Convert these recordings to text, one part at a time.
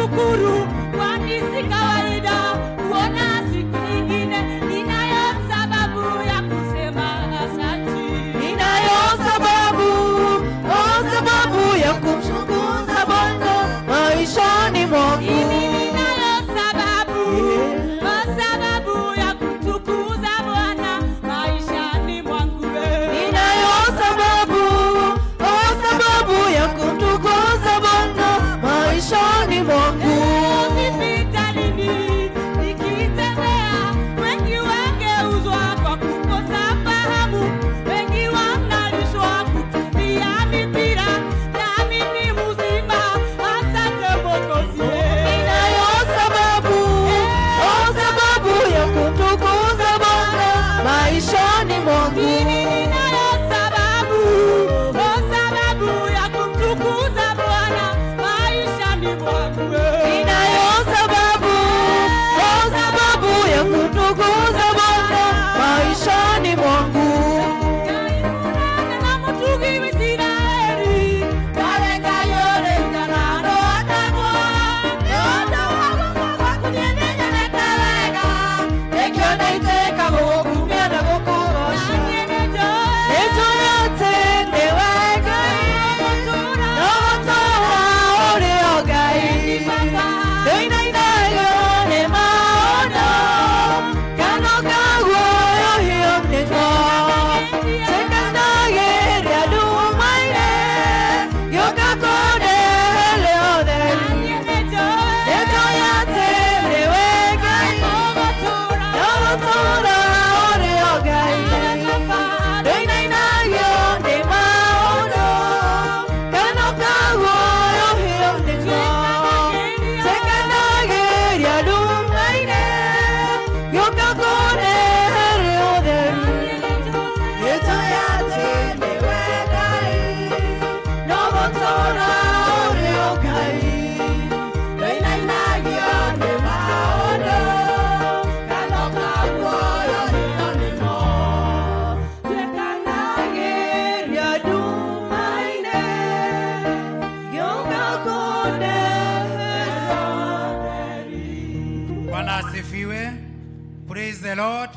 kushukuru, kwani si kawaida kuona siku nyingine. Ninayo sababu ya kusema asante. Ninayo sababu ya kumshukuru Bwana maishani mwangu. Ninayo sababu ya kumtukuza Bwana maishani mwangu. Ninayo sababu ya kumtukuza Bwana maishani mwangu. Hospitalini nikitembea, wengi wangeuzwa kwa kukosa fahamu, wengi wanalishwa kutumia mipira, nami ni mzima. Asante Mwokozi. Ninayo sababu ya kumtukuza Bwana maishani mwangu. Ninayo sababu ya kumtukuza Bwana maishani mwangu. Ninayo sababu ya kumtukuza Bwana maishani mwangu. Praise the Lord.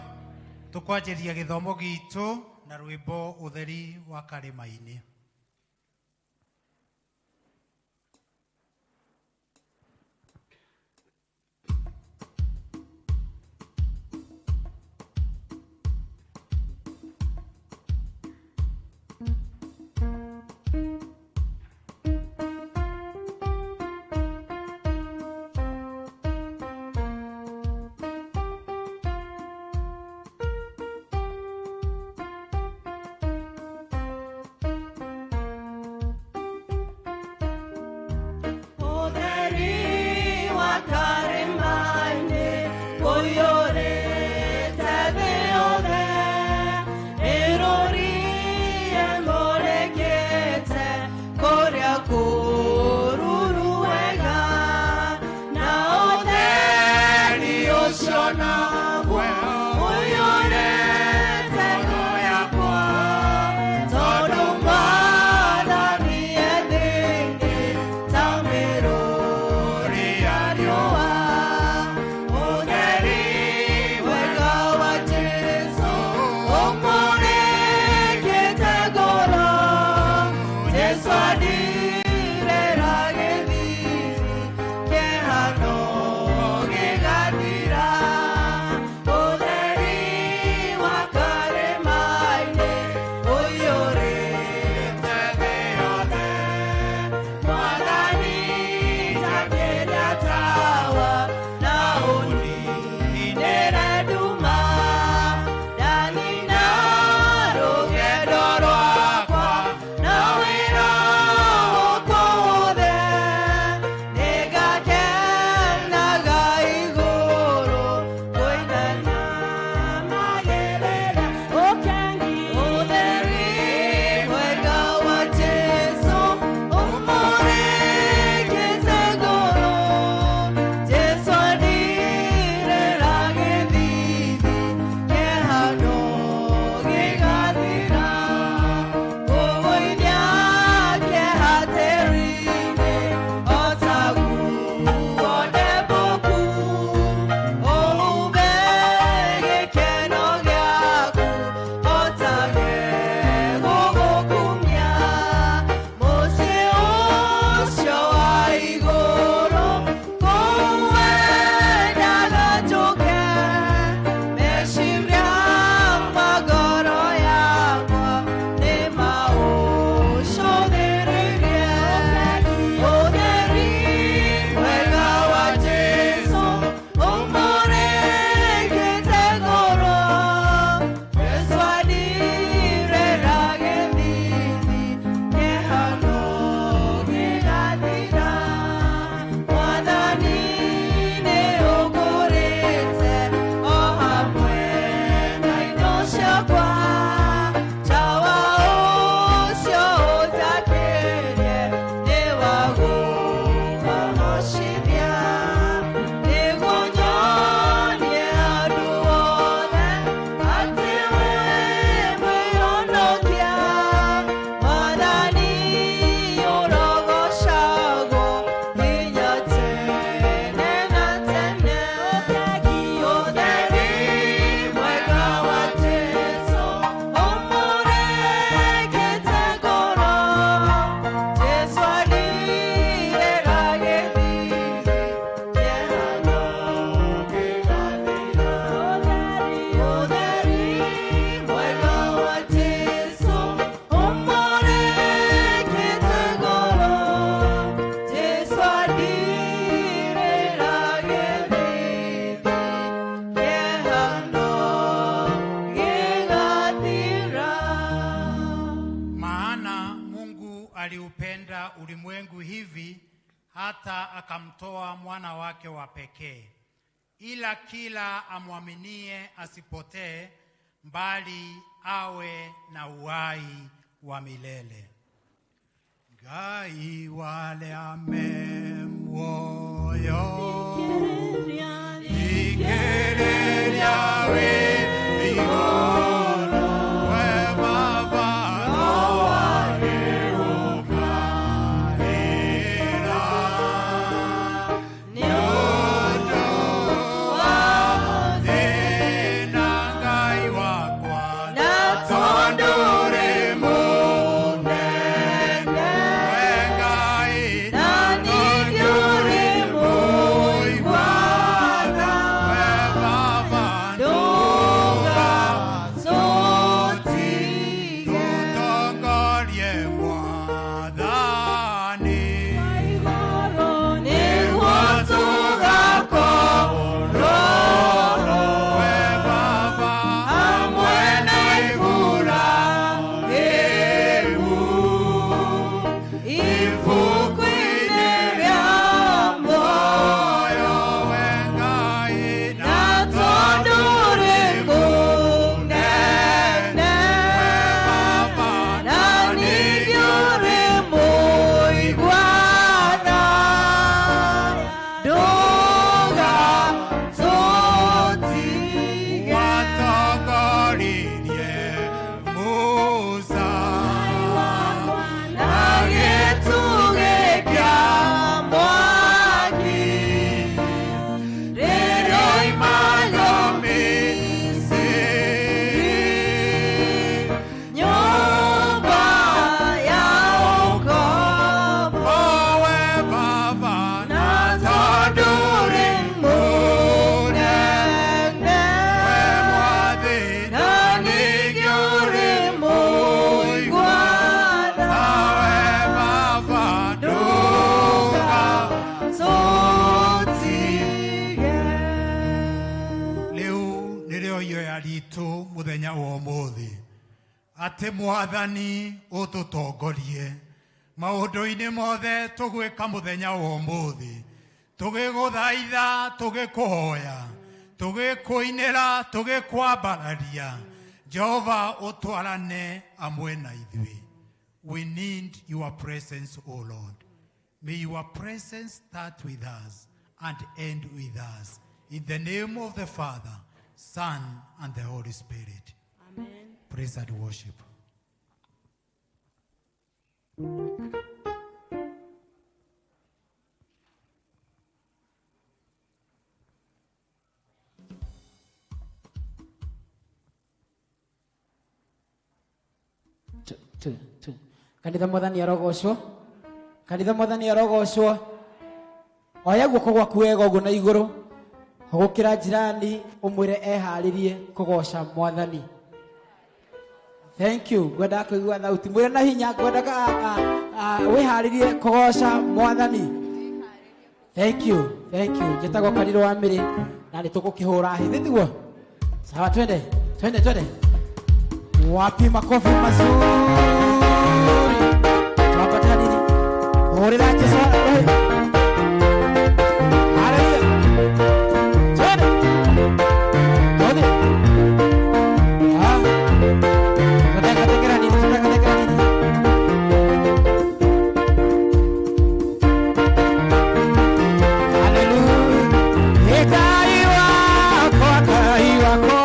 Tukwajeria githomo gitu na rwimbo utheri wa karima-ini. Yo hivi hata akamtoa mwana wake wa pekee, ila kila amwaminie asipotee, bali awe na uhai wa milele. Ngai wale amemuoyo Ikereria we igoro we baba no ageukaira nyondo wa thina Ngai wakwa na tondore munene we Ngai na nigore muigwatha we baba nduga sotige tutongorie mwathani nĩguo tugakorwo we baba hamwe na ibura rĩu ibuku-inĩ rĩa muoyo we Ngai na tondũ rĩ mũnene we baba na ningĩ ũrĩ mũigua-tha ndũgatũtige watongoririe Musa na gĩtugĩ kĩa mwaki rĩrĩa oimaga Misiri, nyũmba ya ũkombo we baba na tondũ rĩ mũnene we mwathi na ningĩ ũrĩ mũigua-tha we baba ndũgatũtige. Rĩu nĩrĩo ihoya ritũ mũthenya wa ũmũthĩ, atĩ Mwathani ũtũtongorie maũndũ-inĩ mothe tũgwĩka mũthenya wa ũmũthĩ, tũgĩgũthaitha, tũgĩkũhoya, tũgĩkũinĩra, tũgĩkwambararia. Jehova ũtwarane amwe na ithuĩ. We need your presence, O Lord. May your presence start with us and end with us. In the name of the Father, Son, and the Holy Spirit. Amen. Praise and worship. Kanitha Mwathani arogocwo, kanitha Mwathani arogocwo. Oya guoko gwaku wega ũguo na igũrũ, gũkĩra njirani ũmwĩre eharĩrie kũgoca Mwathani. Thank you. Ngwenda kũigua thauti, mwĩre na hinya, ngwenda wĩharĩrie kũgoca Mwathani. Thank you, thank you. Njĩtagwo Karirũ wa Mĩrĩ na nĩ tũgũkĩhũra hĩndĩ tiguo. Sawa, twende. Wapi makofi mazuri. Tunapata nini? Hurira Yesu. Haleluya. Twende. Tunataka nini? Haleluya. Kai wako Kai wako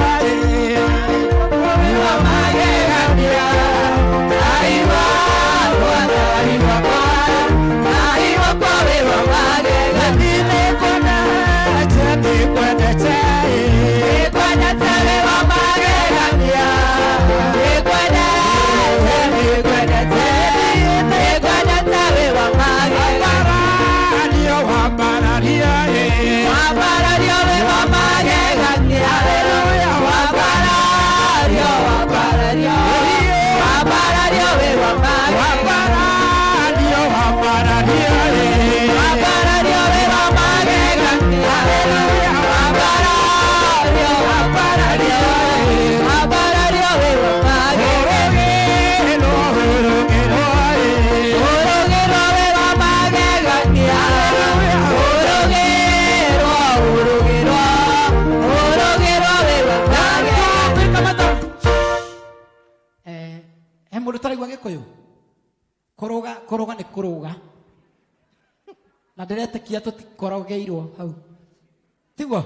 na ndiretekia tutikorogeirwo hau tiguo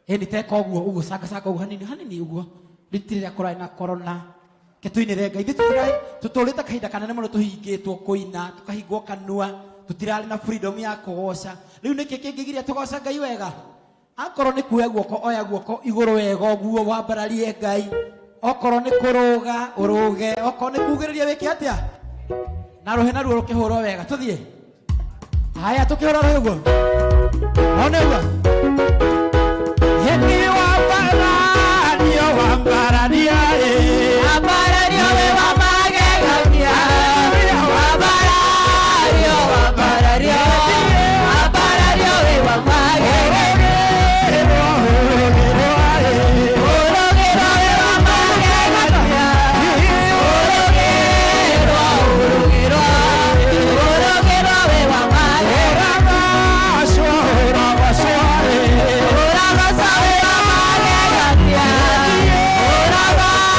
eni teka uguo saka uguo hanini uguo ritire kurai na corona ketuinire ngai tutulite kahinda kanene muno tuhingitwo kuina tukahingwo kanua tutirali na freedom ya kugoca riu niki kingigiria tugoca ngai wega akorwo ni kuya guoko oya guoko iguru wega uguo wambararie ngai okorwo ni kuruga uruge okorwo ni kugiriria wiki atia na ruhe na ruo rukihurwo wega tuthie haya tukihurwo rugo one uguo yeni wambararia wambarario we wamagegania wambarario we wamagegania Ora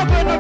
Again.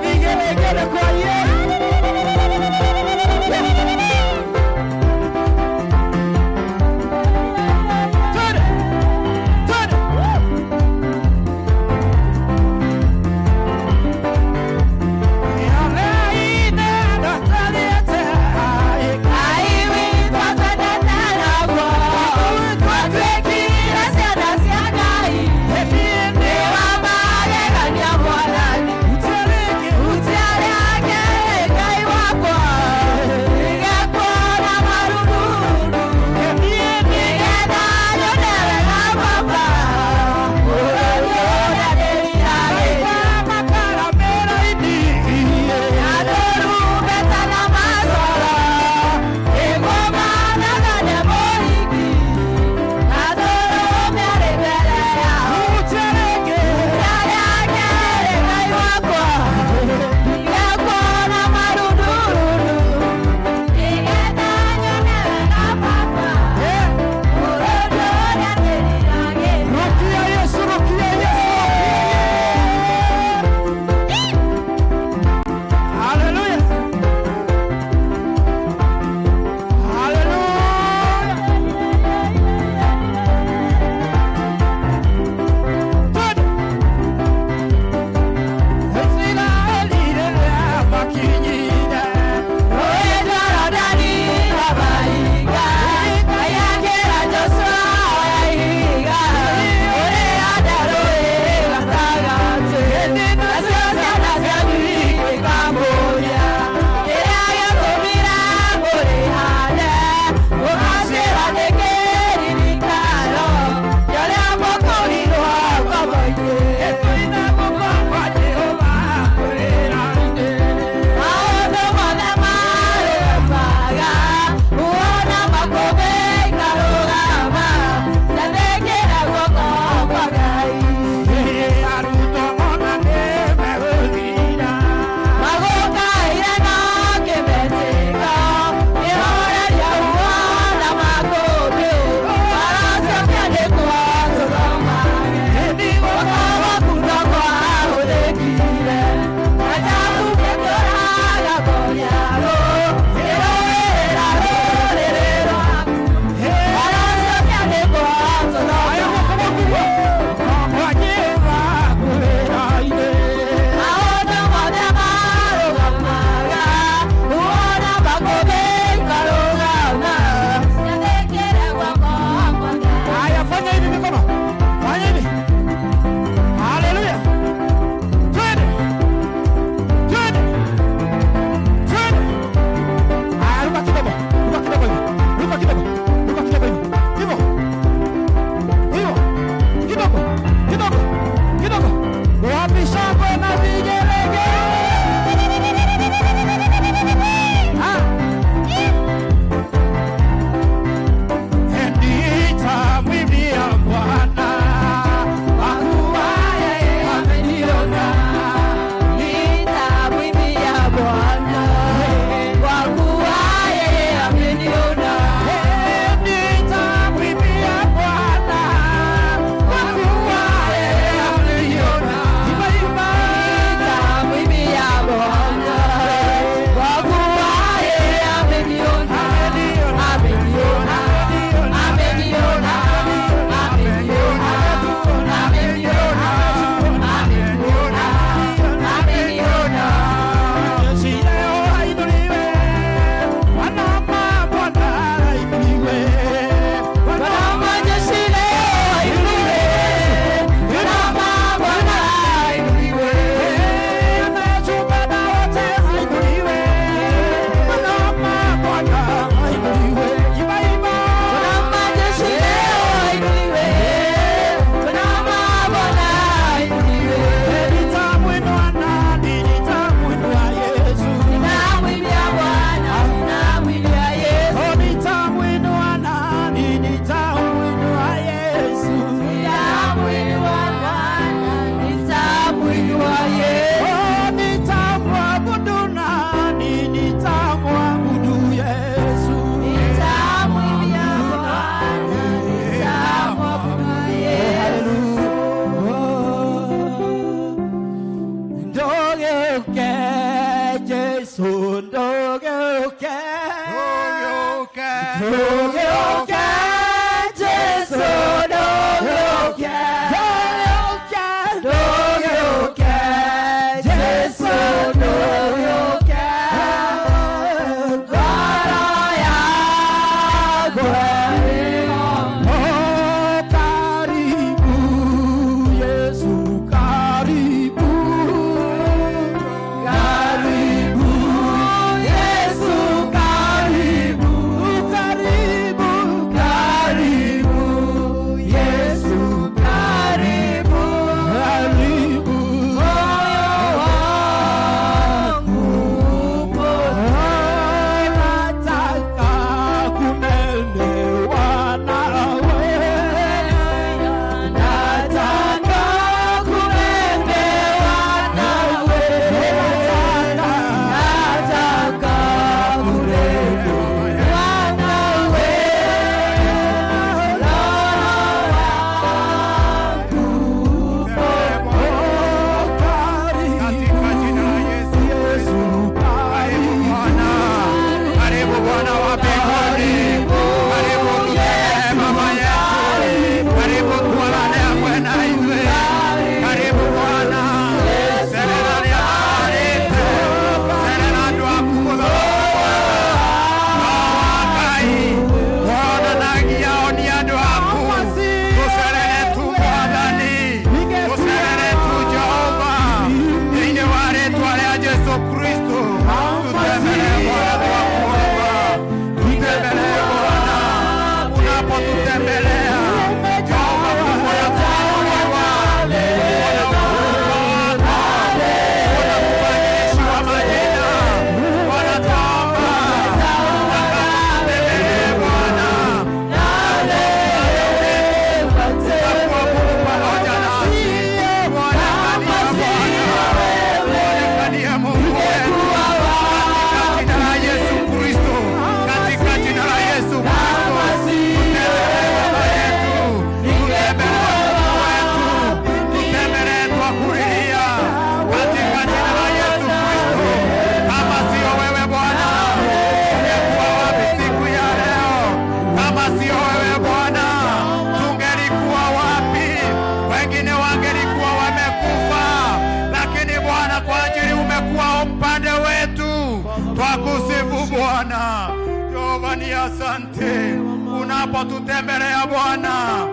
Asante unapotutembelea Bwana,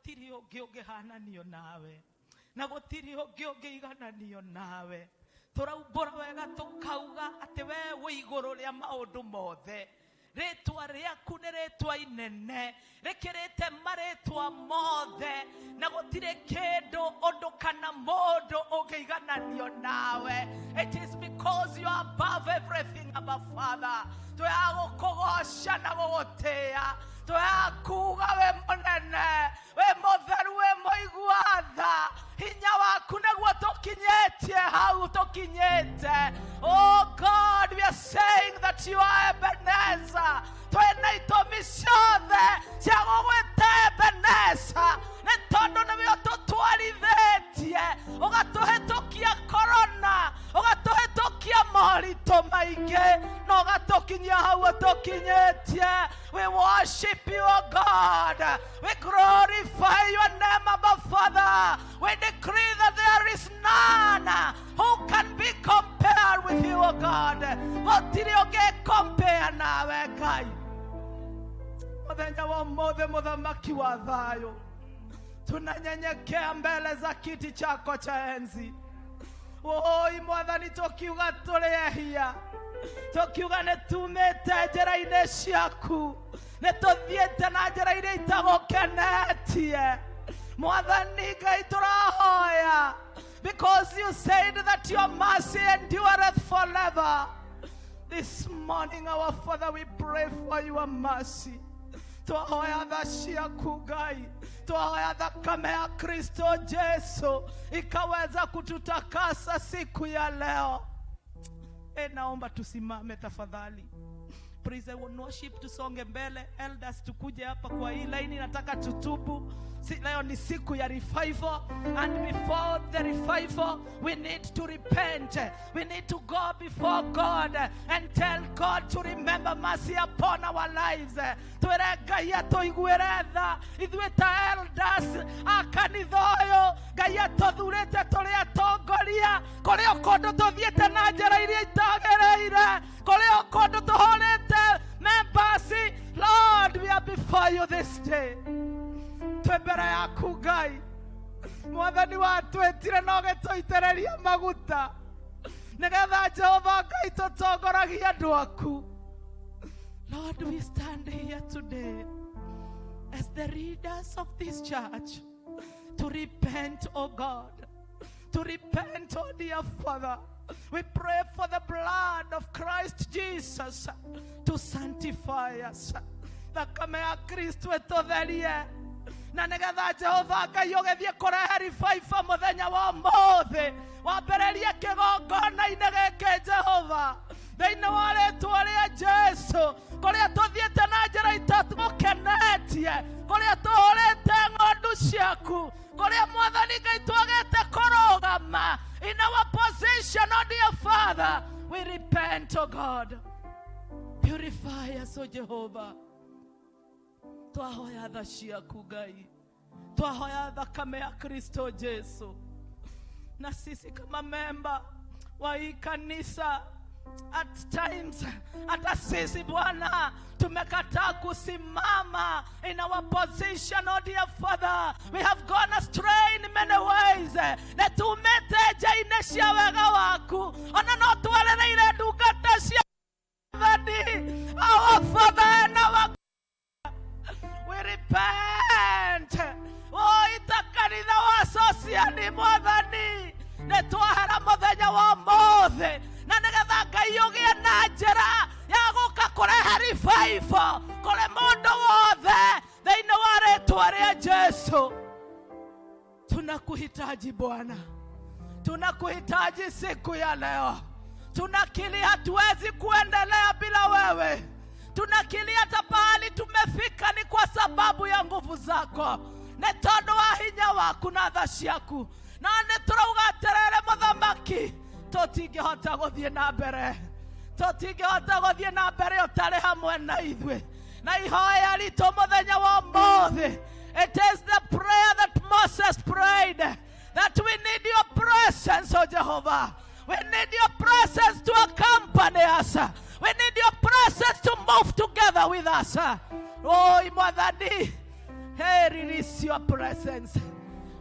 gutiri ungi ungihananio nawe na gutiri ungi ungiigananio nawe turaumbura wega tukauga ati we wi iguru ria maundu mothe ritwa riaku ni ritwa inene rikirite maritwa mothe na gutire kindu undu kana mundu ungiigananio nawe. It is because you are above everything, Abba Father. Tuyagukugosha na gugutia, tuyakuga we munene, we mutheru, we muiguatha, hinya waku naguo tukinyetie hau tukinyete. Oh God, we are saying that you are Ebenezer. Twena itomi ciothe cia gugwita Ebenezer nĩ tondũ nĩwe ũtũtwarithitie ũgatũhĩtũkia korona, ũgatũhĩtũkia moritũ maingĩ na ũgatũkinyia hau ũtũkinyĩtie. We worship you, O God. We glorify your name, Abba Father. We decree that there is none who can be compared with you, O God. Gũtirĩ ũngĩkompare nawe Ngai. Mũthenya wa ũmũthĩ mũthamaki wa thayũ, tunanyenyekea mbele za kiti chako cha enzi. Oi Mwathani, tukiuga tũrĩehia, tukiuga nĩtumĩte njĩra-inĩ ciaku, nĩtũthiĩte na njĩra iria itagũkenetie. Mwathani Ngai tũrahoya, because you said that your mercy endureth forever. This morning, our Father, we pray for your mercy. Twahoya tha ciaku Ngai, twahoya thakame ya Kristo Jesu ikaweza kututakasa siku ya leo. Naomba tusimame tafadhali. Praise and worship, tusonge mbele. Elders tukuje hapa kwa hii line, nataka tutubu. Leo ni siku ya revival, and before the revival we need to repent. We need to go before God and tell God to remember mercy upon our lives. Ngai atuiguire tha ithuĩ ta elders a kanitha ũyũ, Ngai atũthurĩte tũrĩ atongoria, kũrĩ o kũndũ tũthiĩte na njĩra iria itagĩrĩire, kũrĩ o kũndũ tũhũrĩte members. Lord, we are before you this day. Twembere yaku Ngai, Mwathani watwĩtire na ũgĩtũitĩrĩria maguta nĩgetha Jehova Ngai tũtongoragie andũ aku. Lord, we stand here today as the leaders of this church to repent, O God, to repent, O dear Father. We pray for the blood of Christ Jesus to sanctify us. Thakame ya Kristo ĩtũtherie na nĩgetha Jehova Ngai ũgĩthiĩ kũrehe revival mũthenya wa ũmũthĩ, wambĩrĩrie kĩgongona-inĩ gĩkĩ Jehova, thĩinĩ wa rĩĩtwa rĩa Jesu, kũrĩa tũthiĩte na njĩra itatũkenetie, kũrĩa tũhũrĩte ng'ondu ciaku, kũrĩa Mwathani Ngai twagĩte kũrũgama in our position, O dear Father. We repent, O God. Purify us, O Jehovah. Twahoya tha ciaku Ngai, twahoya thakame ya Kristo Jesu, na sisi kama memba wa hii kanisa at times, hata sisi Bwana tumekataa kusimama in our position, O dear Father. We have gone astray in many ways. Na tumeteja ine cia wega waku, ona no twarereire ndungata cia Mwathani, our Father and our we repent. Oh, itakanitha wa sociani Mwathani, nĩtwahera mũthenya wa ũmũthĩ, na nĩgetha Ngai ũgĩe na njĩra ya gũka kũrehe revival kũrĩ mũndũ wothe thĩinĩ wa rĩĩtwa rĩa Jesu. Tunakuhitaji Bwana, tunakuhitaji siku ya leo. Tunakili hatuwezi kuendelea bila wewe. Tunakili hata pahali tumefika ni kwa sababu ya nguvu zako, nĩ tondũ wa hinya waku na tha ciaku. Na nĩtũrauga atĩrĩrĩ Mũthamaki, tũtingĩhota gũthiĩ na mbere, tũtingĩhota gũthiĩ na mbere ũtarĩ hamwe na ithuĩ. Na ihoya ritũ mũthenya wa ũmũthĩ, it is the prayer that Moses prayed, that we need your presence, O Jehovah. We need your presence to accompany us. We need your presence to move together with us. Oh, Mwathani, Hey, release your presence.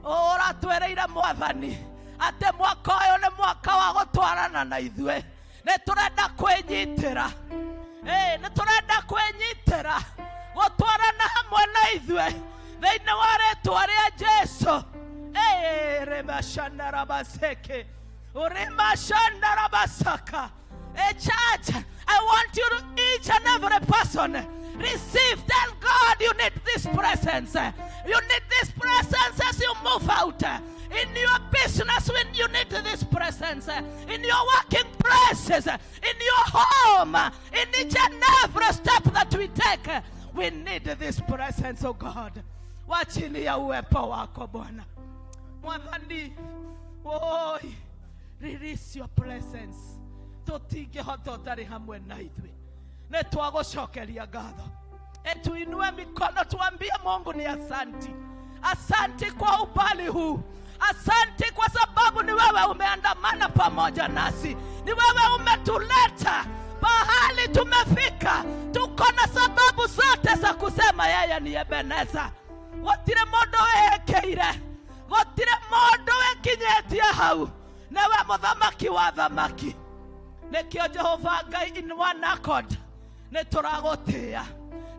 Ora twereire mwathani ate mwaka uyu ni mwaka wa gutwarana na ithue. Ni turenda kwinyitira. Ni turenda kwinyitira gutwarana hamwe na ithue thiini wa ritwa ria Jesu. Remashandara baseke. Remashandara basaka. Church, I want you to each and every person receive. Tell God you need this presence. You need this presence as you move out. In your business, when you need this presence. In your working places. In your home. In each and every step that we take. We need this presence, oh God. Wachilia uwepo wako Bwana. Mwathani, oi, release your presence. Tutige hototari hamwe na ithwe. Ne twagocokeria ngatho. Tuinue mikono tuambie Mungu ni asanti. Asanti kwa ubali huu. Asanti kwa sababu ni wewe umeandamana pamoja nasi. Ni wewe umetuleta pahali tumefika. Tuko na sababu zote za kusema yeye ni Ebeneza. Gotire mondo ekeire. Gotire mondo ekinyetie hau. Newe muthamaki wa thamaki. Nekio Jehova Ngai in one accord. Ne turagotia.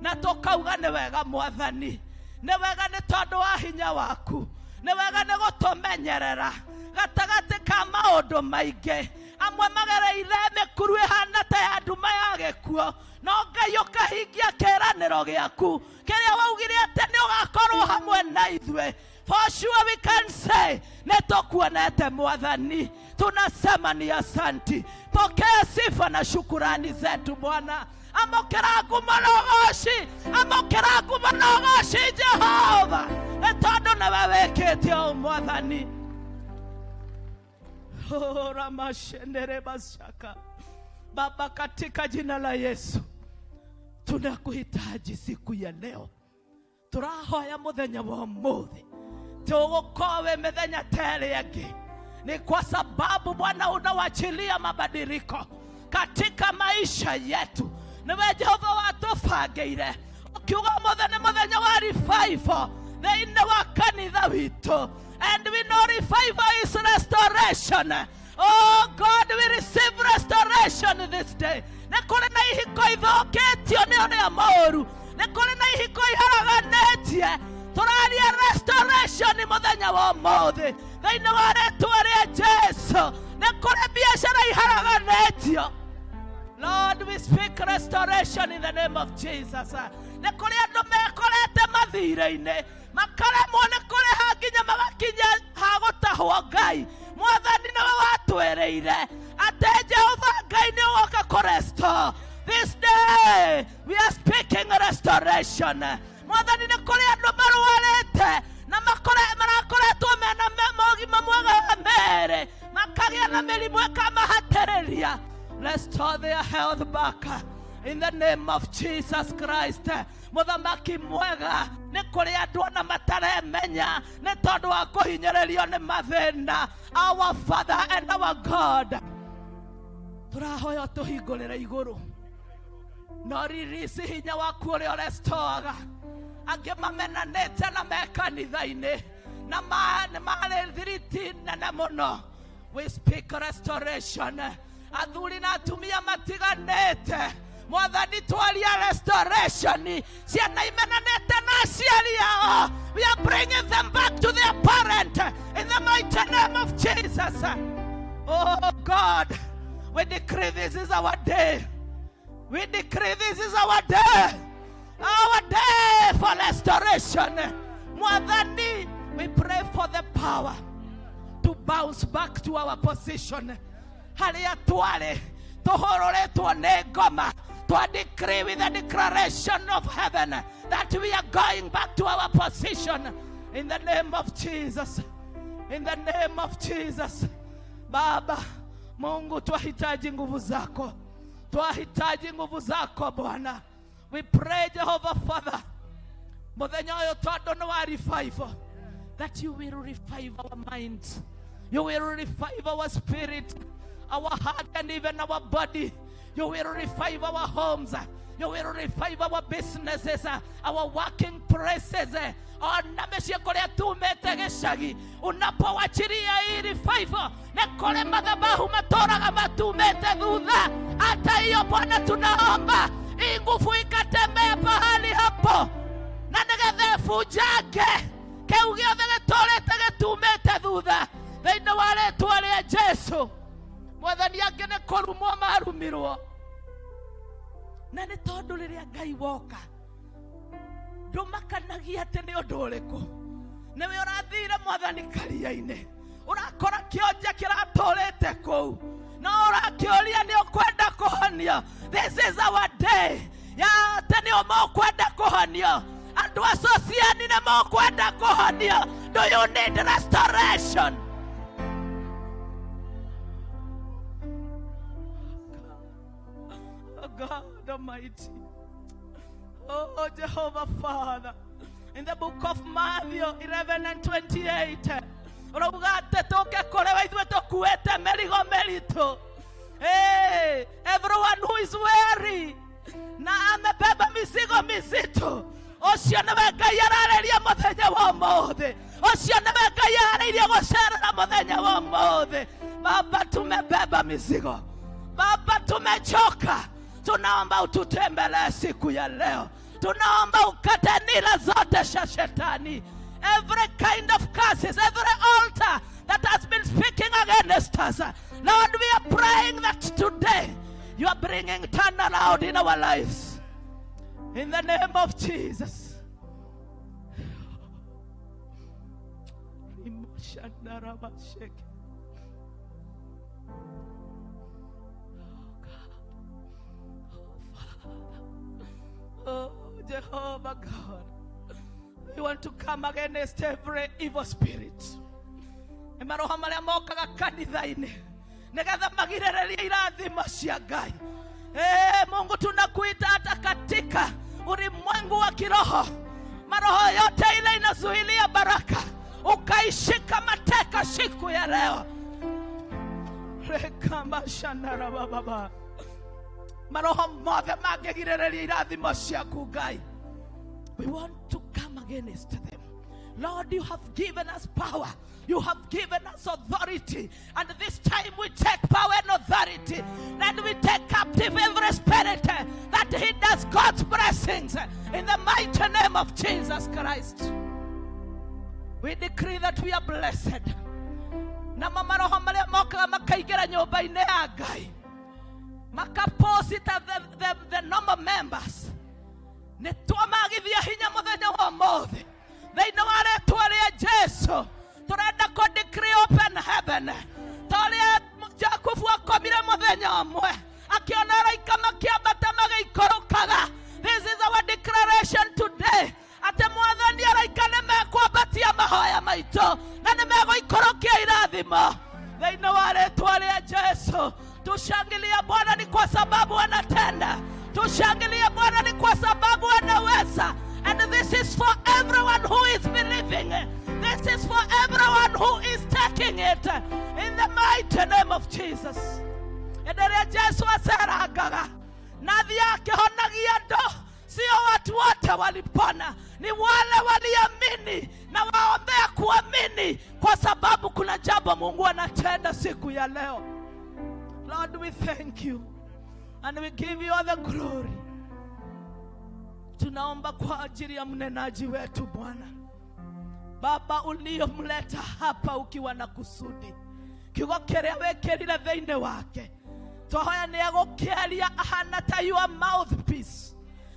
Na tukauga ni wega Mwathani. Ni wega ni tondu wa hinya waku. Ni wega ni gutumenyerera. Gatagati ka maundu maingi. Amwe magereire mikuru ihana ta ya nduma ya gikuo. No Ngai ukahingia kiraniro giaku. Kiria waugire ati ni ugakorwo hamwe na ithwe. For sure we can say, netokuonete Mwathani. Tunasema ni asanti. Pokea sifa na shukurani zetu Bwana. Amokera kumalogoshi. Amokera kumalogoshi Jehova. Etondo na wewe ketio Mwathani. Oh, Ramashendere Basaka. Baba, katika jina la Yesu tunakuhitaji siku ya leo. Turahoya muthenya wa umuthi tugukowe mithenya tere yake. Ni kwa sababu Bwana unawachilia mabadiliko katika maisha yetu. Niwe Jehova watufangeire ukiuga muthenya wa revival thiini wa kanitha witu. And we know revival is restoration. Oh God, we receive restoration this day. Nekore na ihiko ithoketio ni one amoru. Nekore na ihiko iharaganĩtie. Turaria restoration muthenya wa umuthi thiini wa ritwa ria Jesu. Nekore biashara iharaganĩtio. Lord, we speak restoration in the name of Jesus. Nekore andu mekorete mathire-ini makaremwo nĩ kũrĩha nginya magakinya ha gũtahwo Ngai. Mwathani nĩwe watwereire atĩ Jehova Ngai nĩ ũgoka kũrestore. This day we are speaking restoration. Mwathani nĩ kũrĩ andũ marwarĩte na marakoretwo mena ũgima mwega wa mwĩrĩ makagĩa na mĩrimũ ĩkamahatĩrĩria. Restore their health back in the name of Jesus Christ. Muthamaki mwega ni kuri andu ona mataremenya ni tondu wa kuhinyererio ni mathina. Our Father and our God, turahoya tuhingurire iguru no release hinya waku uria restoraga angi mamenanite na mekanitha-ini na mari thiriti nene muno. We speak restoration. Athuri na atumia matiganite Mwathani twaria restoration. Ciana imenanite na aciari ao. We are bringing them back to their parent in the mighty name of Jesus. Oh God, we decree this is our day. We decree this is our day. Our day for restoration. Mwathani, we pray for the power to bounce back to our position. Haria tware tuhororetwo nĩ ngoma. To decree with the declaration of heaven that we are going back to our position in the name of Jesus. In the name of Jesus. Baba Mungu, twahitaji nguvu zako. Twahitaji nguvu zako Bwana. We pray Jehovah Father, muthenya uyu tondu nĩ wa revival, that you will revive our minds. You will revive our spirit, our heart, and even our body. You will revive our homes. You will revive our businesses, our working places. Nameshia kore tumete geshagi. Unapowachiria hii revival, na kore madhabahu matoraga matumete dhudha. Hata hiyo Bwana tunaomba nguvu ikatembea pahali hapo. Na negethe fujake keugio thegetolete getumete dhudha. Thĩinĩ wa rĩĩtwa rĩa Jesu. Mwathani angene korumwo marumirwo. Na nĩ tondũ rĩrĩa Ngai woka ndũmakanagia atĩ nĩ ũndũ ũrĩkũ. Nĩwe ũrathire Mwathani karia-inĩ, ũrakora kĩonje kĩratũrĩte kũu, na ũrakĩũria nĩ ũkwenda kũhonio. This is our day ya atĩ nĩ ũkwenda kũhonio. Andũ acociani nĩ mũkwenda kũhonio. Do you need restoration? God Almighty. Oh, Jehovah Father. In the book of Matthew 11:28. Hey, everyone who is weary, na amebeba mizigo mizito, ocio nĩwe Ngai ararĩria mũthenya wa ũmũthĩ. Ocio nĩwe Ngai ararĩria gũcerera mũthenya wa ũmũthĩ. Baba, tumebeba mizigo. Baba, tumechoka. Tunaomba ututembelee siku ya leo. Tunaomba ukate nila zote za shetani. Every kind of curses, every altar that has been speaking against us. Lord, we are praying that today you are bringing turnaround in our lives. In the name of Jesus. Oh, Jehovah God, we want to come against every evil spirit. Maroho marĩa mokaga kanitha-inĩ nĩgetha magirĩrĩrie irathimo cia Ngai. Mungu, tunakuita hata katika ulimwengu wa kiroho. Maroho yote ile inazuilia baraka, ukaishika mateka siku ya leo. Rekamashana baba. Maroho mothe mangĩgirĩrĩria irathimo ciaku Ngai. We want to come against them. Lord, you have given us power. You have given us authority. And this time we take power and authority. And we take captive every spirit that hinders God's blessings. In the mighty name of Jesus Christ. We decree that we are blessed. Na maroho marĩa mokaga makaingĩra nyũmba-inĩ ya Ngai, makaposita the normal members. Nĩtwamagithia hinya mũthenya wa ũmũthĩ. Thĩinĩ wa rĩĩtwa rĩa Jesu, turenda ko decree open heaven. Tũrĩa Jakubu akomire mũthenya ũmwe, akiona araika makĩambata magĩikũrũkaga. This is our declaration today. Atĩ Mwathani araika nĩmekwambatia mahoya maitũ, na nĩmegũikũrũkia irathimo. Thĩinĩ wa rĩĩtwa rĩa Jesu, tushangilie Bwana ni kwa sababu anatenda. Tushangilie Bwana ni kwa sababu anaweza. And this is for everyone who is believing. This is for everyone who is taking it. In the mighty name of Jesus. Endelea Jesu aseragaga. Nathi yake honagia ndo. Sio watu wote walipona. Ni wale waliamini na waombea kuamini. Kwa sababu kuna jambo Mungu anatenda siku ya leo. Lord, we thank you. And we give you all the glory. Tunaomba kwa ajili ya mnenaji wetu Bwana. Baba, uliyomleta hapa ukiwa na kusudi. Kiugo kĩrĩa wekĩrire thĩinĩ wake. Twahoya nĩ egũkĩaria ahana ta your mouthpiece.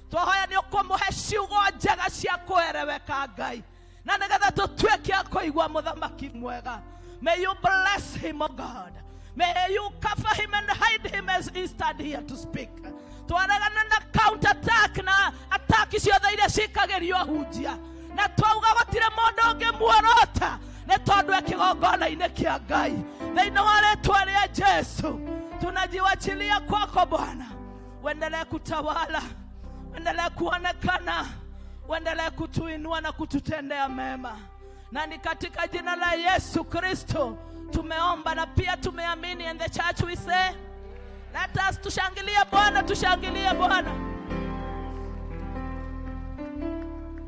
Twahoya nĩ ũkũmũhe ciugo njega cia kũereweka Ngai. Na nĩgetha tũtuĩke a kũigua mũthamaki mwega. May you bless him, O God. May you cover him and hide him as he stood here to speak. Twaregana na counter attack na attack ciothe iria cikagerio hunjia. Na twauga gũtirĩ mũndũ ũngĩmuorota nĩ tondũ ekĩgongona-inĩ kĩa Ngai. Thĩinĩ wa rĩĩtwa rĩa Jesu, tunajiwachilia kwako Bwana. Uendelee kutawala, uendelee kuonekana, uendelee kutuinua na kututendea mema. Na ni katika jina la Yesu Kristo tumeomba na pia tumeamini. And the church we say Let us tushangilie Bwana, tushangilie Bwana.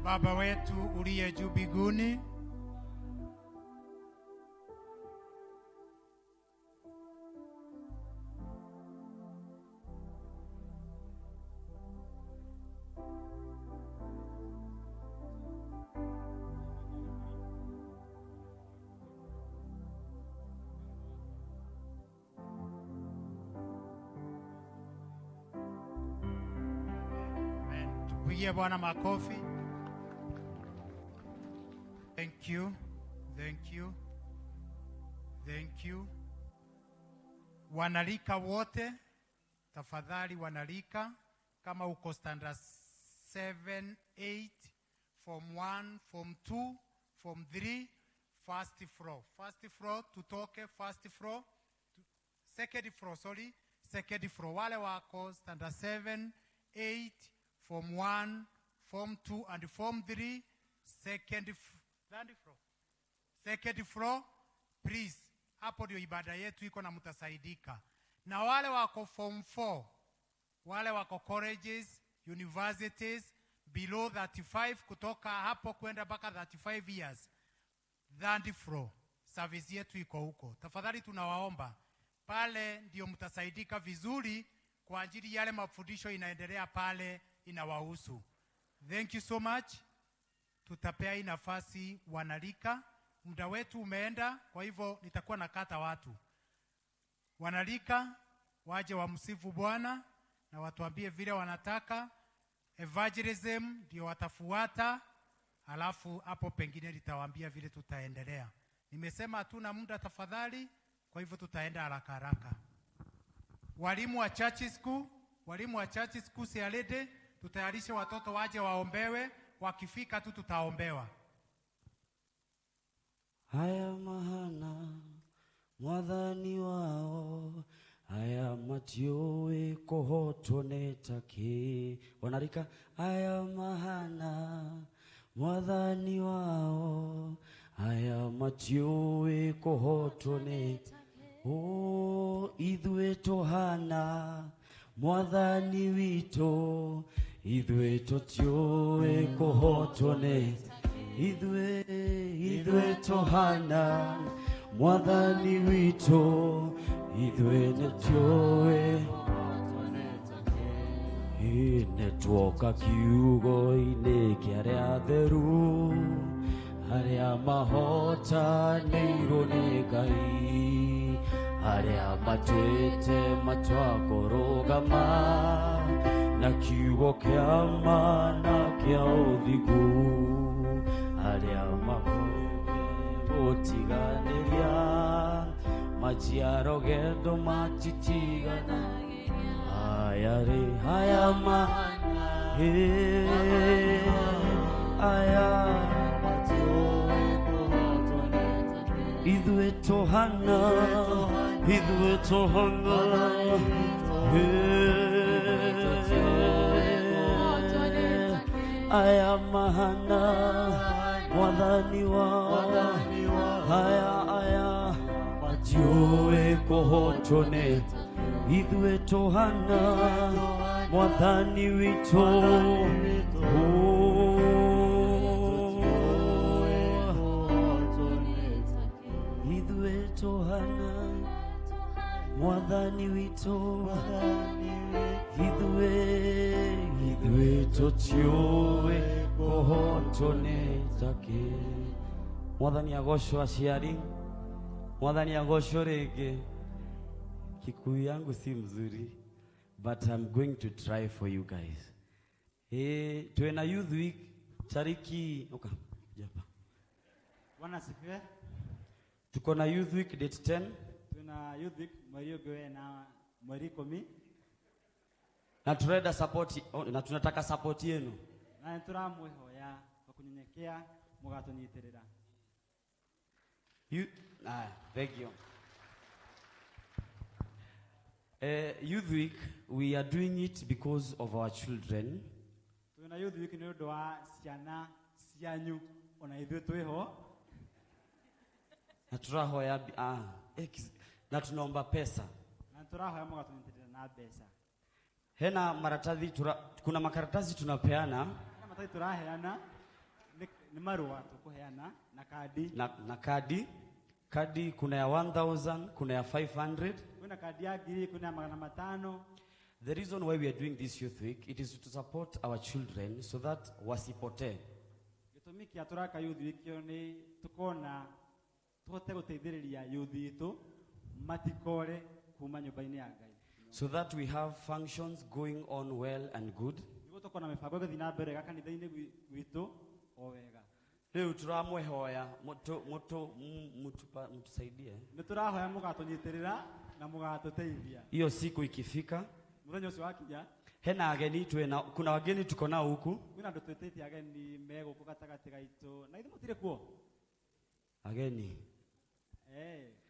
Baba wetu uliye juu mbinguni, tupigie Bwana makofi. Thank you. Thank you. Thank you. Wanalika wote, tafadhali wanalika, kama uko standard 7, 8, form 1, form 2, form 3, first floor. First floor, tutoke first floor. Second floor, sorry. Second floor. Wale wako standard 7, 8, form 1, form 2, and form 3, second floor. Second floor, please. Hapo ndio ibada yetu iko na mtasaidika. Na wale wako form 4, wale wako colleges, universities, below 35, kutoka hapo kwenda mpaka 35 years, third floor, service yetu iko huko. Tafadhali tunawaomba, pale ndio mtasaidika vizuri kwa ajili yale mafundisho inaendelea pale inawahusu. Thank you so much. Tutapea hii nafasi wanalika. Muda wetu umeenda, kwa hivyo nitakuwa nakata watu. Wanalika waje wamsifu Bwana na watuambie vile wanataka. Evangelism ndio watafuata, alafu hapo pengine nitawaambia vile tutaendelea. Nimesema hatuna muda tafadhali, kwa hivyo tutaenda haraka haraka. Walimu wa church school, sialede, tutayarishe watoto waje waombewe, wakifika tu tutaombewa. Haya mahana mwathani wao, haya matioe kohotone take. Wanarika, haya mahana mwathani wao, haya matioe kohotone. Oh, idhwe tohana mwathani wito, idhwe totioe kohotone. Idhwe tohana mwathani wito, idhwe netioe netwoka kiugo ine kiaria theru, haria mahota neiro ne Ngai, haria matwete matwakorogama na kiugo kia mana kia uthigu, haria otiganeria machiaro gendo matitigana. Ayare hayama aya idhwe tohana aya mahana mwathani wa aya matioe kohotone. Idhwe tohana mwathani wito, idhwe tohana mwathani wito, idhwe totioe kohotone take. Mwathani agosho aciari, mwathani agosho rege. Kikuyu yangu si mzuri, but I'm going to try for you guys. Tuena youth week tariki japa. Bwana asifiwe. Tuko na youth week date 10. Tuna youth week mwezi goe na mwezi 10. Na tunataka support, na tunataka support yenu. Na turamwihoya kwa kunyenyekea mugatunyitirira. Thank you. Youth week, we are doing it because of our children. Tuna youth week ni ndo wa ciana cianyu ona ithuĩ twĩho. Na turahoya na tunaomba pesa. Na turahoya mugatunyitirira na pesa. Hena maratathi kuna makaratasi tunapeana. Maratathi turaheana ni marua tukuheana na kadi. Na kadi. Kadi kuna ya 1000, kuna ya 500. Kuna kadi ya 1,000, kuna ya 500. The reason why we are doing this youth week, it is to support our children so that wasipotee. Gitumi kia turaka youth week ni tukona tuhote guteithiriria youth itu matikore kuma nyumba-ini ya Ngai. So that we have functions going on well and good. Nigo tukona mibango githina mbere gakanitha-ini witu o wega. Leo turamwehoya mutusaidie. Niturahoya mugatunyitirira na mugatuteithia. Hiyo siku ikifika, muthenya ucio wakija, hena ageni kuna wageni tuko nao huku. Kuna andu twetete ageni mego kugatagati gaitu. Na ithu mutire kuo. Ageni.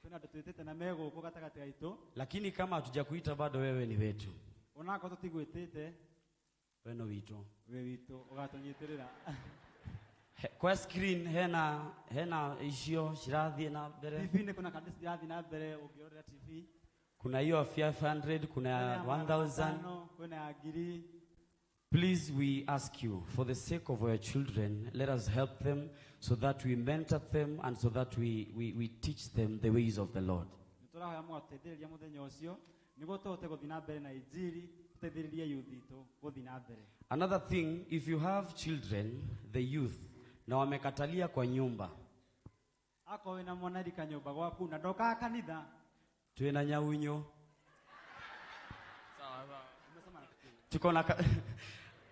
Kuna andu twetete na mego kugatagati gaitu. Lakini kama hatujakuita bado wewe ni wetu. Onako tutigwetete. Wewe no witu. Wewe witu ugatunyitirira. Kwa screen hena ishio shirathi na mbere. TV ne kuna kadisi shirathi na mbere ukiorera TV. Kuna hiyo 500, kuna 1000, kuna ya 1,000. Please we ask you for the sake of our children, let us help them so that we mentor them and so that we teach them the ways of the Lord. Niturahoya mugatetheriria muthenya ucio nigo tote guthina mbere na injili tutetheririe youth itu guthina mbere. Another thing, if you have children, the youth, na wamekatalia kwa nyumba. Ako wena mwana rika nyumba gwaku na ndoka kanitha. Tuena nyaunyo. Tukona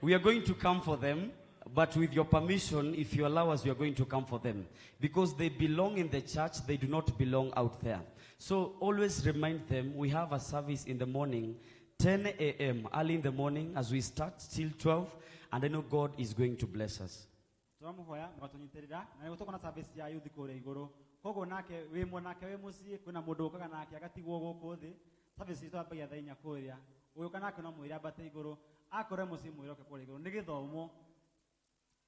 we are going to come for them, but with your permission, if you allow us, we are going to come for them. Because they belong in the church, they do not belong out there. So always remind them, we have a service in the morning, 10 a.m. early in the morning as we start till 12, and I know God is going to bless us. Turamuhoya mugatunyitirira na nigo tukona service ya youth kure iguru. Kogo nake we mwanake we mucie kuna mundu ukaga nake agatigwo guku thi. Service itu ambagia thainya kuria. Uyu kana kana mwira bate iguru akore mucie mwira ke kure iguru ni githomo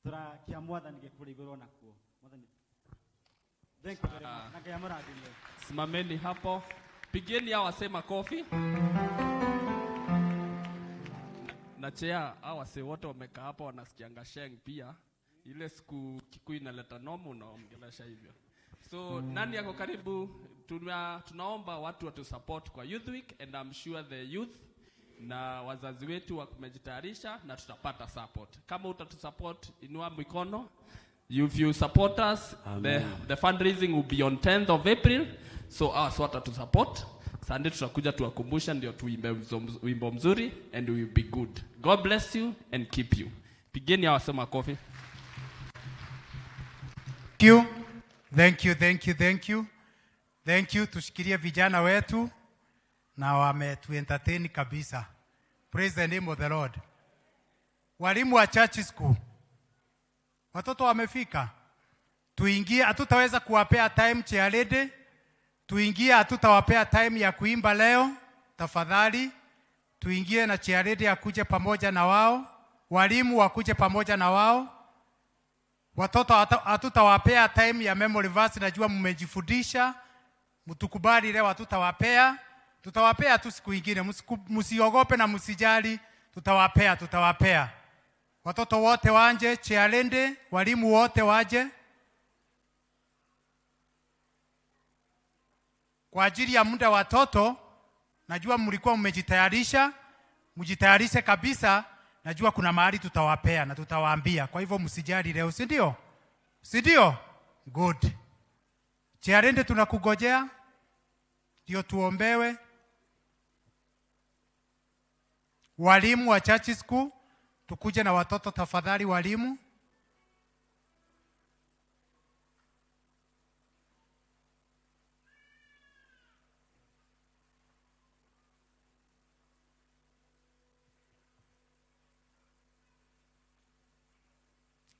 tura kia mwathani ge kure iguru nakuo. Mwathani. Thank you very much. Nake amradile. Simameni hapo. Pigeni hao wasema kofi. Na chea hao wase wote wamekaa hapo wanasikianga sheng pia. Ile siku Kikuyu inaleta nomu na ongelesha hivyo. So nani yako karibu? Tunaomba watu watu support kwa Youth Week, and I'm sure the youth na wazazi wetu wamejitayarisha na tutapata support. Kama utatusupport, inua mikono. If you support us, the fundraising will be on 10th of April. So watu support. Sunday tutakuja tuwakumbusha ndio tuimbe wimbo mzuri, and we will be good. God bless you and keep you. Pigeni awasema kofi. Thank you. Tushikilie vijana wetu na wametuentertain kabisa. Praise the name of the Lord. Walimu wa church school, watoto wamefika. Tuingie, hatutaweza kuwapea time cheerleader. Tuingie, hatutawapea time ya kuimba leo. Tafadhali tuingie na cheerleader akuje pamoja na wao. Walimu wakuje pamoja na wao. Watoto hatutawapea time ya memory verse, najua mmejifundisha. Mtukubali leo hatutawapea. Tutawapea tu siku nyingine. Msiogope na msijali. Tutawapea. Watoto wote waje, cheerleader, walimu wote waje. Kwa ajili ya muda watoto, najua mlikuwa mmejitayarisha. Mjitayarishe kabisa. Najua kuna mahali tutawapea na tutawaambia. Kwa hivyo msijali leo, si ndio? Si ndio? Good. Cheerleader tunakugojea. Ndio tuombewe. Walimu wa church school, tukuje na watoto tafadhali walimu.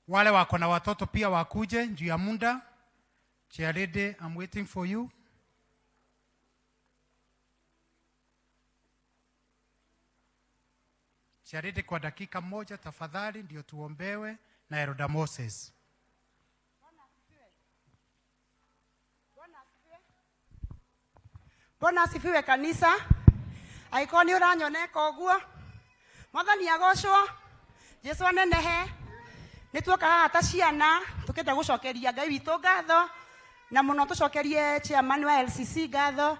Wale wako na watoto pia wakuje juu ya muda. Cheerleader, I'm waiting for you. Cheerleader kwa dakika moja tafadhali ndio tuombewe na Elder Moses. Bwana asifiwe kanisa. Aiko ni uranyoneka uguo. Mwathani agocwo. Jesu anenehe. Nituoka haha ta ciana tukenda gucokeria Ngai witũ ngatho na mũno tucokerie chairman wa LCC ngatho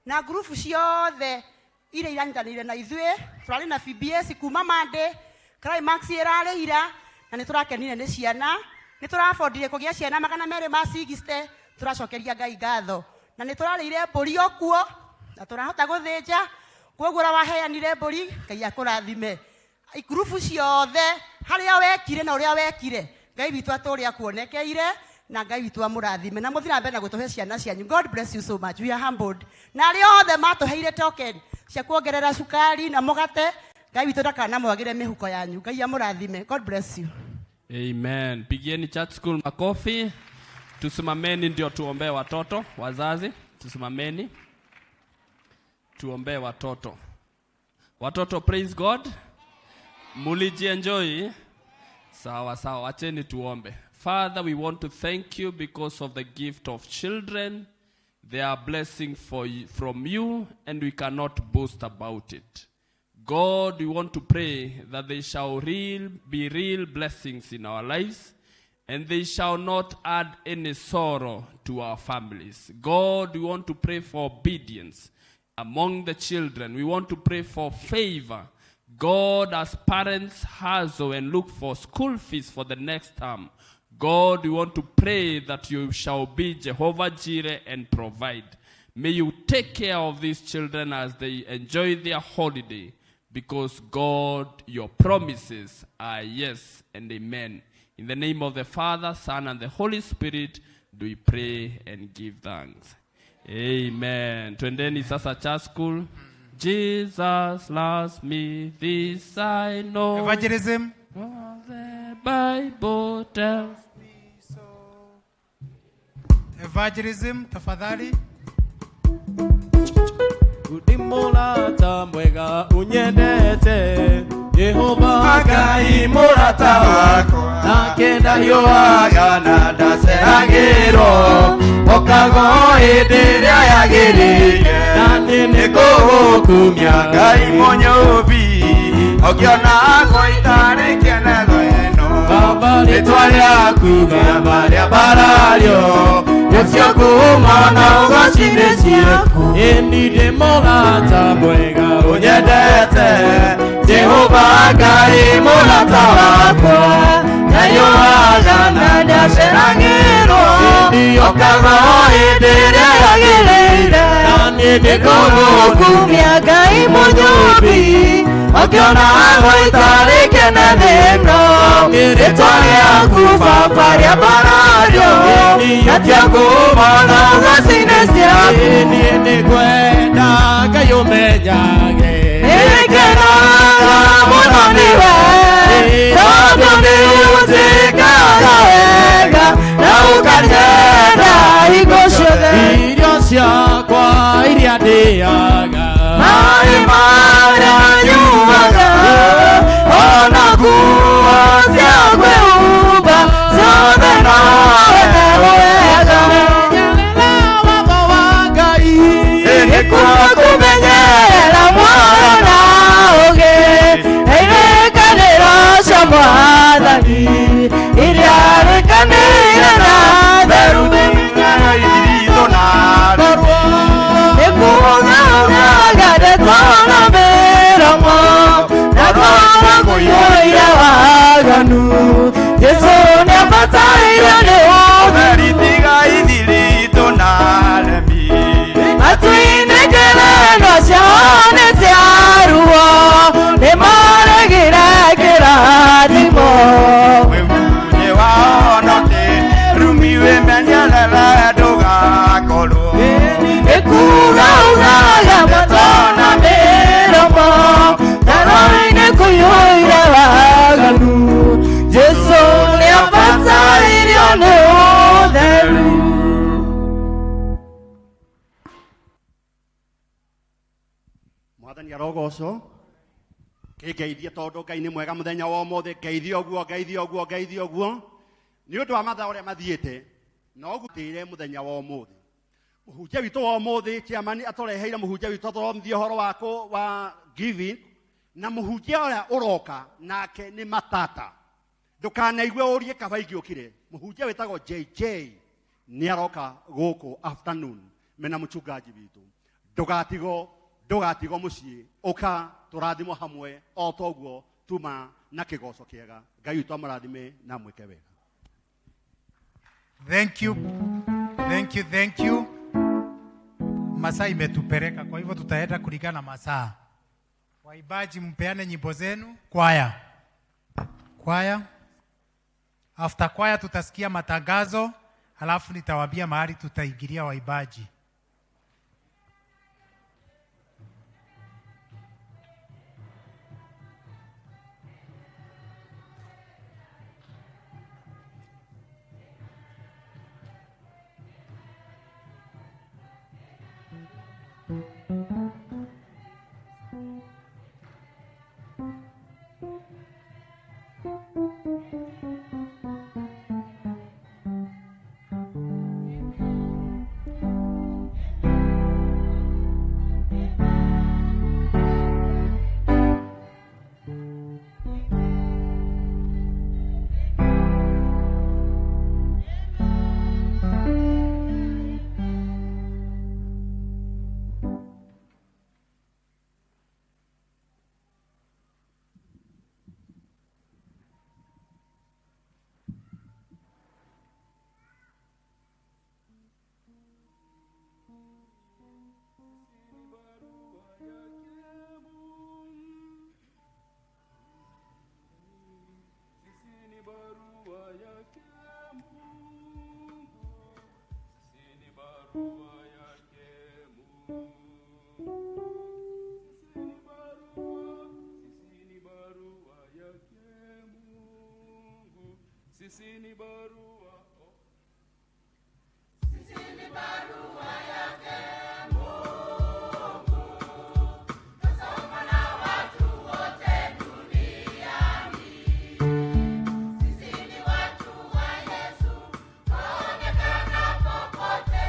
na group ciothe ire iranyitanĩire na ithuĩ turarĩ na PBS kuma Monday climax ĩrarĩ ira na nĩtũrakenire nĩ ciana nĩtũrabondire kũgĩa ciana 260 tũracokeria Ngai ngatho na nĩtũrarĩire mbũri okuo na tũrahota gũthĩnja koguo waheanire mbũri Ngai akũrathime group ciothe harĩa wekire na ũrĩa wekire Ngai witũ atũrĩa kuonekeire na Ngai witũ amũrathime na mũthira mbere na gũtũhe ciana cianyu. God bless you so much. We are humbled. Na arĩa othe matũheire token cia kuongerera cukari na mũgate Ngai witũ ndakanamwagĩre mĩhuko yanyu. Ngai amũrathime. God bless you. Amen. Pigieni church school makofi. Tusimameni ndio tuombee watoto. Wazazi, tusimameni. Tuombee watoto. Watoto, praise God. Muliji enjoy. Sawa sawa, acheni tuombe. Father, we want to thank you because of the gift of children. They are a blessing from you, and we cannot boast about it. God, we want to pray that they shall be real blessings in our lives, and they shall not add any sorrow to our families. God, we want to pray for obedience among the children. We want to pray for favor. God, as parents hustle and look for school fees for the next term, God, we want to pray that you shall be Jehovah Jireh and provide. May you take care of these children as they enjoy their holiday, because God, your promises are yes and amen. In the name of the Father, Son, and the Holy Spirit, do we pray and give thanks. Amen. Twendeni sasa church school. Jesus loves me, this I know. Evangelism. The Bible tells me so. Evangelism, tafadhali. Udimulata mwega unyendete Yehova Ngai mulata wako nakenda yoaga na ndaceragĩrwo okago ĩndĩrĩa yagĩrĩire na nĩgũkumia Ngai mũnyũmbi ũkĩona gũitarĩ kĩnetho ĩno rĩtwa rĩaku marĩa bararĩo nĩcio kuma na ũgacinĩ ciaku ĩni ndĩ mũrata mwega ũnyendete Jehova Ngai mũrata wakwa na yoaga na ndaceragĩrwo okaga hĩndĩ ĩrĩa yagĩrĩire na nĩngũkumia Ngai mũnyũmbi ũkĩona gũitarĩ kĩnene ĩno rĩtwa rĩaku baba rĩa bararĩo na tiakuma na ũgacinĩ ciaku niĩ nĩngwenda Ngai ũmenyage nĩngenaga mũno nĩwe tondũ nĩũnjĩkaga wega na ũkanyenda hingo ciothe irio ciakwa iria ndĩaga maĩ marĩa nyuaga ona nguo cia kwĩhumba ciothe nawe wega nĩnyarĩra watho wa Ngai nĩkuo kũmenyerera muoyo na ũgĩ irĩkanĩro cia Mwathani iria rĩkanĩire na theru mĩmenyaga ithiritũ na rũrwo nĩkuogaga ndetona mĩromo na kwaga kũiyũire waganu Jesũ nĩabataire nĩ ũtheri tiga ithiritũ na remi matu-inĩ ngerenwa ciao nĩ cia ruo nĩmaregire kĩrathimo wĩmunye waonoke rumi wĩmenyerere ndũgakorwo ĩkugaugaga matona mĩromo na rũĩ-inĩ kũiyũire waganu Jesũ nĩabatairio nĩ ũtheru. Mwathani arogocwo kĩngeithie tondũ Ngai nĩ mwega mũthenya wa ũmũthĩ ngeithie ũguo nĩ ũndũ wa mathaa ũrĩa mathiĩte no gũtĩire mũthenya wa ũmũthĩ muhunjia witũ wa ũmũthĩ chairman atũreheire muhunjia witũ athomithie ũhoro wa giving, na muhunjia ũrĩa ũroka nake nĩ matata. Ndũkanaigue ũrie kaba ingĩũkire. Muhunjia wĩtagwo JJ nĩ aroka gũkũ afternoon mena mchungaji witũ. Ndũgatigwo mũciĩ, ũka tũrathimwo hamwe o toguo tuma na kĩgoco kĩega. Ngai witũ amũrathime na mwĩke wega. Thank you. Masaa imetupeleka, kwa hivyo tutaenda kulingana na masaa. Waibaji mpeane nyimbo zenu. Kwaya. After kwaya tutasikia matangazo, halafu nitawaambia mahali tutaigiria waibaji. Sisi ni barua yake Mungu, tusomwa na watu wote duniani. Sisi ni watu wa Yesu, twaonekana popote,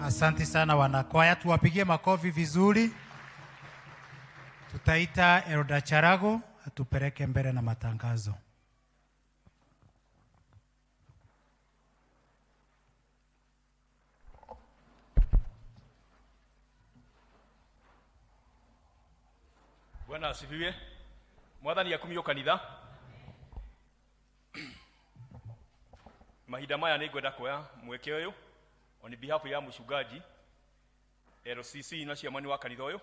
Asante sana wanakwaya, tuwapigie makofi vizuri. Tutaita Elda Charago atupeleke mbele na matangazo. Bwana asifiwe. Mwathani akumio kanitha. Mahinda maya nĩ ngwenda kuoya mweke ũyũ on behalf ya mũchungaji LCC na ciamani wa kanitha ũyũ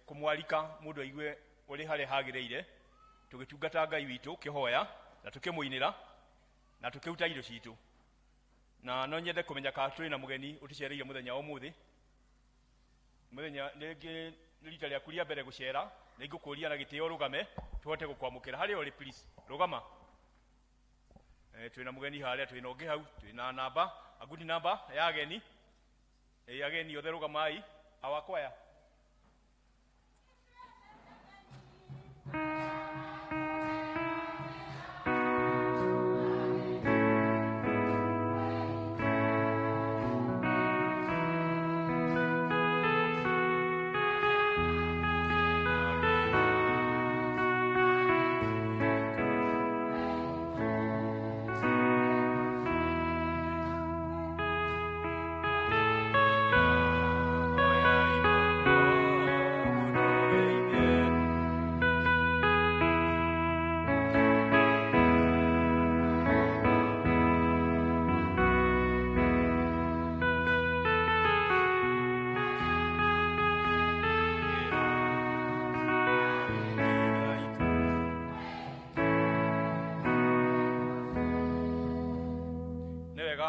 kumwalika mũndũ aigue ũrĩ harĩa hagĩrĩire tũgĩtungata Ngai witũ kĩhoya na tũkĩmũinĩra na tũkĩruta indo citũ. Na no nyende kũmenya kana tũrĩ na mũgeni ũtũcereire mũthenya ũmũthĩ. Mũthenya nĩngĩ rita rĩaku rĩa mbere gũcera na ingũkũria na gĩtĩo rũgame tuhote gũkwamũkĩra harĩa ũrĩ please rũgama. Twĩna mũgeni harĩa, twĩna ũngĩ hau, twĩna namba, a good number ya ageni. Ageni othe rũgamai awakwaya.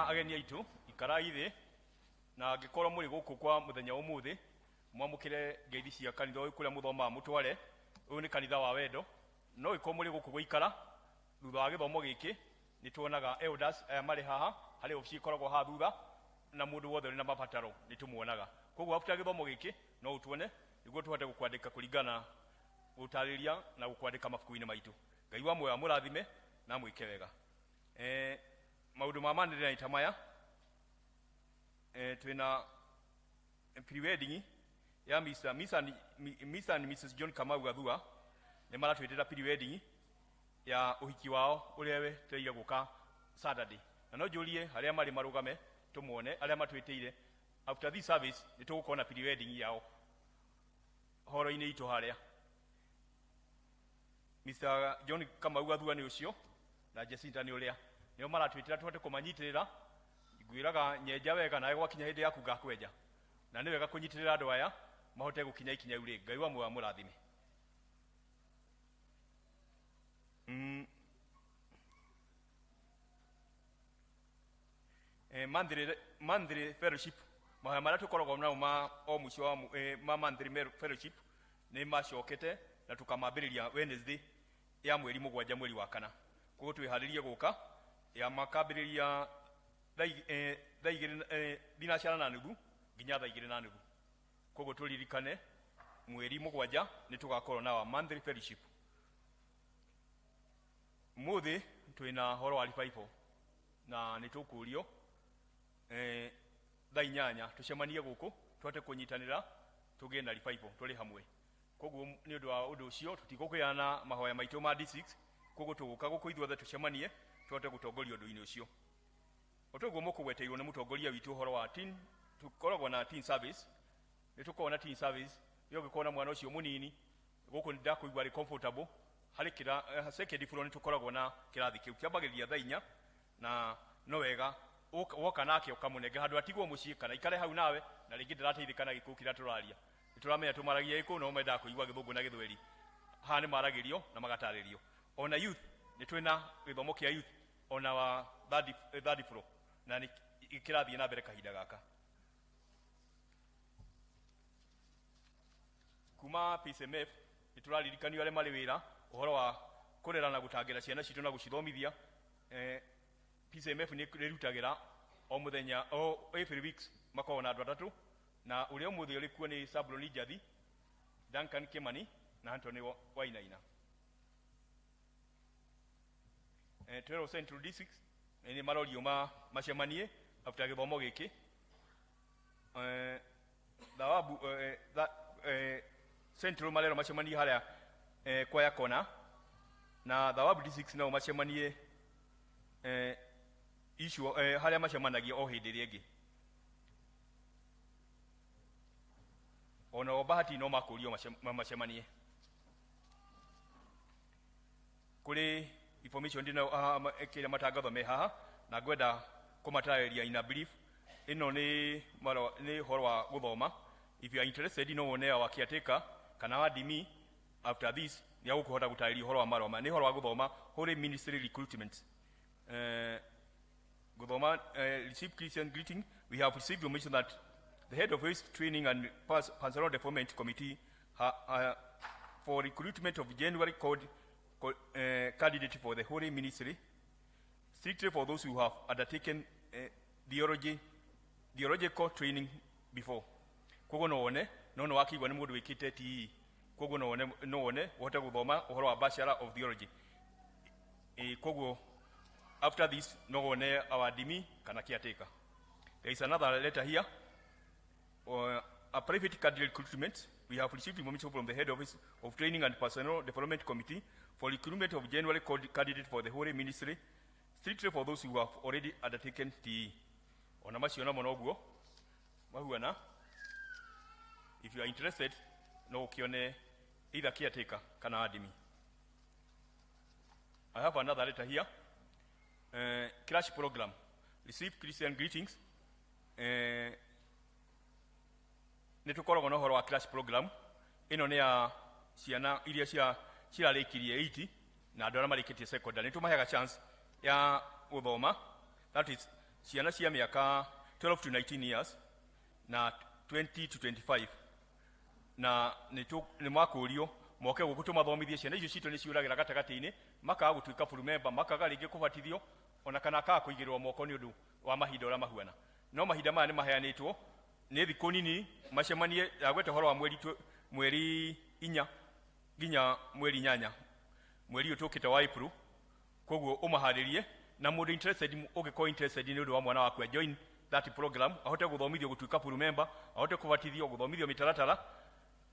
Ageni aitu ikarai thĩ na angĩkorwo mũrĩ gũkũ kwa mũthenya ũmũthĩ mwamũkĩre ngeithi cia kanitha ũyũ kũrĩa mũthomaga mũtware. Ũyũ nĩ kanitha wa wendo. No ĩkorwo mũrĩ gũkũ gũikara thutha wa gĩthomo gĩkĩ nĩ tuonaga elders aya marĩ haha harĩ ofici ikoragwo haha thutha na mũndũ wothe ũrĩ na mabataro nĩ tũmuonaga. Koguo after gĩthomo gĩkĩ no ũtuone nĩguo tũhote gũkwandĩka kũringana gũtarĩria na gũkwandĩka mabuku-inĩ maitũ. Ngai wa muoyo amũrathime na mwĩke wega. Maundu ma manĩrĩra ta maya twĩna pre-wedding ya Miss and Mrs. John Kamau Gathua nĩ maratwĩtĩra pre-wedding ya ũhiki wao ũrĩa we tweire gũka Saturday. Na no njũrie arĩa marĩ marũgame tũmuone arĩa matwĩtĩire after this service nĩ tũgũkona pre-wedding yao horo-inĩ itũ harĩa. Mr. John Kamau Gathua nĩ ũcio na Jacinta nĩ ũrĩa nĩo maratwĩtĩra tũhote kũmanyitĩrĩra. Ngwĩraga nyenja wega nawe gwakinya hĩndĩ yaku ngakwenja na nĩ wega kũnyitĩrĩra andũ aya mahote gũkinya ikinya rĩu rĩngĩ. Ngai wa muoyo amũrathime. Monthly fellowship mahoya marĩa tũkoragwo namo ma o mũico wa ma monthly fellowship nĩ macokete na tũkamambĩrĩria Wednesday ya mweri 7 mweri wa kana. Koguo twĩharĩrie gũka ya makambĩrĩria thinacara na nuthu nginya 2:30. Koguo tũririkane mweri 7 nĩ tũgakorwo na wa monthly fellowship. Mũthĩ twĩna horo wa revival na nĩ tũkũrio 8 tũcemanie gũkũ tũhote kũnyitanĩra tũgĩe na revival tũrĩ hamwe. Koguo nĩ ũndũ wa ũndũ ũcio tũtigũkĩana mahoya maitũ ma D6. Koguo tũgũka gũkũ ithuothe tũcemanie tũhote gũtongoria ũndũ-inĩ ũcio. Otoguo mũkũgweteirwo nĩ mũtongoria witũ horo wa teen. Tũkoragwo na teen service. Nĩ tũkoragwo na teen service. Yo gĩkorwo na mwana ũcio mũnini gũkũ nĩ ndakũigua arĩ comfortable. Harĩ second floor nĩ tũkoragwo na kĩrathi kĩu kĩambagĩrĩria 4 na no wega woka nake ũkamũnenge handũ atigwo mũciĩ kana ikare hau nawe na rĩngĩ ndĩrateithĩka na gĩkũũ kĩrĩa tũraria. Nĩ tũramenya tũmaragia gĩkũũ no mendaga kũigua gĩthũngũ na gĩthweri. Haha nĩ maragĩrio na magatarĩrio. Ona youth nĩ twĩna gĩthomo kĩa youth ona wa third floor na nĩ kĩrathiĩ na mbere kahinda gaka. Kuma P.C.E.A nĩ tũraririkanio arĩa marĩ wĩra ũhoro wa kũrera na gũtangĩra ciana citũ na gũcithomithia. P.C.E.A nĩ rĩrutagĩra o mũthenya o every weeks makoragwo na andũ atatũ na ũrĩa ũmũthĩ ũrĩ kuo nĩ Sabroni Njathi, Duncan Kimani na Anthony Wainaina. Twero Central District nĩ marorio macemanie after gĩthomo gĩkĩ Dawabu Central Malero macemanie haria kwa ya kona na Dawabu D6 nao macemanie issue haria macemanagia o hindi ringi ona obahati no makurio macemanie kuri information dina kile matangatho me haha na gwenda kumatararia ina brief ino ni horo wa guthoma. If you are interested no one wa kiateka kana wa dimi after this ya gukuhota gutariria horo wa maroma ni horo wa guthoma holy ministry recruitment guthoma receive Christian greeting. We have received information that the head of his training and pastoral development committee for recruitment of January called candidate for the holy ministry, strictly for those who have undertaken theological training before. Kogo no one no wakigwa ni mundu wikite ti kogo no one wote guthoma uhoro wa bachelor of theology kogo after this no one our dimi kana kiateka. There is another letter here a private candidate recruitment. We have received information from the head office of training and personal development committee for recruitment of January candidate for the holy ministry, strictly for those who have already undertaken the onamasiona monoguo mahuana. If you are interested no kione either caretaker kana adimi. I have another letter here. Crash program. Receive Christian greetings. Netukoro no horo wa crash program. Ino ne ya ciana iria cia lekirie 80 na andora mariketie secondary. Nitumaheaga chance ya guthoma. That is ciana cia miaka 12 to 19 years na 20 to 25. Na ni makurio moke gukutu mathomithie ciana icio cito ni ciuragira gatagati-ini makaga gutuika full member makaga ringi kubatithio ona kana ka kuigirwo moko ni undu wa mahinda ora mahuana. No mahinda maya ni maheanitwo ni thiku nini macemanie agwete horo wa mweri 4 ginya mweri 8 mweri utukite wa April. Koguo umaharirie na mundu interested ugiko interested ni undu wa mwana waku join that program ahote guthomithio gutuika full member ahote kubatithio guthomithio mitaratara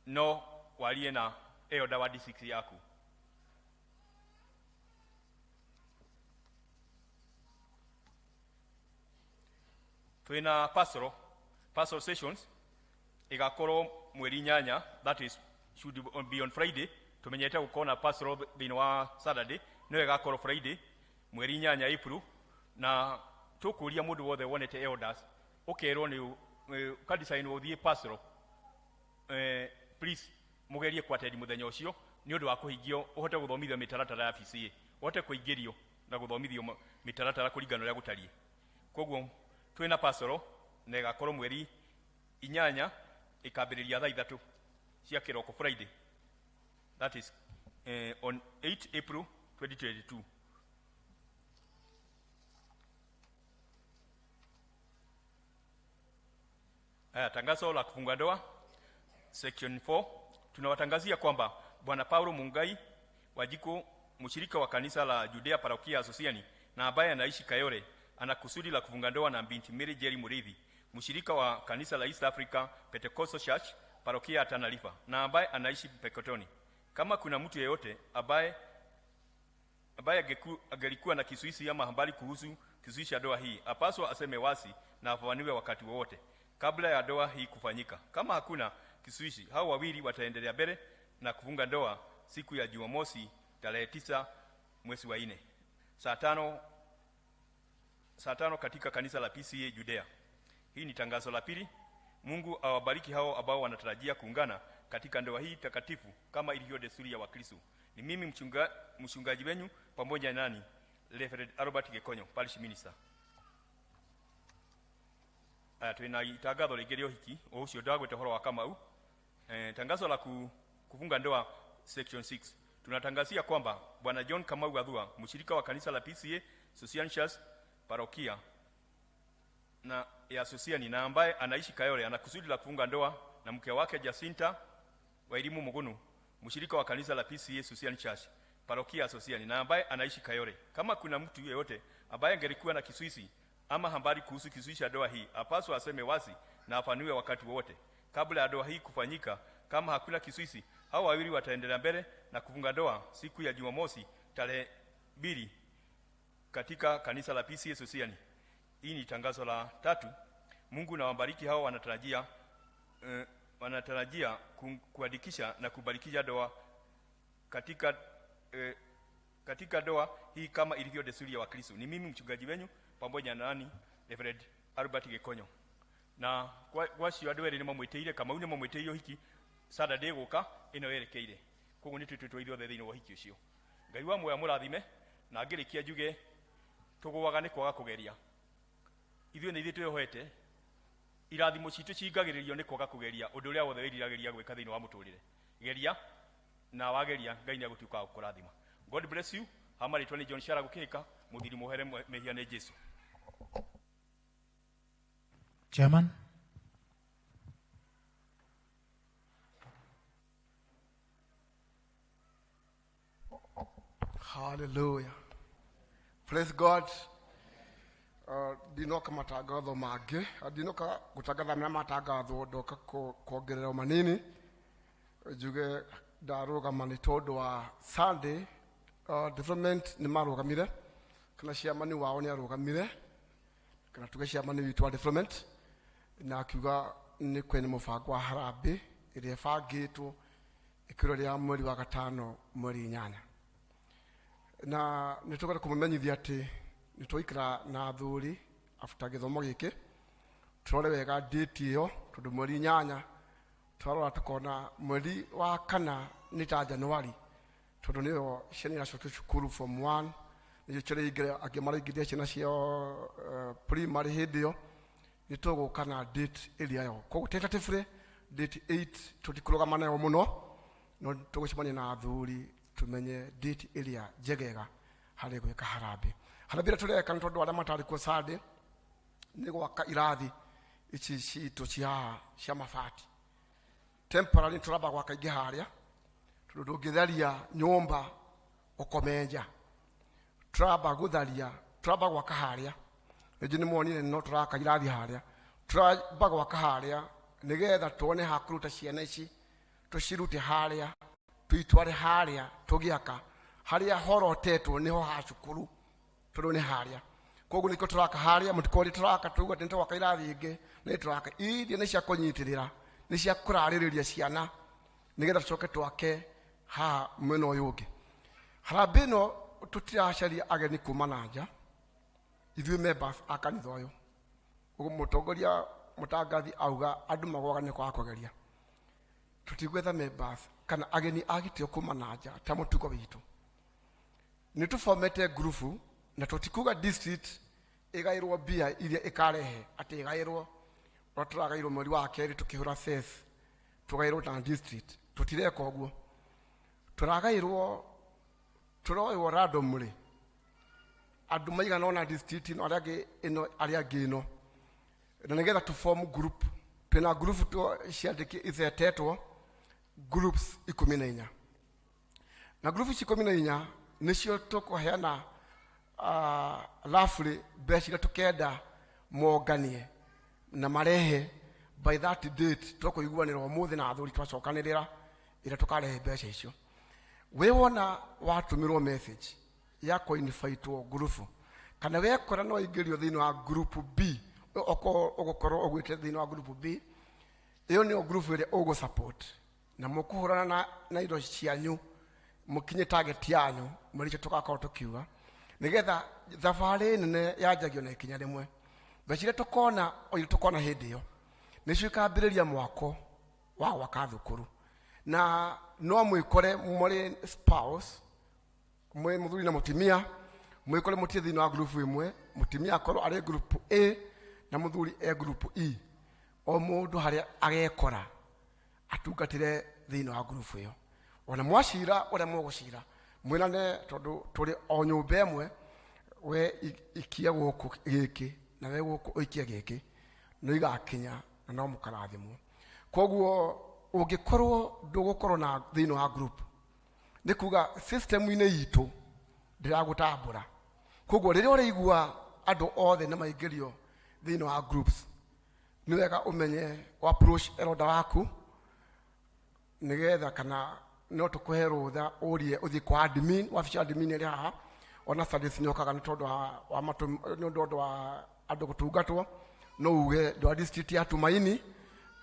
no walie na elder wa D6 yaku. Twina pastoral sessions igakoro mweri 8 that is should be on Friday. Tumenyete gukona pastoral thini wa Saturday no igakoro Friday mweri 8 April na tukuria mundu wothe wonete elders ukerwo ni kandisaini uthie pastoral please mugerie kwatedi muthenya ucio ni undu wa kuhingio uhote guthomithio mitaratara ya P.C.E.A uhote kuingirio na guthomithio mitaratara kuringana ria gutarie. Koguo twina pastoral na igakorwo mweri 8 ikambiriria thaa 3 cia kiroko Friday, that is on 8 April 2022. Tangazo la kufunga ndoa section 4. Tunawatangazia kwamba Bwana Paulo Mungai Wajiko, mshirika wa kanisa la Judea Parokia Asosiani na ambaye anaishi Kayore, ana kusudi la kufunga ndoa na binti Mary Jerry Murithi, mshirika wa kanisa la East Africa Pentecostal Church Parokia Tanarifa na ambaye anaishi Pekotoni. Kama kuna mtu yeyote ambaye angelikuwa na kisuisi ama habari kuhusu kisuisi ya ndoa hii, apaswa aseme wasi na afafanue wakati wowote kabla ya ndoa hii kufanyika. Kama hakuna kisuisi, hao wawili wataendelea mbele na kufunga ndoa siku ya Jumamosi tarehe 9 mwezi wa 4 saa 5 katika kanisa la P.C.E.A Judea. Hii ni tangazo la pili. Mungu awabariki hao ambao wanatarajia kuungana katika ndoa hii takatifu kama ilivyo desturi ya Wakristo. Ni mimi mchungaji wenu pamoja nani Reverend Albert Gekonyo, Parish Minister. Twina itangatho rigerio hiki ucio ndagwete horo wa Kamau. Tangazo la kufunga ndoa section 6. Tunatangazia kwamba Bwana John Kamau Gathua, mshirika wa kanisa la P.C.E.A Social Church Parokia na ya Asosiani na ambaye anaishi Kayore, ana kusudi la kufunga ndoa na mke wake Jacinta wa elimu Mugunu, mshirika wa kanisa la P.C.E.A Social Church Parokia Asosiani na ambaye anaishi Kayore. Kama kuna mtu yeyote ambaye angelikuwa na kisuisi ama habari kuhusu kizuizi cha ndoa hii, apaswa aseme wazi na afanue wakati wote kabla ya ndoa hii kufanyika. Kama hakuna kizuizi, hao wawili wataendelea mbele na kufunga ndoa siku ya Jumamosi tarehe 2 katika kanisa la P.C.E.A Sosiani. Hii ni tangazo la 3. Mungu na wabariki hao wanatarajia kuandikisha na kubarikisha ndoa katika ndoa hii kama ilivyo desturi ya Wakristo. Ni mimi mchungaji wenyu pamoja na nani Reverend Albert Gekonyo. Na kwa cio andu eri ni mamwiteire kama une mamwiteire hiki Saturday guka ino yerekeire. Koguo ni twitwe ithuothe thiini wa hiki ucio. Ngai wa moya murathime na ngirikia njuge tugwaga ni kwaga kugeria. Ithuĩ nĩ ithuĩ twĩhoete irathimo citũ cingagĩrĩrio nĩ kwaga kũgeria ũndũ ũrĩa wothe wĩriragĩria gwĩka thĩinĩ wa mũtũrĩre. Geria na wageria Ngai nĩ agũtuĩka wa gũkũrathima. God bless you. Hamarĩtwa nĩ John Shara gũkĩrĩka mũthiri mũhere mehia nĩ Jesu. Chairman. Hallelujah. Praise God. Dinoka matangatho mangĩ, dinoka gutangatha mena matangatho ndoka kuongerera manini njuge ndarũgama nĩ tondũ wa Sunday development nĩ marũgamire kana ciamani wao nĩ arũgamire kana tuge ciamani witũ wa development na akiuga nĩ kwene mũbango wa harambĩ ĩrĩa ĩbangĩtwo ĩkĩro rĩa mweri wa gatano mweri 8 na nĩ tũkwenda kũmũmenyithia atĩ nĩ twaikara na athuri after gĩthomo gĩkĩ tũrore wega date ĩyo tondũ mweri 8 twarora tukona mweri wa kana nĩ ta January tondũ nĩyo ciana iracokio cukuru form 1 nĩcio cireingĩra angĩ maraingĩria ciana ciao primary hĩndĩ ĩyo nĩ tũgũka na date ĩrĩa yo koguo tentatively date 8 tũtikũrũgama nayo mũno no tũgũcemania na athuri tumenye date ĩrĩa njegega harĩ gwĩka harambĩ. Harambĩ ĩrĩa tũreka nĩ tondũ arĩa matarĩ kuo Sunday nĩ gwaka irathi ici citũ cia mabati. Temporary tũramba gwaka ingĩ harĩa tondũ ndũngĩtheria nyũmba ũkomenja. Tũramba gũtharia, tũramba gwaka harĩa. Rĩngĩ nĩ muonire no tũraka irathi harĩa. Tũramba gwaka harĩa nĩgetha tuone ha kũruta ciana ici tũcirute harĩa tuitware harĩa tũgĩaka harĩa horotetwo niho ha cukuru tondũ nĩ harĩa. Koguo nĩkĩo tũraka harĩa mũtikori tũraka tuuga nĩ twaka irathi ingĩ nĩ tũraka iria nĩ cia kũnyitĩrĩra nĩ cia kũrarĩrĩria ciana nĩgetha tũcoke twake ha mwena ũyũ ũngĩ. Harambĩ ĩno tũtiracaria ageni kuma na nja ithuĩ members a kanitha ũyũ. Ũguo mũtongoria mũtangathi auga andũ magwaga nĩ kwaga kũgeria. Tutigwetha members kana ageni agĩtio kuma na nja ta mũtugo witũ. Nĩ tũfomete group na tũtikuga district ĩgaĩrwo mbia iria ĩkarehe atĩ ĩgaĩrwo o tũragaĩrwo mweri wa kerĩ tũkĩhũra cess tũgaĩrwo na district tũtireka ũguo. Tũragaĩrwo tũroywo randomly andũ maigana ona district ĩno arĩa angĩ ĩno na nĩgetha tũform group. Twĩna group ciandĩki ithetetwo groups 14 na groups 14 nĩcio tũkũheana roughly mbeca iria tũkenda monganie na marehe by that date tũkũiguanĩra ũmũthĩ na athuri twacokanĩrĩra ĩrĩa tũkarehe mbeca icio. We wona watũmĩrwo message ya kũinvitwo group kana wekora no ingĩrio thĩinĩ wa group B ũgũkorwo ũgwĩte thĩinĩ wa group B ĩyo nĩyo group ĩrĩa ũgũsupport na mũkũhũrana na indo cianyu mũkinye target yanyu mweri ũcio tũgakorwo tũkiuga nĩgetha thabarĩ nene yanjagio na ikinya rĩmwe. Mbeca iria tũkona hĩndĩ ĩyo nĩcio ikambĩrĩria mwako wa gwaka thukuru na no mwĩkore mũrĩ spouse mwĩ mũthuri na mũtumia mwĩkore mũtirĩ thĩinĩ wa group ĩmwe mũtumia akorwo arĩ group A na mũthuri group E o mũndũ harĩa agekora atungatĩre thĩinĩ wa group ĩyo. Ona mwacira ũrĩa mũgũcira mwĩrane tondũ tũrĩ o nyũmba ĩmwe we ikia gũkũ gĩkĩ na we gũkũ ũikie gĩkĩ no igakinya na no mũkarathimwo. Koguo ũngĩkorwo ndũgũkorwo na thĩinĩ wa group nĩ kuga system-inĩ itũ ndĩragũtambũra. Koguo rĩrĩa ũraigua andũ othe nĩ maingĩrio thĩinĩ wa groups nĩ wega ũmenye approach eroda waku nĩgetha kana no tũkũhe rũtha ũrie ũthiĩ kwa admin wabici admin ĩrĩ haha ona Sundays nĩokaga nĩ tondũ wa andũ gũtungatwo no uge ndwa district ya Tumaini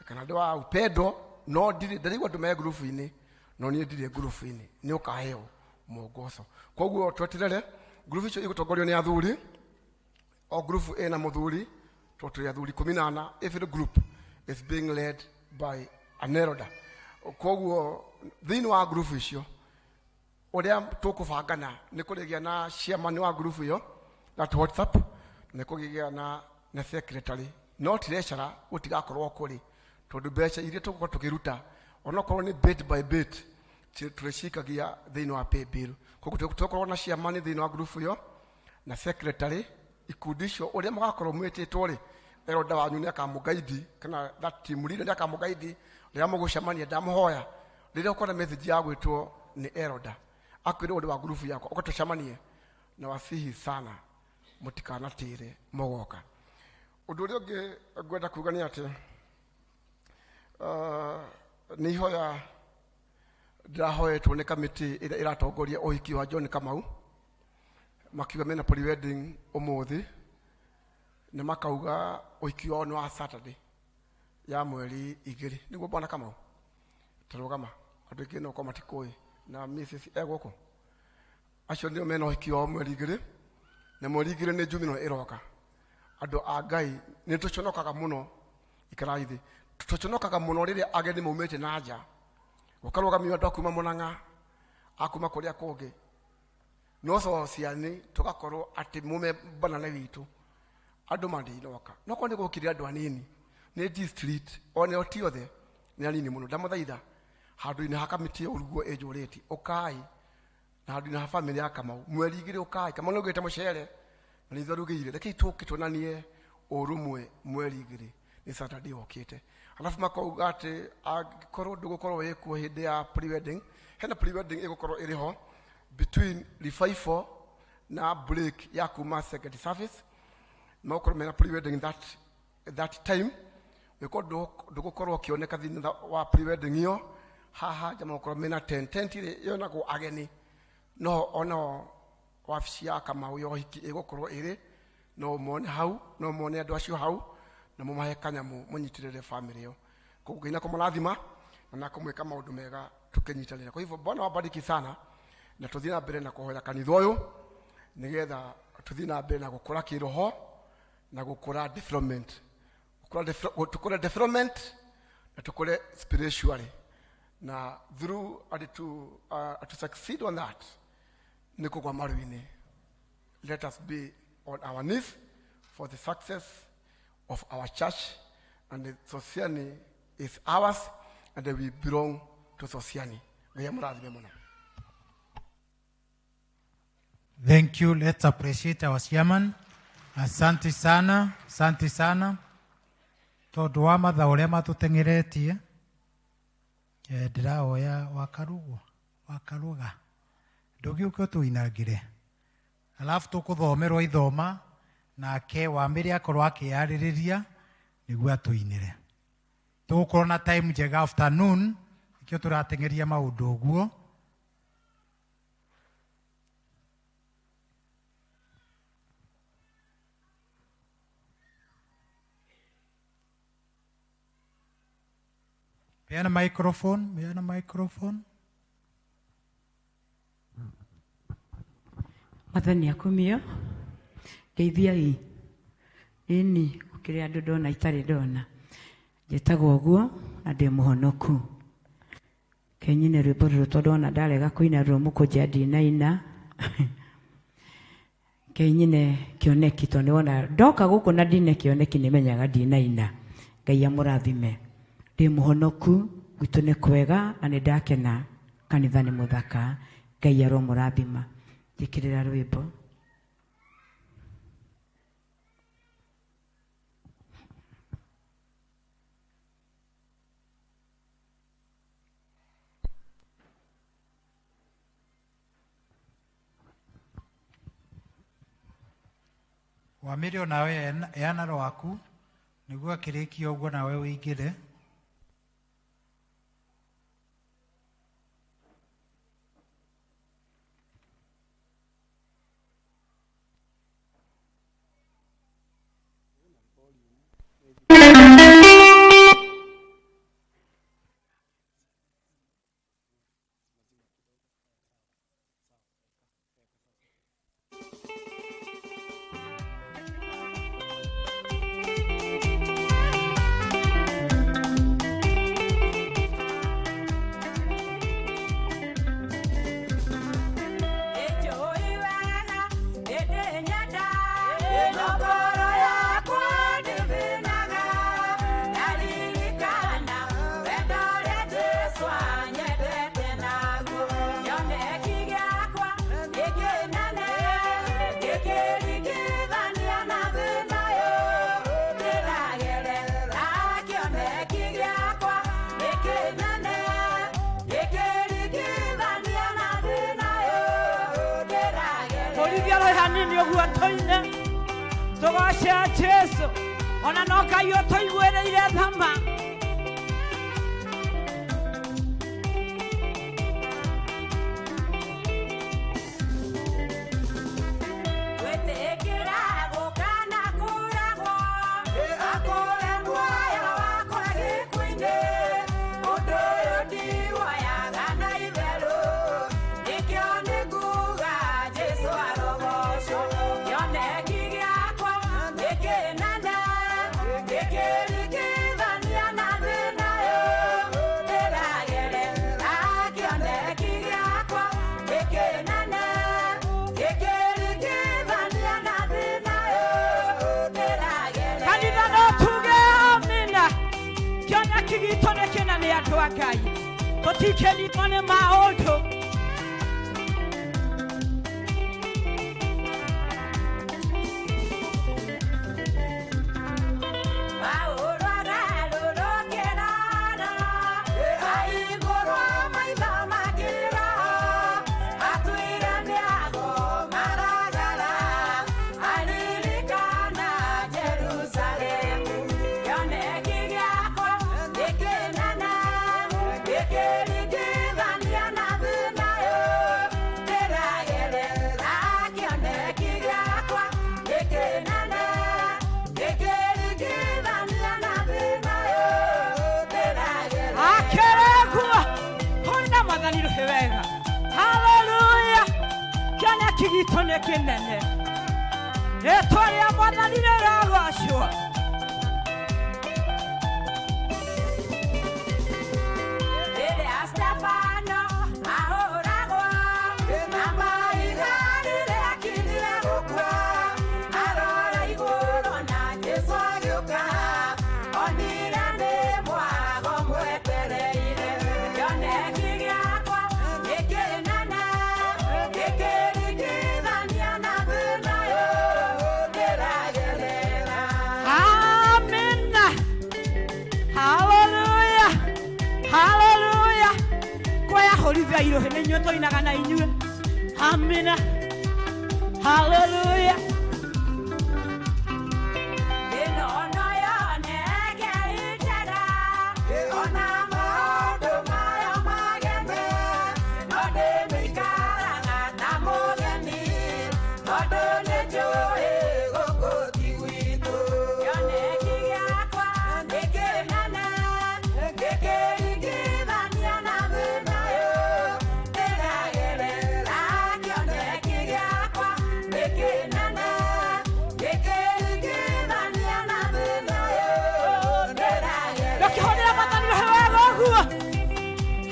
kana ndwa Upendo no ndarigwa andũ me group-inĩ no niĩ ndirĩ group-inĩ nĩ ũkaheo mwongozo koguo tweterere group icio igũtongorio nĩ athuri o group ĩna mũthuri tũtũ athuri 14 every group is being led by an elder koguo thĩinĩ wa group icio ũrĩa tũkũbangana nĩ kũrĩgĩa na chairman wa group iyo na WhatsApp nĩ kũgĩa na secretary no treasurer ũtigakorwo kũrĩ tondũ mbeca iria tũgũkorwo tũkĩruta onokorwo nĩ bit by bit tũrĩcikagia thĩinĩ wa pay bill koguo tũkorwo na chairman thĩinĩ wa group iyo na secretary ikundi icio ũrĩa magakorwo mwĩtĩtwo rĩ elder wanyu nĩ akamũgaidi kana that team leader nĩ akamũgaidi rĩrĩa mũgũcemania ndamũhoya rĩrĩa ũkona message ya gwĩtwo nĩ elder akwĩre ũndũ wa group yako ũgatũcemanie na wasihi sana mũtikanatĩre mũgoka ũndũ ũrĩa ũngĩ ngwenda kuuga nĩ atĩ nĩ ihoya ndĩrahoetwo nĩ kamĩtĩ ĩrĩa ĩratongoria ũhiki wa John Kamau makiuga mena pre-wedding ũmũthĩ nĩ makauga ũhiki wao nĩ wa Saturday ya mweri 2 nĩguo bwana Kamau tarũgama andũ aingĩ no kwa matikũĩ na Mrs. Egoko acio nĩo mena ũhiki wao mweri 2 na mweri 2 nĩ njumino ĩroka andũ a Ngai nĩ tũconokaga mũno ikarai thĩ tũconokaga mũno rĩrĩa ageni maumĩte na nja gũkarũgamio andũ akuma Mũrang'a akuma kũrĩa kũngĩ no ciani tugakorwo atĩ mume banane witũ andũ mandinoka no ko nĩ gũkire andũ anini nĩ district one oti othe nĩ anini mũno ndamũthaitha handũ-inĩ ha kamĩtĩ ũruguo ĩnjũrĩti ũkai na handũ-inĩ ha family ya Kamau mweri 2 ũkai kama nĩ ũgĩte mũcere na nĩ tharugĩire rekei tũke tuonanie ũrũmwe mweri 2 nĩ Saturday okĩte alafu makauga atĩ angĩkorwo ndũgũkorwo wĩkuo hĩndĩ ya pre-wedding hena pre-wedding ĩgũkorwo ĩrĩ ho between revival na break ya kuma second service no korwo mena pre-wedding that time ndũgũkorwo kĩoneka thĩinĩ wa pre-wedding iyo haha jamaa korwo mena 10 yonagwo ageni no ono wabici ya Kamau yo hiki ĩgũkorwo ĩrĩ no mone hau no mone andũ acio hau na mũmahe kanyamu mũnyitirĩre family yo koguo Ngai nakũmũrathima na nakũmwĩka maũndũ mega tũkĩnyitanĩra kwa hivyo Bwana wabariki sana na tũthiĩ na mbere na kũhoya kanitha ũyũ nĩgetha tũthiĩ na mbere na gũkũra kĩroho na gũkũra development tukule development na tukule spiritually na through to succeed on that niko kwa maruini let us be on our knees for the success of our church and the Sociani is ours and we belong to Sociani. Thank you. Let's appreciate our chairman. Asante sana, asante sana. Tondũ wa matha ũrĩa matũteng'eretie ndĩrahoya wakaruga ndũgĩũke ũtũinangĩre alafu tũkũthomerwo ithoma nake wamĩrĩ akorwo akĩyarĩrĩria nĩguo atũinĩre tũgũkorwo na time njega afternoon ikĩo tũrateng'eria maũndũ ũguo Peana microphone. Mathani akumio. Geithiai. Ini gũkĩrĩ andũ ndona itarĩ ndona. Njĩtagwo ũguo na ndĩ mũhonoku. Kenyine rwĩmbo rũrũ tondũ ona ndarega kũina rũmũkũnja ndinaina. Kenyine kĩoneki tondũ wona ndoka gũkũ na ndine kĩoneki nĩmenyaga ndinaina. Ngai amũrathime. Ndĩ mũhonoku gwitũ nĩ kwega na nĩ ndakena kanitha nĩ mũthaka Ngai aromũrathima njĩkĩrĩra rwĩmbo Wamirio nawe yana rwaku niguo akirikia uguo nawe uingire. Togasha Jesu, ona no kayo toiguereire thama. Otikeni mone maoto. Hallelujah. Kana kigitone kinene. Etoria mwana nirera washwa. Ele Stefano ahorago. Mama igare akindira gukwa. Arora igoro na Jesu yuka. Onirane mwago mwetereire. Yone kigiakwa. Hallelujah. Kwa holivya ilo hene nyoto inagana inyue. Amina. Hallelujah.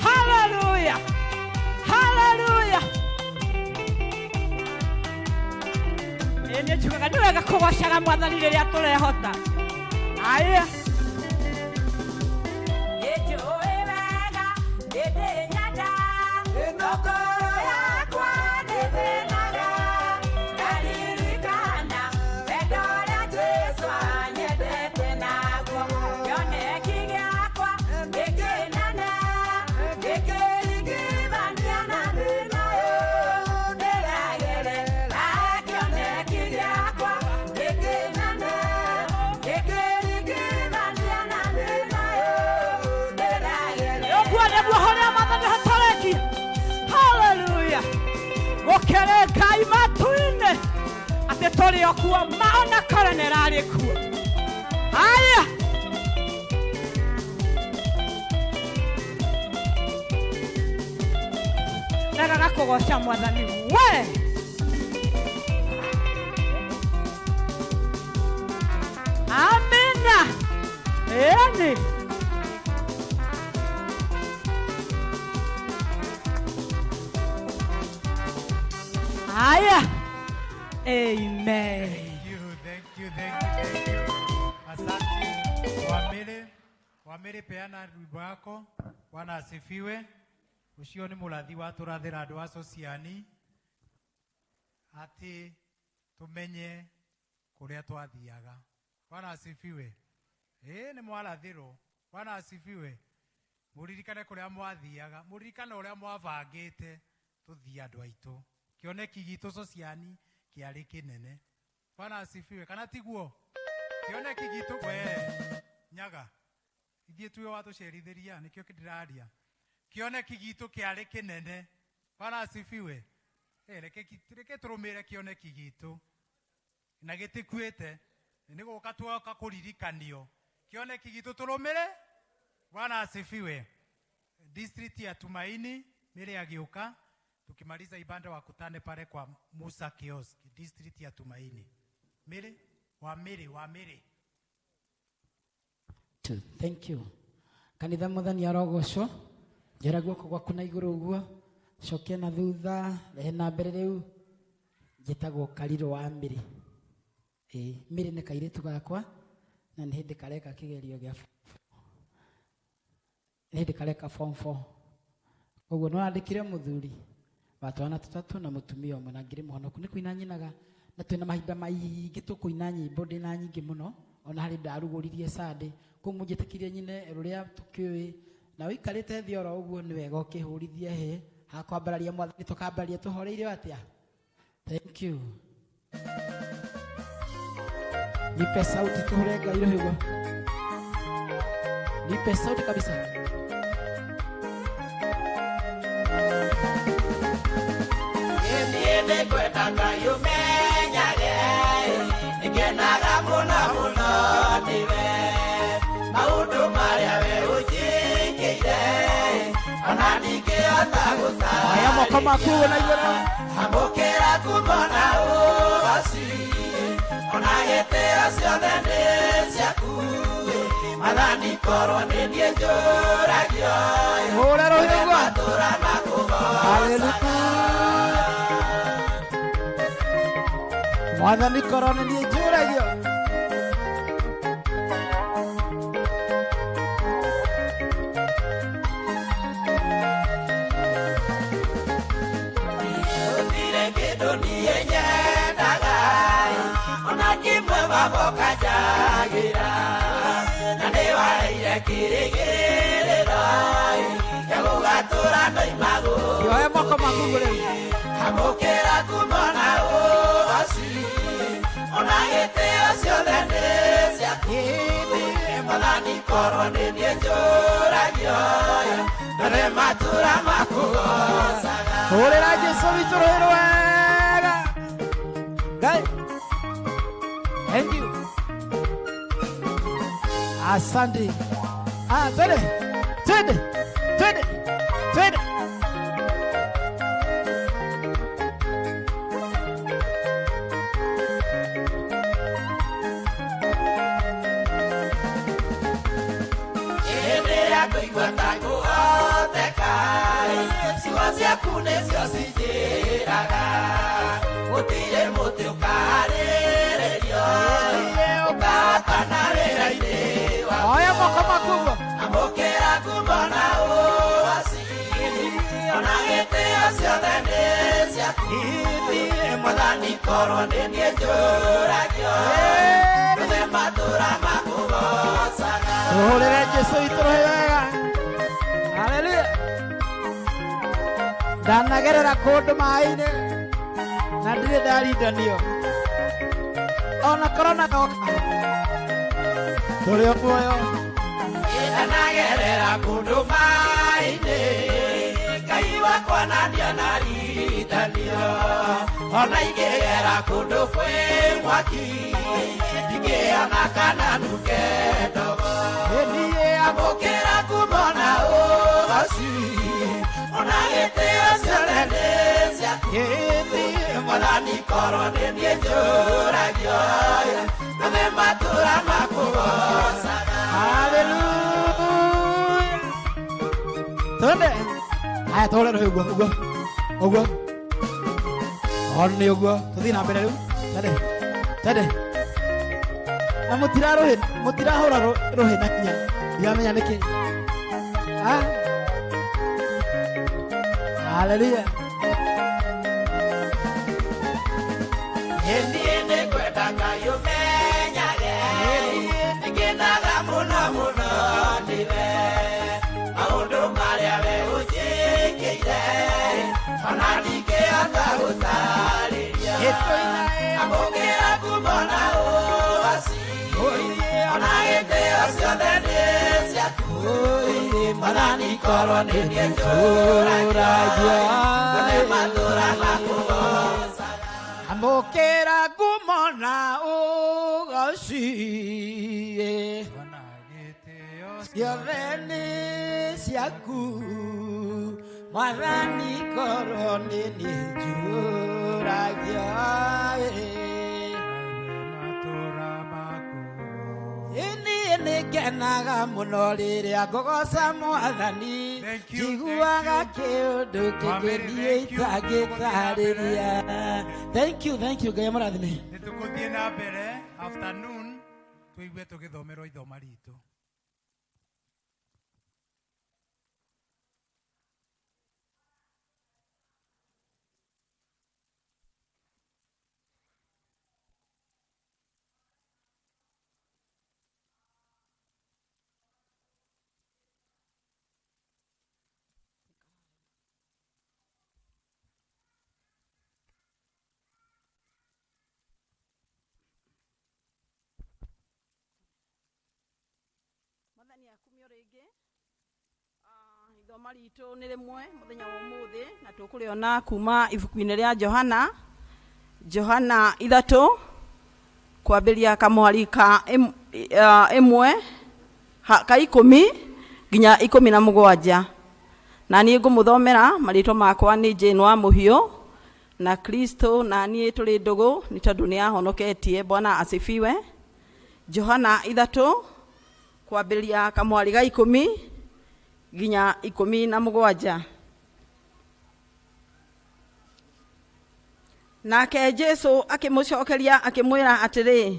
Hallelujah. Hallelujah. Ene chuka niwega kugocana mwathani riria turehota. Aya. tũrĩ o kuo maona koronera arĩ kuo. Haya, rega kũgoca Mwathani we. Amina. Eni. Haya. Amen. Thank you. Asante. Wamere peana rwimbo yako. Bwana asifiwe. Ucio ni murathi wa turathira andu a sociani. Ati tumenye kuria twathiaga. Bwana asifiwe. Ni mwarathiro. Bwana asifiwe. Muririkane kuria mwathiaga. Muririkane uria mwabangite tuthia andu aitu. Kioneki gitu sociani kiari kinene. Bwana asifiwe. Kana tiguo. Kioneki gitu we nyaga. Ithie tuwe watu sherithiria nikio kindiraria. Kioneki gitu kiari kinene. Bwana asifiwe. Reke turumire kioneki gitu. Na gitikuite ni guka tuoka kuririkanio. Kioneki gitu turumire. Bwana asifiwe. District ya Tumaini mire agioka. Tukimaliza ibada wakutane pale kwa Musa Kiosk, district ya Tumaini. Mire, wa Mire. Thank you. Kanitha Mwathani arogocwo. Njera guoko gwaku na iguru uguo. Cokia na thutha, rehe na mbere riu. Njĩtagwo Kariro wa Mire. Mire nĩ kairĩtu gakwa na nĩ hĩndĩ kareka kĩgerio gĩa form 4. Ũguo no andĩkire mũthuri. Watwana tutatu na mutumia umwe na ngiri muhonoku ni kuina nyinaga na twina mahinda maingi tukuina nyimbo ndina nyingi muno ona hari ndaruguririe sade kumujitikirie nyine ruria tukiwi na wikarite thioro uguo ni wega ukihurithie he hakwambararia Mwathani tukambararia tuhoreire atia. Thank you. Nipe sauti tuhure Ngai ruhugo. Nipe sauti kabisa. Niende kwenda Ngai umenyage, ngenaga muno ndiwe, maundu maria we ujikire, ona ndingĩhota gũtaara. Aya moko maku na igũrũ. Amũkĩra kumona ũgaci, ona gĩtĩo ciothe nĩ ciaku, Mwathani korwo nĩ niĩ njũragio, matũũra makũgocaga. Mwathani korwo nĩ niĩ njũragio. Gũtirĩ kĩndũ niĩ nyendaga, ona kĩmwe wagoka njagĩra, na nĩ waheire kĩrĩgĩrĩro gĩa gũgatũũra ndoimagu. Oya moko maku rĩu. Amũkĩra kumona ũgaci, ona gĩtĩo ciothe nĩ ciaku, Mwathani korwo nĩ niĩ njũragio, none matũũra makũgocaga. Hũrĩra Jesũ witũ rũĩ rwega. Ngai. Thank you. Asante. Twende. Kũigua ta kũhoteka, ciugo ciaku nĩcio cinjĩraga, gũtirĩ mũtĩ ũkaharĩrĩrio, ũkahotana wĩra-inĩ waku. Oya moko maku. Amũkĩra kumona ũgaci, ona gĩtĩo ciothe nĩ ciaku, Mwathani korwo nĩ niĩ njũragio, nothe matũũra makũgocaga. Hũrĩra Jesũ witũ rũĩ rwega. Hallelujah. Ndanagerera kũndũ maĩ-inĩ na ndirĩ ndarindanio ona korona goka tũrĩ o muoyo. Ndanagerera kũndũ maĩ-inĩ, Ngai wakwa na ndianarindanio, ona ingĩgera kũndũ kwĩ mwaki ndingĩona kana nunge ndogo niĩ amũkĩra kumona ũgaci ona gĩtĩo ciothe nĩ ciaku mwathani korwo nĩ niĩ njũragio nũme matũũra makũgocaga Hallelujah. Twende. Haya tole roho ugo. Oni ugo. Tuthi na mbere riu. Twende. Na mutira hora rohe na kinya. Ndiamenya niki. Hallelujah. Ende kwenda kayumenyage ngenaga muno ndive maundu maria we ujikire ona ndingĩhota gũtarĩria amũkĩra kumona ũaci ona gĩtĩo ciothe nĩ ciaku mwathani korwo nĩ niĩ njũragio nĩ matũũra makũgocaga Amũkĩra kumona ũgaci ciothe nĩ ciaku mwathani korwo nĩ niĩ njũragio niĩ nĩngenaga mũno rĩrĩa ngũgoca mwathani njiguaga kĩũndũ kĩngĩ itangĩtarĩria. Thank you Ngai amũrathime. Nĩtũgũthiĩ na mbere afternoon tũigue tũgĩthomerwo ithoma ritũ. Ithoma ritũ nĩ rĩmwe mũthenya wa ũmũthĩ na tũkũrĩona kuma ibuku-inĩ rĩa Johana 3 kwambĩrĩria kamwari ka 1 ka 10 nginya 17 na niĩ ngũmũthomera marĩtwa makwa nĩ Jane wa Mũhiũ na Kristo na niĩ tũrĩ ndũgũ nĩ tondũ nĩ ahonoketie. Bwana asifiwe. Johana 3 kwambĩrĩria kamwari ga 10 nginya 17. Nake Jesu akĩmũcokeria akĩmwĩra atĩrĩ,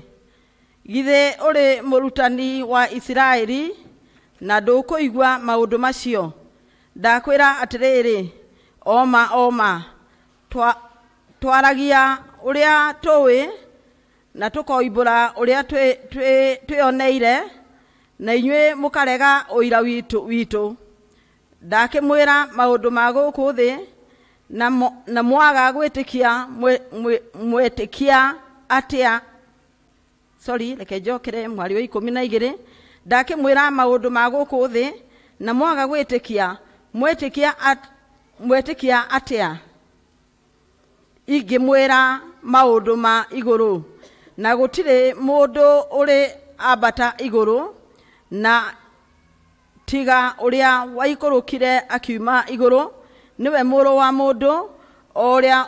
githĩ ũrĩ mũrutani wa Isiraeli na ndũkũigua maũndũ macio? Ndakwĩra atĩrĩrĩ, oma twaragia ũrĩa tũĩ na tũkoimbũra ũrĩa twĩoneire na inyuĩ mũkarega ũira witũ. Ndakĩmwĩra maũndũ ma gũkũ thĩ na mwaga gwĩtĩkia mwĩtĩkia atĩa. Reke njokere mwari wa 12. Ndakĩmwĩra maũndũ ma gũkũ thĩ na mwaga gwĩtĩkia mwĩtĩkia atĩa. Ingĩmwĩra maũndũ ma igũrũ na gũtirĩ mũndũ ũrĩ ambata igũrũ na tiga ũrĩa waikũrũkire akiuma igũrũ, niwe mũrũ wa mũndũ ũrĩa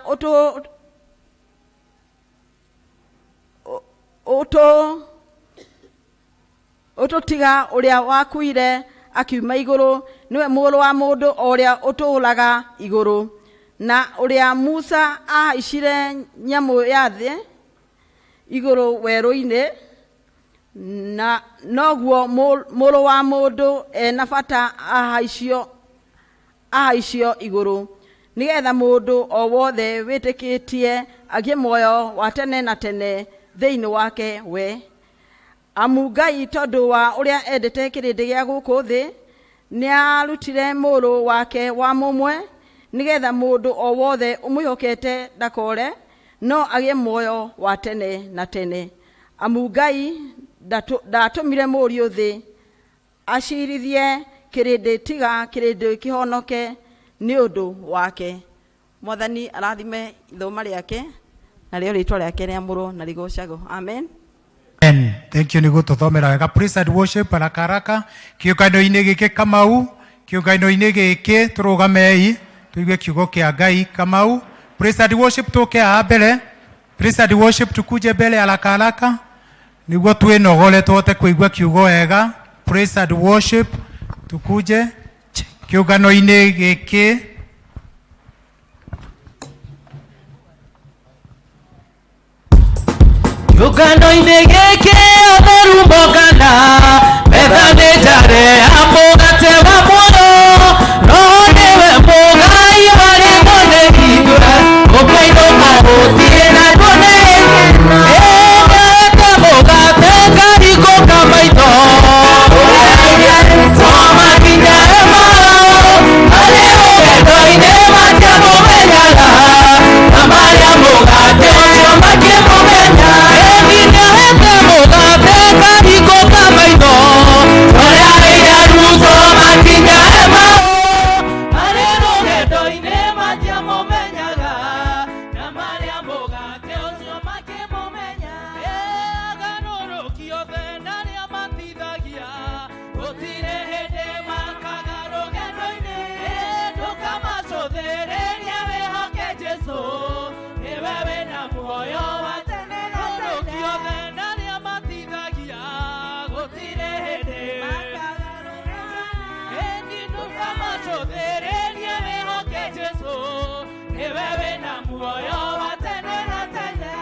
ũtũtiga ũrĩa wakuire akiuma igũrũ, niwe mũrũ wa mũndũ ũrĩa ũtũũraga igũrũ, na ũrĩa Musa ahaicire nyamũ ya thĩ igũrũ werũ-inĩ, na noguo mũrũ wa mũndũ ena bata ahaicio igũrũ, nigetha mũndũ o wothe wĩtĩkĩtie agĩe muoyo wa tene na tene thĩinĩ wake we. Amu Ngai tondũ wa ũrĩa endete kĩrĩndĩ gĩa gũkũ thĩ nĩ arutire mũrũ wake wa mũmwe, nigetha mũndũ o wothe ũmwĩhokete ndakore no agĩe muoyo wa tene na tene. Amu Ngai ndatũmire mũriũ thĩ acirithie kĩrĩndĩ tiga kĩrĩndĩ kĩhonoke nĩ ũndũ wake. Mwathani arathime ithoma rĩake na rĩo rĩtwa rĩake rĩamũrwo na rĩgocagwo. Amen. Amen. Thank you. Nigo tuthomera wega praise and worship haraka haraka. Kiũngano-inĩ gĩkĩ Kamau, kiũngano-inĩ gĩkĩ tũrũgamei tuigue kiugo kĩa Ngai. Kamau, praise and worship tuke mbere. Praise and worship tukuje mbele haraka haraka niguo twĩnogore tũhote kũigua kiugo wega. Praise and worship tukuje kiũngano-inĩ gĩkĩ. Kiũngano-inĩ gĩkĩ ũtheru mbogana methanĩtare amũgate wa muoyo no nĩwe mũgai warĩ mwene hingũra ũkainũka gũtirĩ na ndwone ĩgate mũgate ngarigũka maitho twamakinya emao arĩ rũgendo-inĩ matiamũmenyaga na marĩa mũgate ũcio makĩmũmenya ĩnginyahete mũgate ngarigũka maitho tũrĩa ruto makinya emao arĩ rũgendo-inĩ matiamũmenyaga na marĩa mũgate ũcio makĩmũmenya agarũrũki othe narĩa matithagia gũtirĩ hĩndĩ makaga rũgendo-inĩ ndũkamacũthĩrĩria wĩhoke Jesũ nĩwe wĩna muoyo wa tene na tene othe narĩa matithagia gũtirĩ hĩndĩ makaga rũgendo-inĩ ndũkamacũthĩrĩria wĩhoke Jesũ nĩwe wĩna muoyo wa tene na tene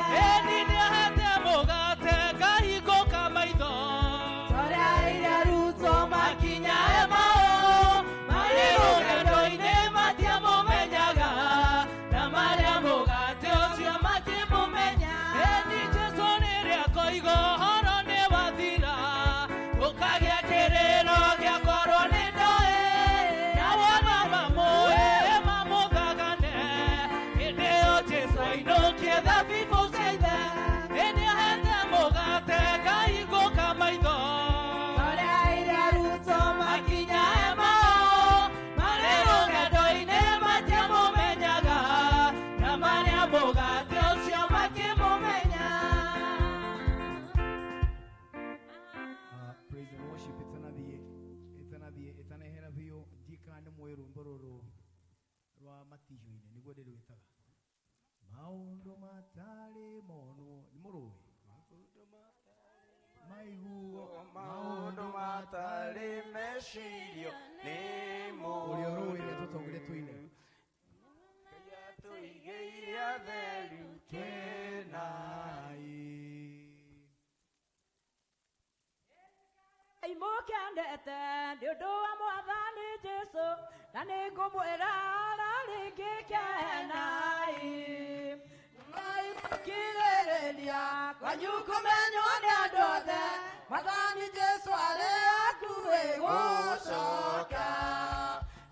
nĩahete mũgate ngahingũka maitho tũrĩa ruto makinya emao marĩ rũgendo-inĩ matiamũmenyaga na marĩa mũgate ũcio makĩmũmenya ĩni Jesũ rĩrĩa koiga ũhoro nĩ wathira gũkagĩa kĩrĩro gĩa korwo nĩ ndoĩ na wona mamũĩ mamũthagane hĩndĩ ĩyo Jesũ ainũkie thabibũ cia ithe nĩahete mũgate ngahingũka maitho tũrĩa ruto makinya emao marĩ rũgendo-inĩ matiamũmenyaga na marĩa mũgate ũcio makĩmũmenya. Praise and worship itanehera biũ ndikane mũĩ rwĩmbo rũrũ rwa matiihũ-inĩ nĩguo ndĩrwĩtaga maũndũ matarĩ mono nĩ mũrũĩ maiguo maũndũ matarĩ mecirio nĩ ũrĩa ũrũĩ nĩ tũtongire tũine tũigĩire atheru twĩnai imũkendete nĩ ũndũ wa Mwathani Jesũ na nĩ ngũmwĩra na rĩngĩ kenai kirĩrĩria kwanyu kũmenywo nĩ andũ othe Mwathani Jesũ arĩ hakuhĩ gũcoka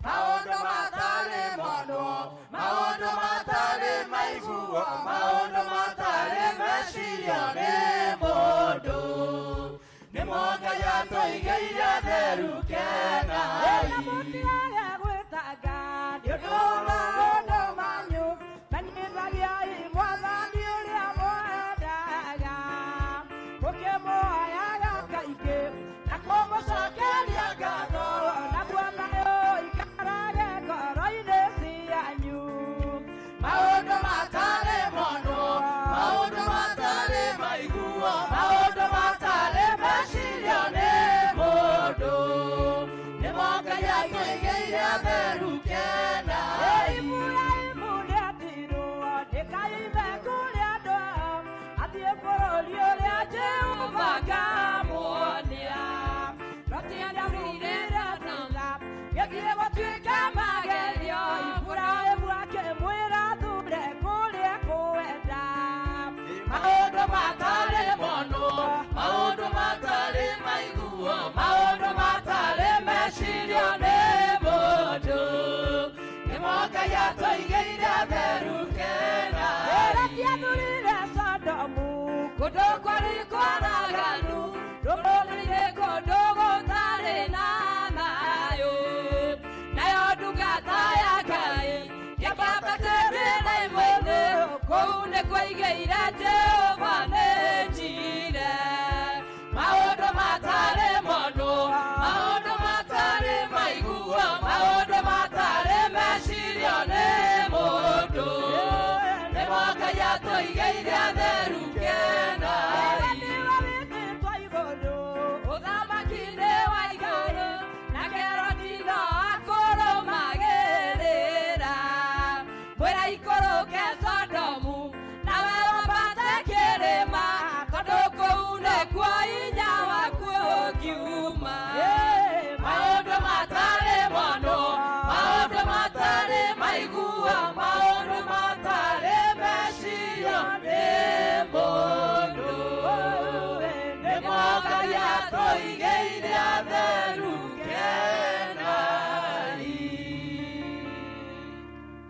maũndũ matarĩ mono maũndũ matarĩ maiguo maũndũ matarĩ mecirio nĩ mũndũ nĩmo Ngai atũigĩire atheru kenai mũtiage gwĩtanga nĩ ũndũ wa maũndũ manyu menyithagiai Mwathani ũrĩa mwendaga mũkĩmũhoyaga kaingĩ na kũmũcokeria ngatho naguo thayũ ikarage ngoro-inĩ cianyu maũndũ matarĩ mono maũndũ matarĩ maiguo maũndũ matarĩ mecirio nĩ mũndũ nĩmo Ngai atũigĩire atheru kenai Iburahĩmu nĩatirwo ndĩkaime kũrĩa andũ athiĩ bũrũri ũrĩa Jehova ngamuonia rotĩendamuurĩre thutha gĩthiĩ gũtuĩka magerio Iburahĩmu akĩmwĩra thure kũrĩa kwenda maũndũ matarĩ mono maũndũ matarĩ maiguo maũndũ matarĩ mecirio nĩ mũndũ nĩmo Ngai atũigĩire atheru kenai ratiathurire Sodomu kũndũ kwarĩ kwaraganu rũrũrĩ-inĩ kũndũ gũtarĩ na thayũ nayo ndungata ya Ngai ĩkĩambatĩrĩra tũigĩire atheru kenai.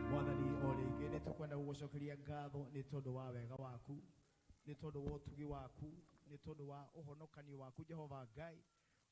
Mwathani o rĩngĩ nĩ tũkwenda gũgũcokeria ngatho nĩ tondũ wa wega waku, nĩ tondũ wa ũtugi waku, nĩ tondũ wa ũhonokanio waku Jehova Ngai,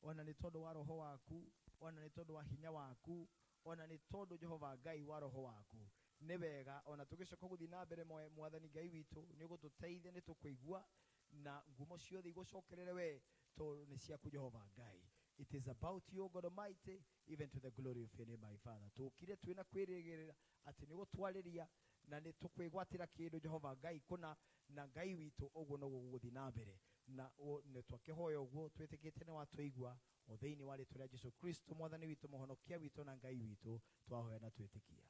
ona nĩ tondũ wa roho waku, ona nĩ tondũ wa hinya waku, ona nĩ tondũ Jehova Ngai wa roho waku. Nĩ wega ona tũgĩcoka gũthiĩ na mbere Mwathani Ngai witũ nĩ ũgũtũteithia nĩ tũkũigua na ngumo ciothe igũcokerere we tondũ nĩ ciaku Jehova Ngai. It is about you, God Almighty, even to the glory of your name, my Father. Tũkire twĩna kwĩrĩgĩrĩra atĩ nĩ gũtwarĩria na nĩ tũkwĩgwatĩra kĩndũ Jehova Ngai kũna na Ngai witũ ũguo no gũgũthiĩ na mbere na nĩ twakĩhoya ũguo twĩtĩkĩte nĩ watũigua o thĩinĩ wa rĩĩtwa rĩa Jesũ Kristo Mwathani witũ mũhonokia witũ na Ngai witũ twahoya na twĩtĩkia.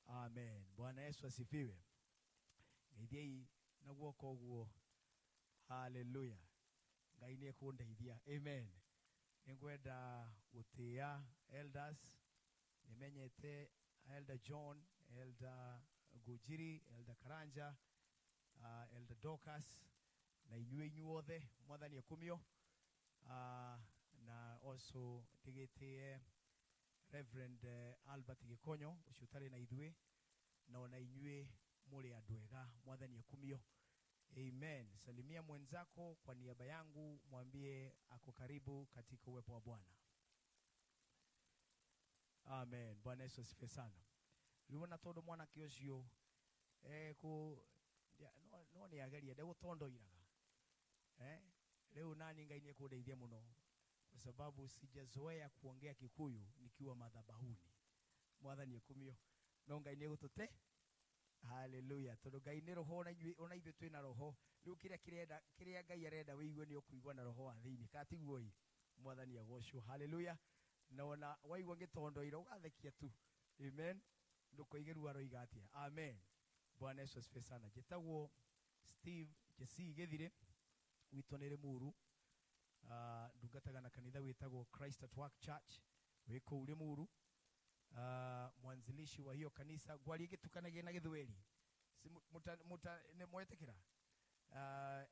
Amen. Bwana Yesu asifiwe. Ngeithiai na guoko ũguo. Hallelujah. Ngai nĩ ekũndeithia. Amen. Nĩngwenda gũtĩa elders. Nĩmenyete Elder John, Elder Gujiri, Elder Karanja, Elder Dorcas, na inyuothe Mwathani ekumio. Na also ndigĩtie Reverend Albert Gikonyo ũcio ũtarĩ na ithuĩ na ona inyuĩ mũrĩ andũ ega Mwathani ekumio. Amen. Salimia mwenzako kwa niaba yangu, mwambie ako karibu katika uwepo wa Bwana. Amen. Bwana Yesu asifiwe sana. Liona todo mwana kiosio no ni ageria de gutondoiraga. Leo nani Ngai ni kudeithia muno kwa sababu sijazoea kuongea Kikuyu nikiwa madhabahuni. Mwathani ekumio. No Ngai ni gutute. Hallelujah. Todo Ngai ni roho ona ithuĩ twĩna roho. Rĩu kĩrĩa Ngai arenda wĩigue nĩ ũkũigua na roho wa thĩinĩ. Katiguoi. Mwathani agocwo. Hallelujah. Na ona waigua ngĩtondoira ũgathekia tu. Amen. Ndũkoige ruo aroiga atia. Amen. Bwana Yesu asifiwe sana. Njĩtagwo Steve Jesse Gĩthire witũ nĩ Limuru. Ndungataga na kanitha wĩtagwo Christ at Work Church wĩ kũu Limuru. Mwanzilishi wa hiyo kanisa gwari gĩtukanagie na Gĩthweri. Nĩ mwetĩkĩra.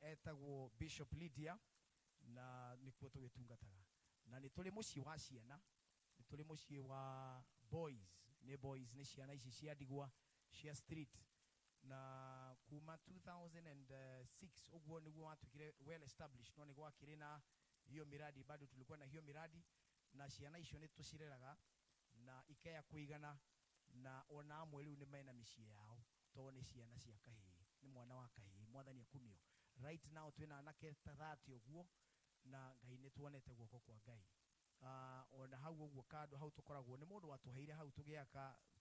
Etagwo Bishop Lydia na nĩkuo tũgĩtungataga. Na nĩ tũrĩ mũciĩ wa ciana, nĩ tũrĩ mũciĩ wa boys, nĩ boys nĩ ciana ici cia ndigwa cia street. Na kuma 2006 ũguo nĩguo watũkire well established, no nĩ gwakĩrĩ na hiyo miradi, bado tulikuwa na hiyo miradi na ciana icio nĩ tũcireraga na ikaya kũigana na ona amwe rĩu nĩ mena mĩciĩ yao tondũ nĩ ciana cia kahĩĩ, nĩ mwana wa kahĩĩ. Mwathani akumio. Right now twĩna anake ta 30 ũguo na Ngai nĩ tuonete guoko kwa Ngai. Ona hau ũguo kando hau tũkoragwo nĩ mũndũ watũheire hau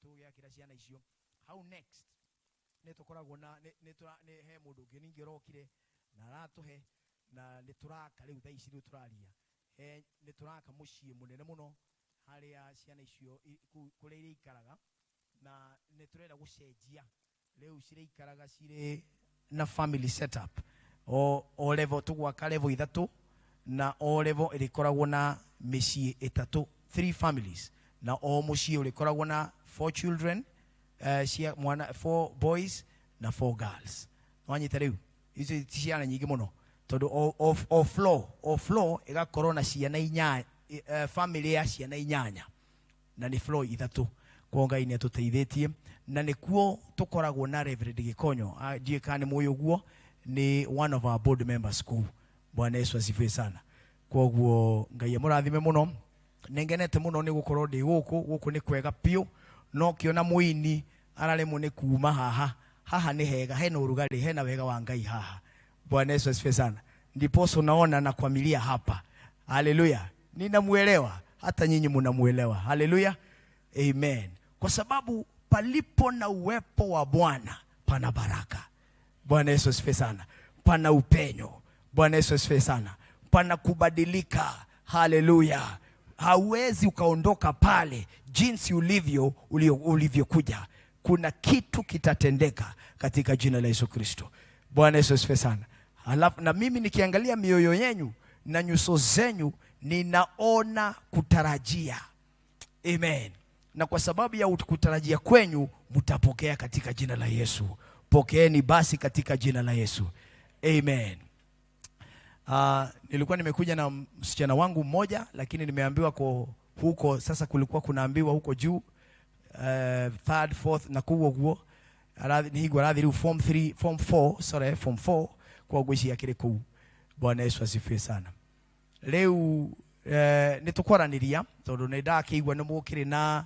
tũgĩakĩra ciana icio. Hau next nĩ tũkoragwo na nĩ he mũndũ ũngĩ ningĩ rokire na aratũhe na nĩ tũraka rĩu thaa ici rĩu tũraria. Nĩ tũraka mũciĩ mũnene mũno harĩa ciana icio kũrĩa irĩ ikaraga na nĩ tũrenda gũcenjia. Rĩu cirĩ ikaraga cirĩ na family setup o level tũgwaka level 3 na o level ĩrĩkoragwo na mĩciĩ 3, 3 families na o mũciĩ ũrĩkoragwo na 4 children, 4 boys na 4 girls. Wanyita rĩu icio ciana nyingĩ mũno tondũ o floor ĩgakorwo na ciana 8, family ya ciana 8 na nĩ floor 3. Kwa Ngai nĩ atũteithĩtie na nĩkuo tũkoragwo na Reverend Gikonyo. Ndiĩ kana mũyũ guo ni one of our board members kuu. Bwana Yesu asifiwe sana. Koguo Ngai amũrathime mũno. Nengenete mũno nĩ gũkorwo ndĩ gũkũ nĩ kwega piũ. No kiona mũini araremwo nĩ kuuma haha nĩ hega, hena ũrugarĩ, hena wega wa Ngai haha. Bwana Yesu asifiwe sana. Ndiposo naona na familia hapa. Haleluya. Ninamuelewa, hata nyinyi mnamuelewa. Haleluya. Amen. Kwa sababu palipo na uwepo wa Bwana pana baraka. Bwana Yesu asifiwe sana. Pana upenyo. Bwana Yesu asifiwe sana. Pana kubadilika. Haleluya. Hauwezi ukaondoka pale jinsi ulivyokuja. Kuna kitu kitatendeka katika jina la Yesu Kristo. Bwana Yesu asifiwe sana. Halafu na mimi nikiangalia mioyo yenu na nyuso zenyu ninaona kutarajia. Amen. Na kwa sababu ya kutarajia kwenyu mtapokea katika jina la Yesu. Pokeeni basi katika jina la Yesu. Amen. Nilikuwa nimekuja na msichana wangu mmoja, lakini nimeambiwa huko sasa kulikuwa kunaambiwa huko juu third, fourth na kuguo ni higwa radhi form 3 form 4 form 4 kwa gwishi ya kile kuu. Bwana Yesu asifiwe sana. Leo nitukwaraniria tondu nindakiigua ni mukire na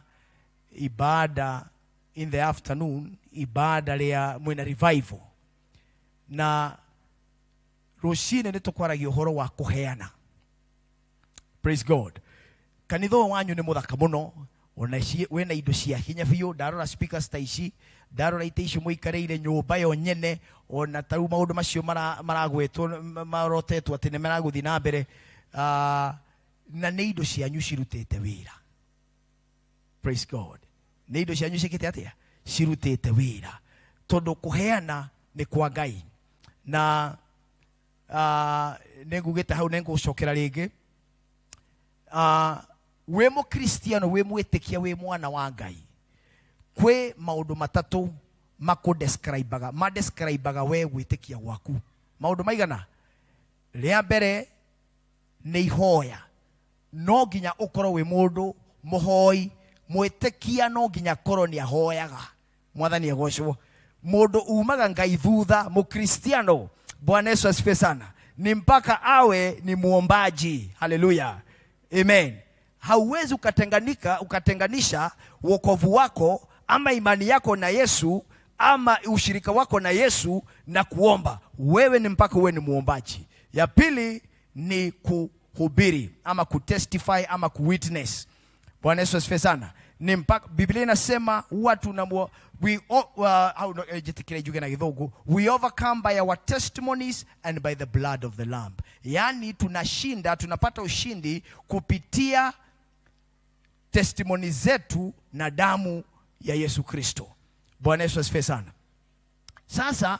ibada in the afternoon, ibada ria mwina revival, na rucine nitukwaragia uhoro wa kuheana. Praise God. Kanitho wanyu ni muthaka muno, ona wena indo cia hinya biu. Ndarora speakers ta ici, ndarora ite ici muikareire nyumba yo nyene, ona tau maundu macio maragwetwo marotetwo ati ni maraguthi na mbere, na ni indo cianyu cirutite wira. Praise God. Ni indo cianyu cikite atia cirutite wira, tondu kuheana ni kwa Ngai. Na nengugite hau nengucokera ringi, we mu Kristiano, we mwitikia, we mwana wa Ngai, kwe maundu matatu madescribaga we gwitikia gwaku. Maundu maigana? Ria mbere ni ihoya. No nginya ukorwo we mundu muhoi. Mwitikia no nginya korwo ni ahoyaga. Mwathani agocwo. Mundu umaga Ngai thutha, mu Kristiano, Bwana Yesu asifiwe sana, ni mpaka awe ni muombaji. Haleluya. Amen. Hauwezi ukatenganisha wokovu wako ama imani yako na Yesu ama ushirika wako na Yesu na kuomba. Wewe ni mpaka uwe ni muombaji. Ya pili ni kuhubiri ama kutestify ama kuwitness. Bwana Yesu asifiwe sana. Ni mpaka Biblia inasema watu na we overcome by our testimonies and by the blood of the Lamb. Yani tunapata ushindi kupitia testimony zetu na damu ya Yesu Kristo. Bwana Yesu asifiwe sana. Sasa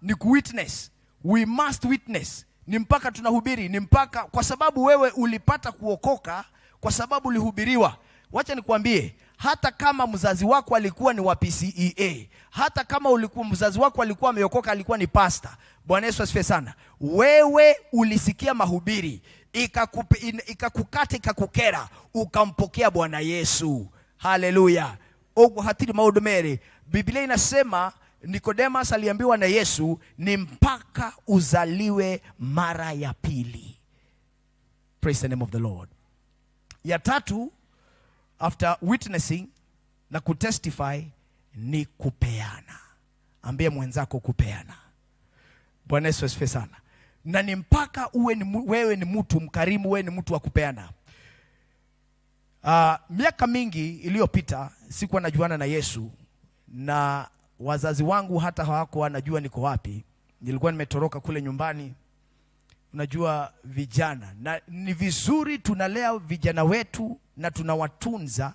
ni kuwitness. We must witness. Ni mpaka tunahubiri, ni mpaka, kwa sababu wewe ulipata kuokoka kwa sababu ulihubiriwa. Wacha nikwambie, hata kama mzazi wako alikuwa ni wa P.C.E.A, hata kama mzazi wako alikuwa ameokoka, alikuwa ni pastor, Bwana Yesu asifiwe sana, wewe ulisikia mahubiri, ikakukata ikakukera, ukampokea Bwana Yesu. Haleluya. Ogo hatiri maundu mere. Biblia inasema Nicodemus aliambiwa na Yesu, ni mpaka uzaliwe mara ya pili. Praise the name of the Lord. Ya tatu, after witnessing na kutestify, ni kupeana. Ambia mwenzako kupeana. Bwana Yesu asifiwe sana. Na ni mpaka wewe ni mtu mkarimu, wewe ni mtu wa kupeana. Miaka mingi iliyopita sikuwa najuana na Yesu, na wazazi wangu hata hawako wanajua niko wapi. Nilikuwa nimetoroka kule nyumbani. Unajua vijana, na ni vizuri tunalea vijana wetu na tunawatunza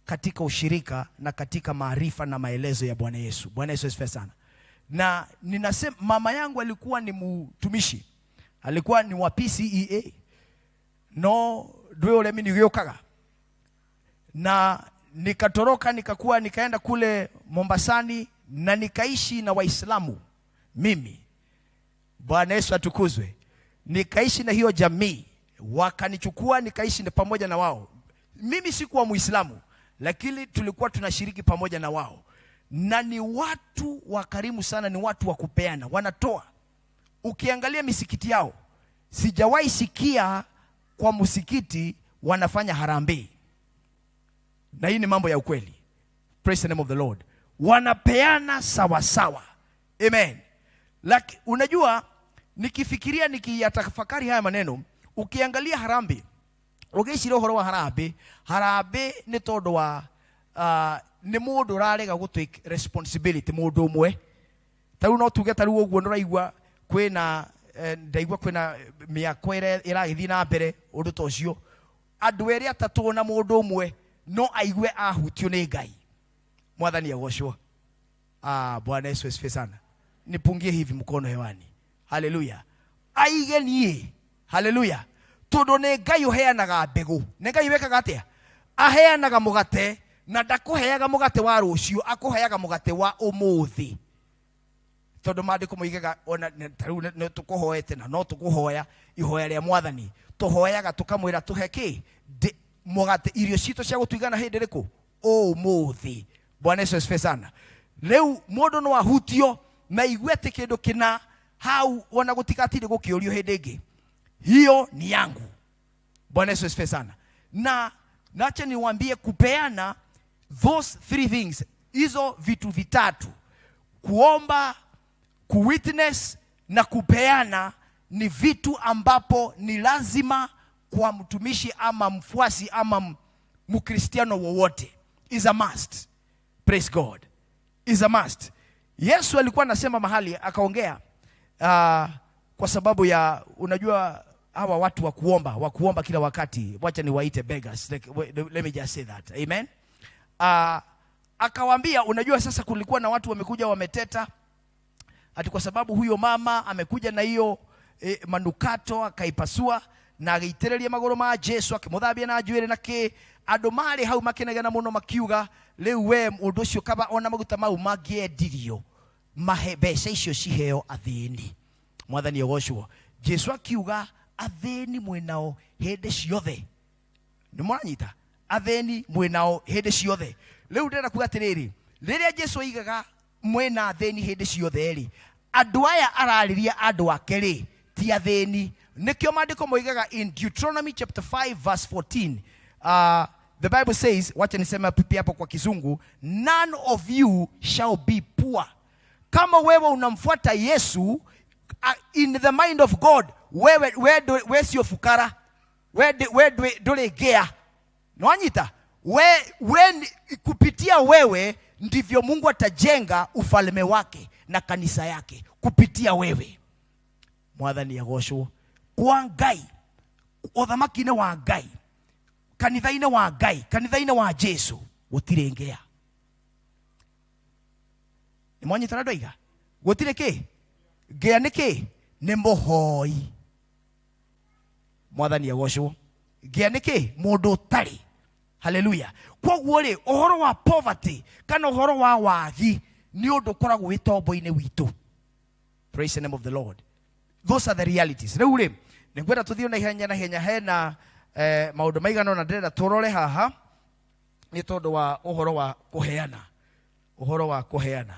katika ushirika na katika maarifa na maelezo ya Bwana Yesu. Bwana Yesu asifiwe sana. Na ninasema mama yangu alikuwa ni mtumishi, alikuwa ni wa P.C.E.A. No dwe ole mimi nigiokaga, na nikatoroka nikaenda kule Mombasani na nikaishi na Waislamu mimi. Bwana Yesu atukuzwe. Nikaishi na hiyo jamii, wakanichukua nikaishi pamoja na wao. Mimi sikuwa Muislamu, lakini tulikuwa tunashiriki pamoja na wao. Na ni watu wakarimu sana, ni watu wa kupeana, wanatoa. Ukiangalia misikiti yao, sijawahi sikia kwa msikiti wanafanya harambee. Na hii ni mambo ya ukweli. Praise the name of the Lord. Wanapeana sawa sawa. Amen. Like, unajua nikifikiria nikiyatafakari haya maneno, ukiangalia harambee, ugishira horo wa harambee ni tondu wa ni mundu rarega gu take responsibility mundu umwe. Tau no tuge taru oguo ndiraigua kwina ndaigua kwina miako iragithi na mbere undu tocio, andu eri atatu na mundu umwe no aigwe ahutio ni Ngai. Mwathani agocwo. Bwana Yesu asifiwe sana. Nipungie hivi mkono hewani. Haleluya. Aige nie. Haleluya. Tondu ni Ngai uheanaga mbegu. Ni Ngai wekaga atia? Aheanaga mugate, na ndakuheaga mugate wa rucio, akuheaga mugate wa umuthi. tondu mandiko moigaga ona taru no tukuhoete na no tukuhoya ihoya ria mwathani tuhoyaga tukamwira tuheki mugate irio cito cia gutuigana hindi riku umuthi. Bwana Yesu asifiwe sana. Leu mundu no ahutio na igwete kindu kina hau ona gutikatire gukiurio hindi ingi, hiyo ni yangu. Bwana Yesu asifiwe sana. Na nacha niwaambie kupeana those three things, hizo vitu vitatu, kuomba, kuwitness na kupeana, ni vitu ambapo ni lazima kwa mtumishi ama mfuasi ama mkristiano wowote. Is a must. Praise God. Is a must. Yesu alikuwa anasema mahali akaongea kwa sababu ya unajua hawa watu wa kuomba kila wakati, wacha niwaite beggars, let me just say that. Amen. Akawaambia unajua sasa kulikuwa na watu wamekuja wameteta ati kwa sababu huyo mama amekuja na hiyo manukato akaipasua na agitereria magoro ma Jesu akimuthambia na njuire na ki andu mari hau makenegana muno makiuga riu we undu ucio kaba ona maguta mau mangiendirio mahe mbeca icio ciheo athini. Mwathani ogoshwo. Jesu akiuga athini mwenao hindi ciothe. Ni mwanyita athini mwenao hindi ciothe. Riu ndenda kuga atiriri, riria Jesu aigaga mwena athini hindi ciothe ri, andu aya arariria andu ake ri ti athini. Nikio maandiko moigaga in Deuteronomy chapter 5 verse 14, the Bible says, wacha niseme pipi hapo kwa Kizungu, none of you shall be poor. Kama wewe unamfuata Yesu, in the mind of God, wewe sio fukara, wewe dolegea. Nwanyita, we kupitia wewe ndivyo Mungu atajenga ufalme wake na kanisa yake kupitia wewe. Mwathani agoshwo. Kwa Ngai, uthamaki-ini wa Ngai, kanitha-ini wa Ngai, kanitha-ini wa Jesu gutire ngea. Ni mwanyita na doiga gutire ki ngea niki ni muhoi. Mwathani agoshwo. Ngea niki mundu tari. Hallelujah. Koguo ri uhoro wa poverty kana uhoro wa wagi ni undu koragwo witombo-ini witu. Praise the name of the Lord. Those are the realities. Riu ri ningwenda tuthio na ihenya hena maundu maigana na ndĩrenda turore haha ni tondu wa uhoro wa kuheana.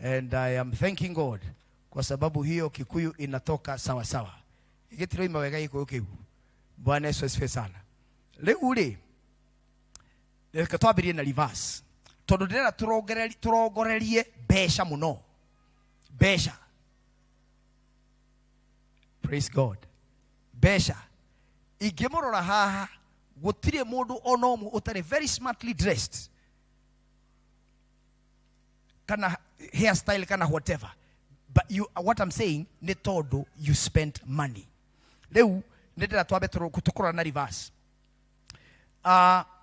And I am thanking God kwa sababu hiyo Kikuyu inatoka sawa sawa. Igitiro ima wega Kikuyu kiu. Bwana Yesu asifiwe sana. Riu ri reka twambirie na reverse tondu ndĩrenda turongorerie mbeca muno. Mbeca. Praise God. Besha. Igemorora haha gutire mundu onomu utare very smartly dressed. Kana hairstyle kana whatever. But what I'm saying ni todo you spent money. Leu ndetera twabe tukora na reverse.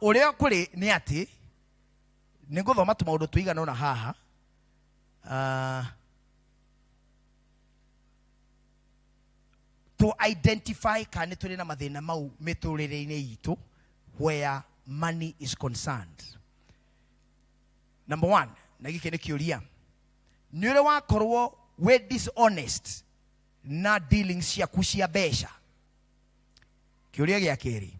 Uria kuri ni ati ninguthoma tu maundu tuigana na haha. To identify kana tuli na mathina mau miturire-ini itu where money is concerned. Number 1, na gike ni kiuria, ni ule wakorwo we dishonest na dealings ciaku cia mbeca. Kiuria gia keri,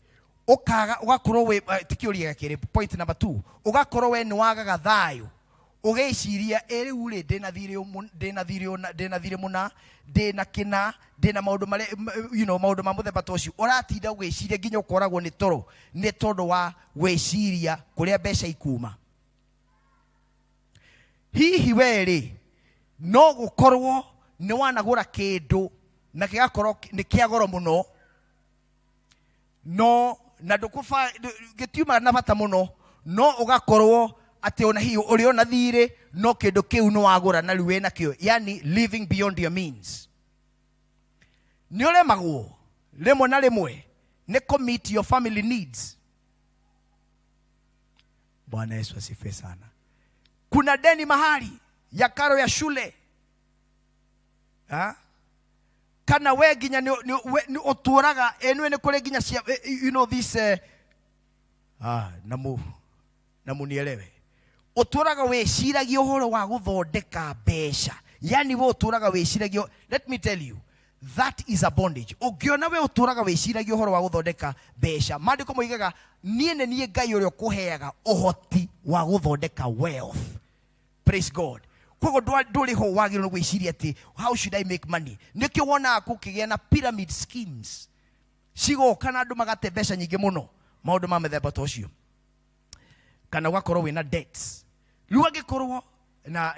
ugakorwo we tikiuria gia keri, point number 2, ugakorwo we ni wagaga thayu ugeciria eri uri ndina thire muna ndina kina ndina maundu mare maundu ma muthemba tocio uratinda ugeciria nginya ukoragwo ni toro ni tondu wa weciria kuria mbeca ikuma. Hihi weri no gukorwo ni wanagura kindu na kigakorwo ni kia goro muno no na ndukufa gitiuma na bata muno no ugakorwo ati ona hiyo uliona thire no kindu kiu no wagura na riwe na kio, yani living beyond your means. Ni ole magwo rimwe na rimwe ni commit your family needs. Bwana Yesu asifiwe sana. Kuna deni mahali ya karo ya shule kana we ginya ni oturaga enwe ni kule ginya this namu nielewe. Oturaga we shiragia uhoro wa guthondeka mbeca yani we uturaga wiciragio. Let me tell you, that is a bondage. Ukiona we uturaga wiciragio horo wa guthondeka besha, maandiko moigaga nie ne nie Ngai uria kuheaga uhoti wa guthondeka wealth. Praise God. Kogo nduri ho wagiro gwiciria ati how should I make money? Nikio wona kukigia na pyramid schemes. Sigo kana andu magate besha nyingi muno maundu ma methemba ta ucio. Kana ugakorwo wina debts. Riu angikorwo na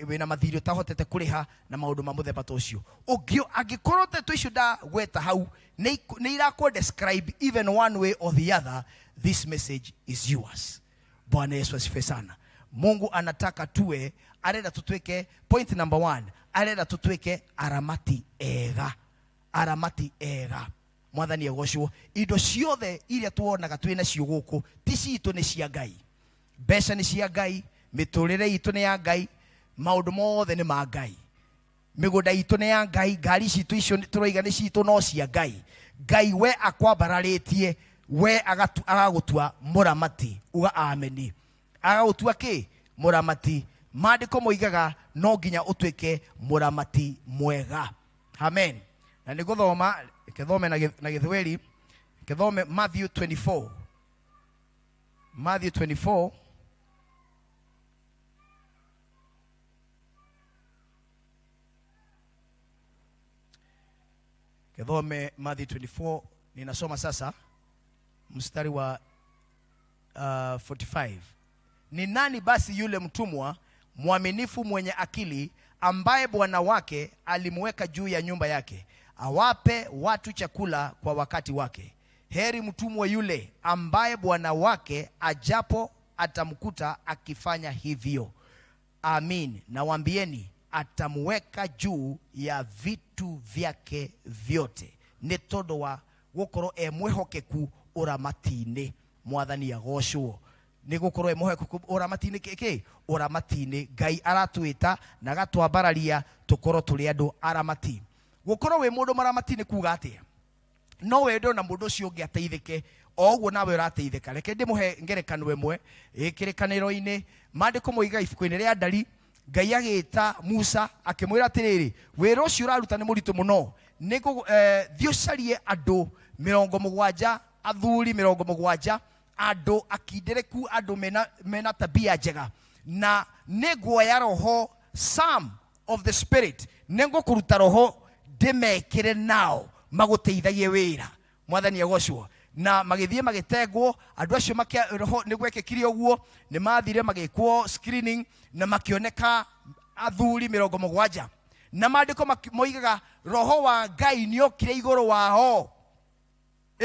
wina mathiri utahotete kuriha na maundu ma muthemba ta ucio. Ugio angikorwo te tuicio da gweta hau ni irakwo describe even one way or the other, this message is yours. Bwana Yesu asifiwe sana. Mungu anataka tuwe, arenda tutweke, point number 1, arenda tutweke aramati ega. Aramati ega. Mwathani agocwo. Indo ciothe iria tuonaga twina cio guku ti citu ni cia Ngai. Besha ni cia Ngai, miturire itu ni ya Ngai, maundu mothe ni ma Ngai. Migunda itu ni ya Ngai, ngari citu icio turoiga ni citu no cia Ngai. Ngai we akwambararitie, we agagutua muramati, uga ameni. Agagutua ki muramati. Maandiko moigaga no nginya utweke muramati mwega. Amen. Na niguthoma kethome na githweri, kethome Matthew 24. Matthew 24 kethome Matthew 24. Ninasoma sasa mstari wa 45. Ni nani basi yule mtumwa mwaminifu mwenye akili ambaye bwana wake alimweka juu ya nyumba yake awape watu chakula kwa wakati wake? Heri mtumwa yule ambaye bwana wake ajapo atamkuta akifanya hivyo. Amin, nawaambieni atamweka juu ya vitu vyake vyote. Ni todo wa gukoro emwehokeku uramatine. Mwathani agocwo. Ni gukoro emwehokeku uramatine kiki uramatine. Ngai aratwita na gatwambararia tukoro tuli andu aramati. Gukoro we mundu maramati ni kuga atia? No wendo na mundu cio ngiateithike oguo nawe urateithika. Reke ndimuhe ngerekano imwe ikirikaniro-ini. Maandiko moiga ibuku-ini ria Ndari, Ngai agita Musa akimwira atiriri, wira ucio uraruta ni muritu muno, nigo thio carie andu 70, athuri 70, andu akindereku, andu mena tabia njega, na niguoya roho some of the spirit, nengo kuruta roho ndimekire nao maguteithagie wira. Mwathani agocwo. Na magithie magitegwo, andu acio roho nigwekekire uguo, ni mathire magikwo screening na makioneka athuri 70. Na maandiko moigaga roho wa Ngai ni okire iguru wao.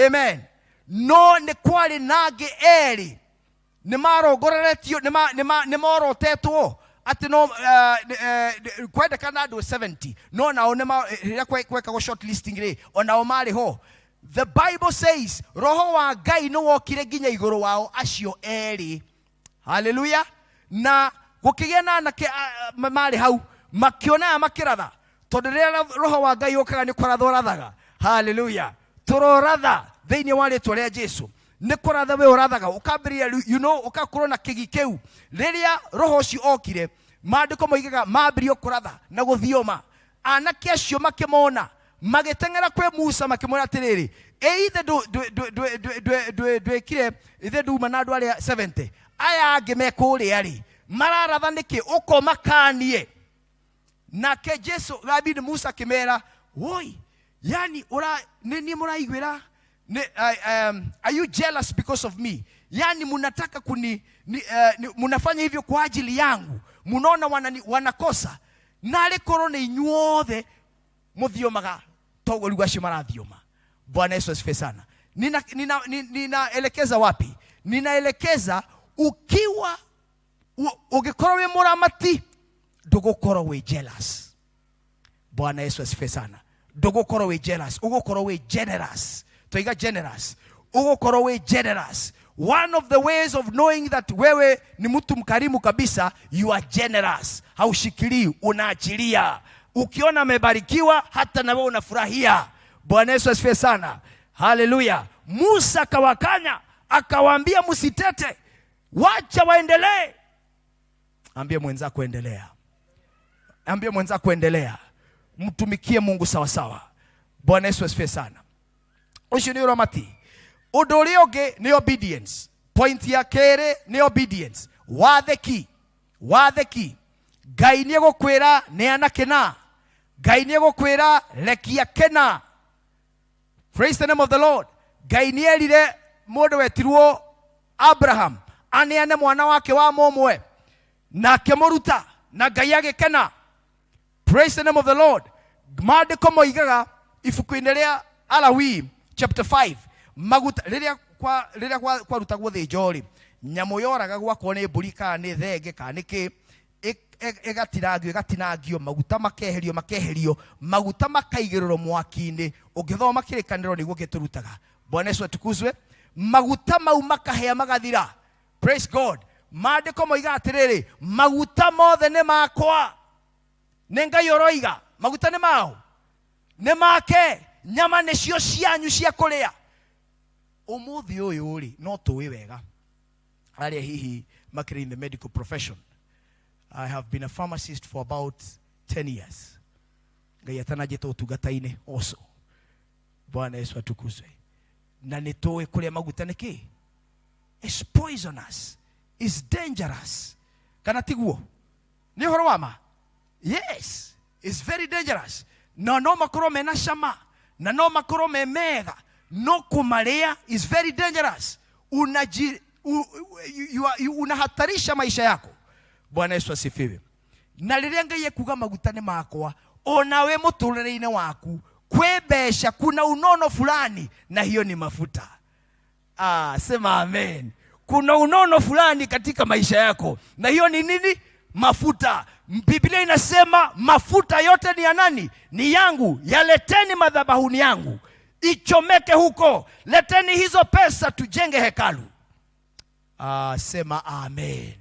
Amen. No ni kwari nangi eri ni marongoreretio, ni morotetwo ati no kwendekana andu 70, no nao ni kweka go short listing ri onao mari ho. The Bible says roho wa Ngai no wokire nginya iguru wao acio eri. Hallelujah. Na gukigia na anake mari hau makiona makiratha, tondu ria roho wa Ngai okaga ni kuratha rathaga. Hallelujah. Turoratha thiini wa ritwa ria Jesu. Ni kuratha we urathaga ukambiria, you know, ukakorwo na kigi kiu. Riria roho ucio okire, maandiko moigaga mambirio kuratha na guthioma. Anake acio makimona magitengera kwe Musa makimwira atiriri, either kire ithe nduma na andu aria 70 aya angi mekuri ari mararatha niki uko makanie. Nake Jesu rabini Musa kimera, woi, yani ni muraigwira, are you jealous because of me? Yani munataka munafanya hivyo kwa ajili yangu, munaona wanakosa. Nale korona inyuothe muthiomaga togo lugashio marathioma. Bwana Yesu asifiwe sana. Ninaelekeza wapi? Ninaelekeza ukiwa ugikorwo we muramati, ndugukorwo we jealous. Bwana Yesu asifiwe sana. Ndugukorwo we jealous, ugukorwo we generous. Toiga generous. Ugukorwo we generous. One of the ways of knowing that wewe ni mtu mkarimu kabisa, you are generous. Haushikilii, unaachilia. Ukiona amebarikiwa hata na wewe unafurahia. Bwana Yesu asifiwe sana. Hallelujah. Musa akawakanya, akawaambia msitete, wacha waendelee. Ambie mwenzako endelea. ambia mwenza kuendelea. Mtumikie Mungu sawa sawa. Bwana Yesu asifiwe sana. Ucio ni uramati. Undu uria ungi ni obedience. Point ya kere ni obedience. Watheki. Watheki. Ngai ni gukwira ni anakena. Ngai ni gukwira rekia kena. Praise the name of the Lord. Ngai ni erire mundu wetirwo Abraham aneane mwana wake wa momwe na kemuruta na Ngai agikena. Praise the name of the Lord. Maandiko moigaga ibuku-inĩ rĩa Alawii chapter 5 maguta rĩrĩa kwa rutagwo thĩnjo-rĩ, nyamũ yoraga gwakwo nĩ mbũri kana nĩ thenge kana nĩkĩ ĩgatinangio maguta makeherio maguta makaigĩrĩrwo mwaki-inĩ. Ũngĩthoma kĩrĩkanĩro nĩguo gĩtũrutaga. Bwana Yesu atukuzwe. Maguta mau makahĩa magathira. Praise God. Maandiko moiga atĩrĩrĩ, maguta mothe nĩ makwa. Nĩ Ngai ũroiga maguta nĩ mao, nĩ make. Nyama nĩcio cianyu cia kũrĩa. Ũmũthĩ ũyũ-rĩ no tũĩ wega arĩa hihi makĩrĩ in the medical profession. I have been a pharmacist for about 10 years. Ngai atanajĩta ũtungata-inĩ also. Bwana Yesu atukuzwe. Na nĩ tũĩ kũrĩa maguta nĩ kĩ? It's poisonous. It's dangerous. Kana tiguo? Nĩ ũhoro wa ma? Yes. It's very dangerous. No makorwo mena cama. Na no makorwo me mega. No kumaria is very dangerous. Unahatarisha maisha yako. Bwana Yesu asifiwe. Na rĩrĩa Ngai ekuga maguta nĩ makwa, onawe mũtũrĩre-inĩ waku kwebesha kuna unono fulani na hiyo ni mafuta. Sema amen. Kuna unono fulani katika maisha yako na hiyo ni nini? Mafuta. Biblia inasema mafuta yote ni ya nani? Ni yangu. Yaleteni madhabahuni yangu, ichomeke huko. Leteni hizo pesa tujenge hekalu. Sema amen.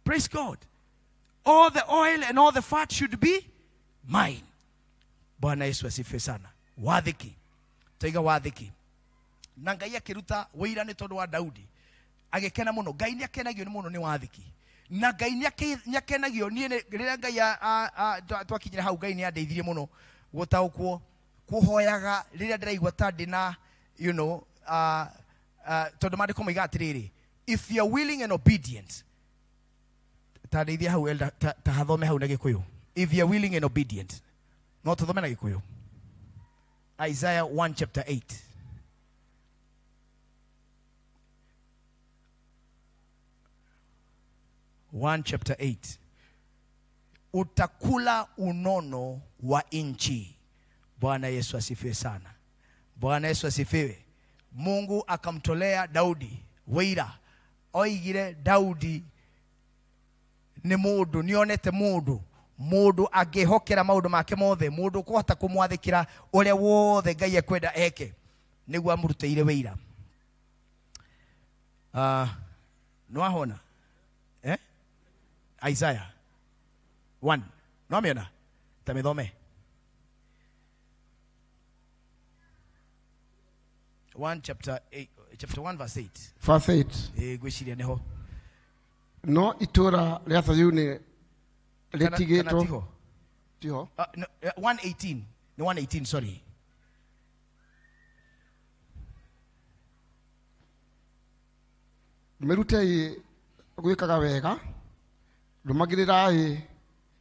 Praise God. All the oil and all the fat should be mine. Bwana Yesu asifiwe sana. Wathiki. Taiga wathiki. Na Ngai akiruta wĩira nĩ tondũ wa Daudi. Agĩkena mũno. Ngai nĩ akenagio nĩ mũno nĩ wathiki. Na Ngai nĩ akenagio niĩ rĩrĩa Ngai twakinyire hau Ngai nĩ andeithirie mũno gũtaũkwo kuhoyaga rĩrĩa ndĩraigua ta ndĩna tondũ maandĩko moiga atĩrĩrĩ, if you are willing and obedient. Ta ndeithia hau elda ta hathome hau na Gĩkũyũ. If you are willing and obedient. No tuthome na Gĩkũyũ. Isaiah 1 chapter 8. Chapter 8. Utakula unono wa inchi. Bwana Yesu asifiwe sana. Bwana Yesu asifiwe. Mungu akamtolea Daudi wĩira. Oigire Daudi nĩ mũndũ, nĩonete mũndũ angĩhokera maũndũ make mothe, mũndũ kũhota kũmwathĩkĩra ũrĩa wothe Ngai ekwenda eke, nĩguo amũrutĩire wĩira. Nĩwahona? Isaiah 1. Nĩwamĩona? Ta mĩthome. 1 chapter 1 verse 8. Verse 8. Gwĩciria nĩho. No itũra rĩa Sayuni rĩtigĩtwo. Tiho. 1:18. No 1:18, sorry. Merutei gwĩkaga wega, rumagĩrĩrai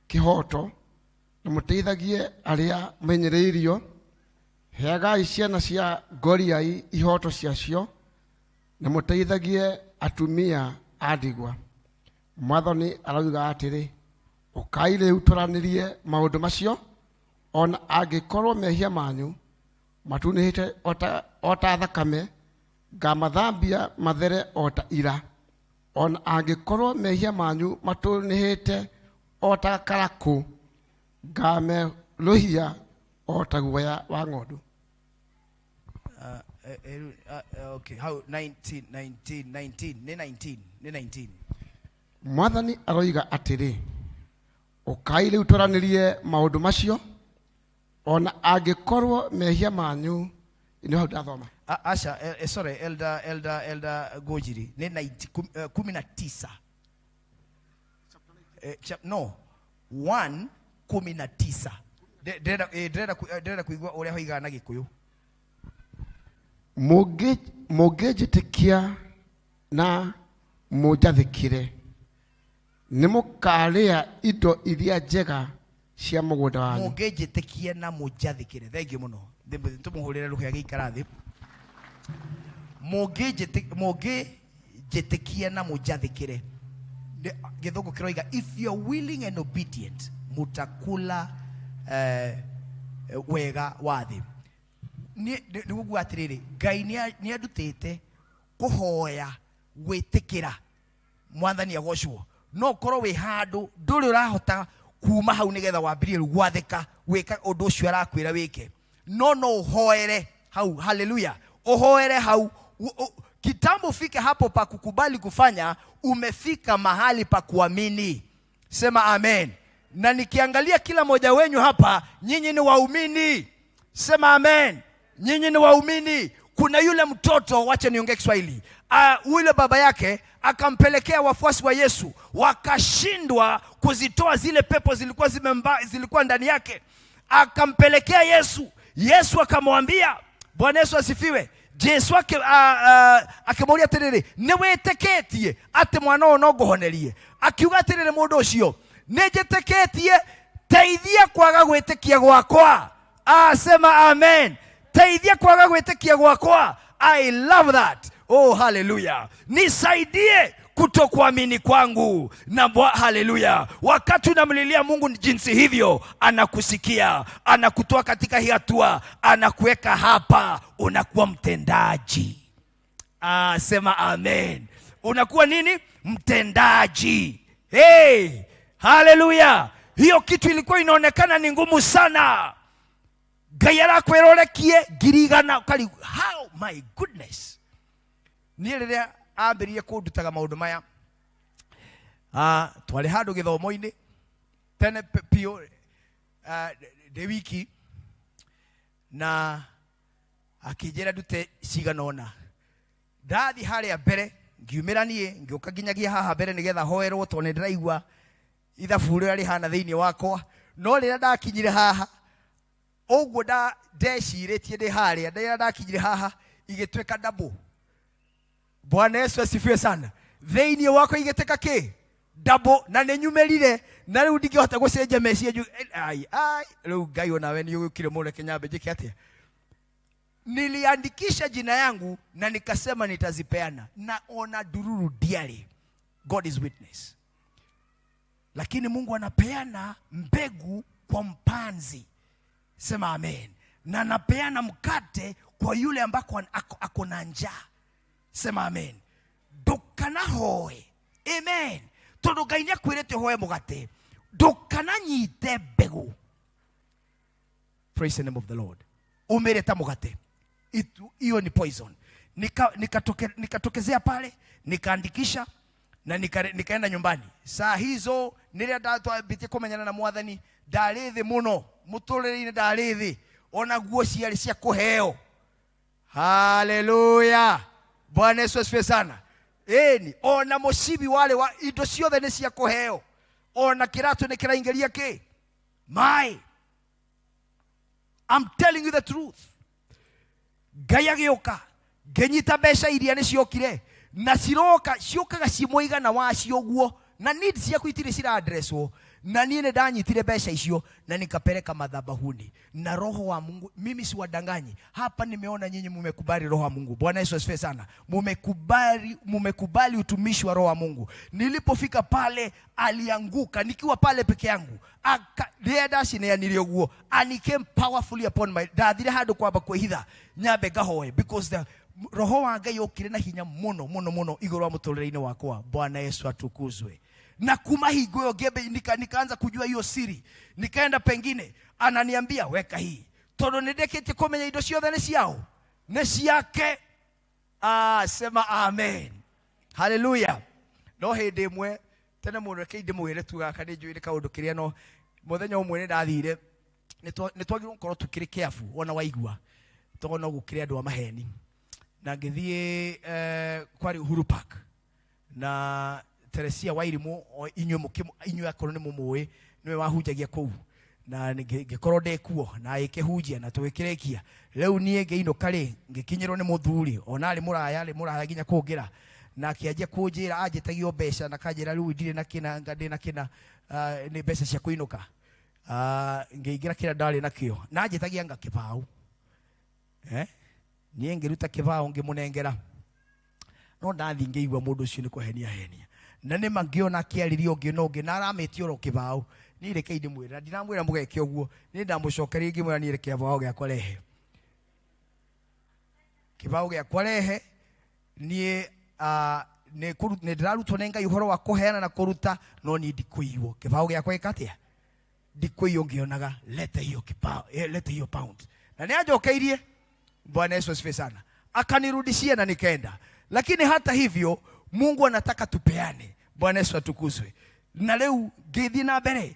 kĩhoto, na mũteithagie arĩa menyereirio, heagai ciana cia ngoriai ihoto ciacio, na mũteithagie atumia a ndigwa. Mwathani arauga atĩrĩ, ũkai rĩu tũranĩrie maũndũ macio, ona angĩkorwo mehia manyu matunĩhĩte o ta thakame, ngamathambia mathere o ta ira. Ona angĩkorwo mehia manyu matunĩhĩte o ta karakũ, ngamerũhia o ta guoya wa ng'ondu. Okay, how 19. Mwathani aroiga atĩrĩ, ũkai rĩu tũranĩrie maũndũ macio, ona angĩkorwo mehia manyu. Nĩ hau ndathoma. Asha, sorry, Elder Gojiri, ni 19. no 1:19 ndĩrenda kuigua ũrĩa hoigaga na Gĩkũyũ. Mũngĩnjĩtĩkia na mũnjathĩkĩre nĩ mũkarĩa indo iria njega cia mũgũnda wanyu. Mũngĩnjĩtĩkia na mũnjathĩkĩre. Thengiũ mũno. Tũmũhũrĩre rũhĩa gĩikara thĩ. Mũngĩnjĩtĩkia na mũnjathĩkĩre. Gĩthũngũ kĩroiga if you are willing and obedient mutakula wega wa thĩ. Nĩguo atĩrĩrĩ, Ngai nĩ andutĩte kũhoya gwĩtĩkĩra. Mwathani agocwo. No korwo wĩ handũ ndũrĩ ũrahota kuma hau nĩgetha wambĩrĩrie gwathĩka wĩka ũndũ ũcio arakwĩra wĩke. No ũhoere hau. Haleluya. Uhoere hau. Kitambo ufike hapo pa kukubali kufanya, umefika mahali pa kuamini. Sema amen. Na nikiangalia kila mmoja wenyu hapa, nyinyi ni waumini. Sema amen. Nyinyi ni waumini. Kuna yule mtoto, wacha niongee Kiswahili. Yule baba yake akampelekea wafuasi wa Yesu, wakashindwa kuzitoa zile pepo zilikuwa ndani yake. Akampelekea Yesu. Yesu akamwambia, Bwana Yesu asifiwe. Jesu akimwambia atiriri, ni wĩtĩkĩtie atĩ mwana ũyũ no ngũhonerie. Akiuga atiriri, mũndũ ũcio, nĩ njĩtĩkĩtie, teithia kwaga gwĩtĩkia gwakwa. Sema amen. Teithia kwaga gwĩtĩkia gwakwa. I love that. Oh, hallelujah. Nisaidie kutokuamini kwangu. Na haleluya. Wakati unamlilia Mungu jinsi hivyo, anakusikia, anakutoa katika hii hatua, anakuweka hapa, unakuwa mtendaji. Sema amen. Unakuwa nini? Mtendaji. Hey, haleluya. Hiyo kitu ilikuwa inaonekana ni ngumu sana. Gayara kwerorekie girigana kali. How my goodness. Nielerea ambĩrĩrie kũndutaga maũndũ maya. Twarĩ handũ gĩthomo-inĩ tene pio de wiki na akĩnjĩra ndute cigana ũna. Ndathi harĩa mbere ngiumĩra niĩ ngĩũka nginyagia haha mbere nĩgetha hoerwo tondũ nĩ ndĩraigua ithabu rĩrĩa rĩhana thĩinĩ wakwa. No rĩrĩa ndakinyire haha ũguo ndecirĩtie ndĩ harĩa, rĩrĩa ndakinyire haha igĩtuĩka double. Bwana Yesu asifiwe sana. Thĩinĩ wako igĩtĩka kĩ? Double. Na nĩnyumerire na rĩu ndingĩhota gũcenjia meciria. Rĩu Ngai onawe nĩ ũgĩũkire mũno Kenyambe njĩke atĩa? Niliandikisha jina yangu na nikasema nitazipeana, na ona dururu diari. God is witness. Lakini Mungu anapeana mbegu kwa mpanzi. Sema amen. Na anapeana mkate kwa yule ambako ako na njaa. Sema amen. Ndũkana hoe. Amen. Tondũ Ngai nĩakwĩrĩte hoe mũgate. Ndũkana nyite mbegu. Praise the name of the Lord. Umereta mũgate. Hiyo ni poison. Nikatokezea pale, nikaandikisha na nikaenda nyumbani. Saa hizo nĩrĩa ndatwabitie kumenyana na Mwathani, ndarĩ thĩ mũno. Mũtũrĩre-inĩ ndarĩ thĩ. Ona nguo ciarĩ cia kũheo. Hallelujah. Bwana Yesu asifiwe sana. Ona mũcibi wale wa indo ciothe nĩ cia kũheo. Ona kĩratũ nĩ kĩraingĩria kĩ? Mai. I'm telling you the truth. Ngai agĩũka, ngĩnyita mbeca iria nĩ ciokire, na ciũkaga cimũigana wacio guo, na needs ciaku itirĩ cira-addresswo. Na niĩ nĩndanyitire mbeca icio na nikapeleka madhabahuni. Na Roho wa Mungu, mimi siwadanganyi. Hapa nimeona nyinyi mmekubali Roho wa Mungu. Bwana Yesu asifiwe sana. Mmekubali utumishi wa Roho wa Mungu. Nilipofika pale alianguka nikiwa pale peke yangu. And he came powerfully upon my dathire handũ kwamba kwĩhitha nyambe ngahoe, because the Roho wa Ngai okire na hinya mũno mũno mũno igũrũ wa mũtũrĩre-inĩ wakwa. Bwana Yesu atukuzwe. Na kuma hingo hiyo gebe nikaanza kujua hiyo siri. Nikaenda pengine ananiambia weka hii. Tondũ nĩndĩkĩtie kũmenya indo ciothe nĩ ciao. Nĩ ciake. Sema amen. Hallelujah. No hĩndĩ ĩmwe tene mũno reke ndĩmwĩre tu gaka nĩ njũĩ nĩ kaũndũ kĩrĩa no mũthenya ũmwe nĩ ndathire nĩtwagĩrĩirwo gũkorwo tũkĩrĩ careful ona waigua tondũ no gũkĩrĩ andũ a maheni. Na ngĩthiĩ kwarĩ Uhuru Park na Teresia Wairimu inywe akorwo ni mumuwe niwe wahunjagia kuu na ngikorwo ndekuo na ikihunjia na twikirekia riu nie ngeinuka ri ngikinyirwo ni muthuri ona ari muraya ginya kungira na akianjia kunjira anjitagio mbeca na kanjira riu ndire na kina ngadi na kina ni mbeca cia kuinuka ngeigira kira ndari nakio na anjitagia ngakibau nie ngiruta kibau ngimunengera no ndathi ngeigua mundu ucio ni kuhenia na ni mangiona akiaririo ngi na arameti oro kibau ni reke ndimwira ndinamwira mugeke uguo ni ndamucokeria ngimwira ni reke kibau giakwa rehe kibau giakwa rehe ni ni ndirarutwo ni Ngai uhoro wa kuheana na kuruta no ni ndikuiwo kibau giakwa ikatia ndikuiyo ngionaga lete hiyo kibau lete hiyo pound na ni ajokeirie. Bwana Yesu asifiwe sana. Akanirudishia na nikaenda. Lakini hata hivyo Mungu anataka tupeane. Bwana Yesu atukuzwe. Na leo gethi na mbere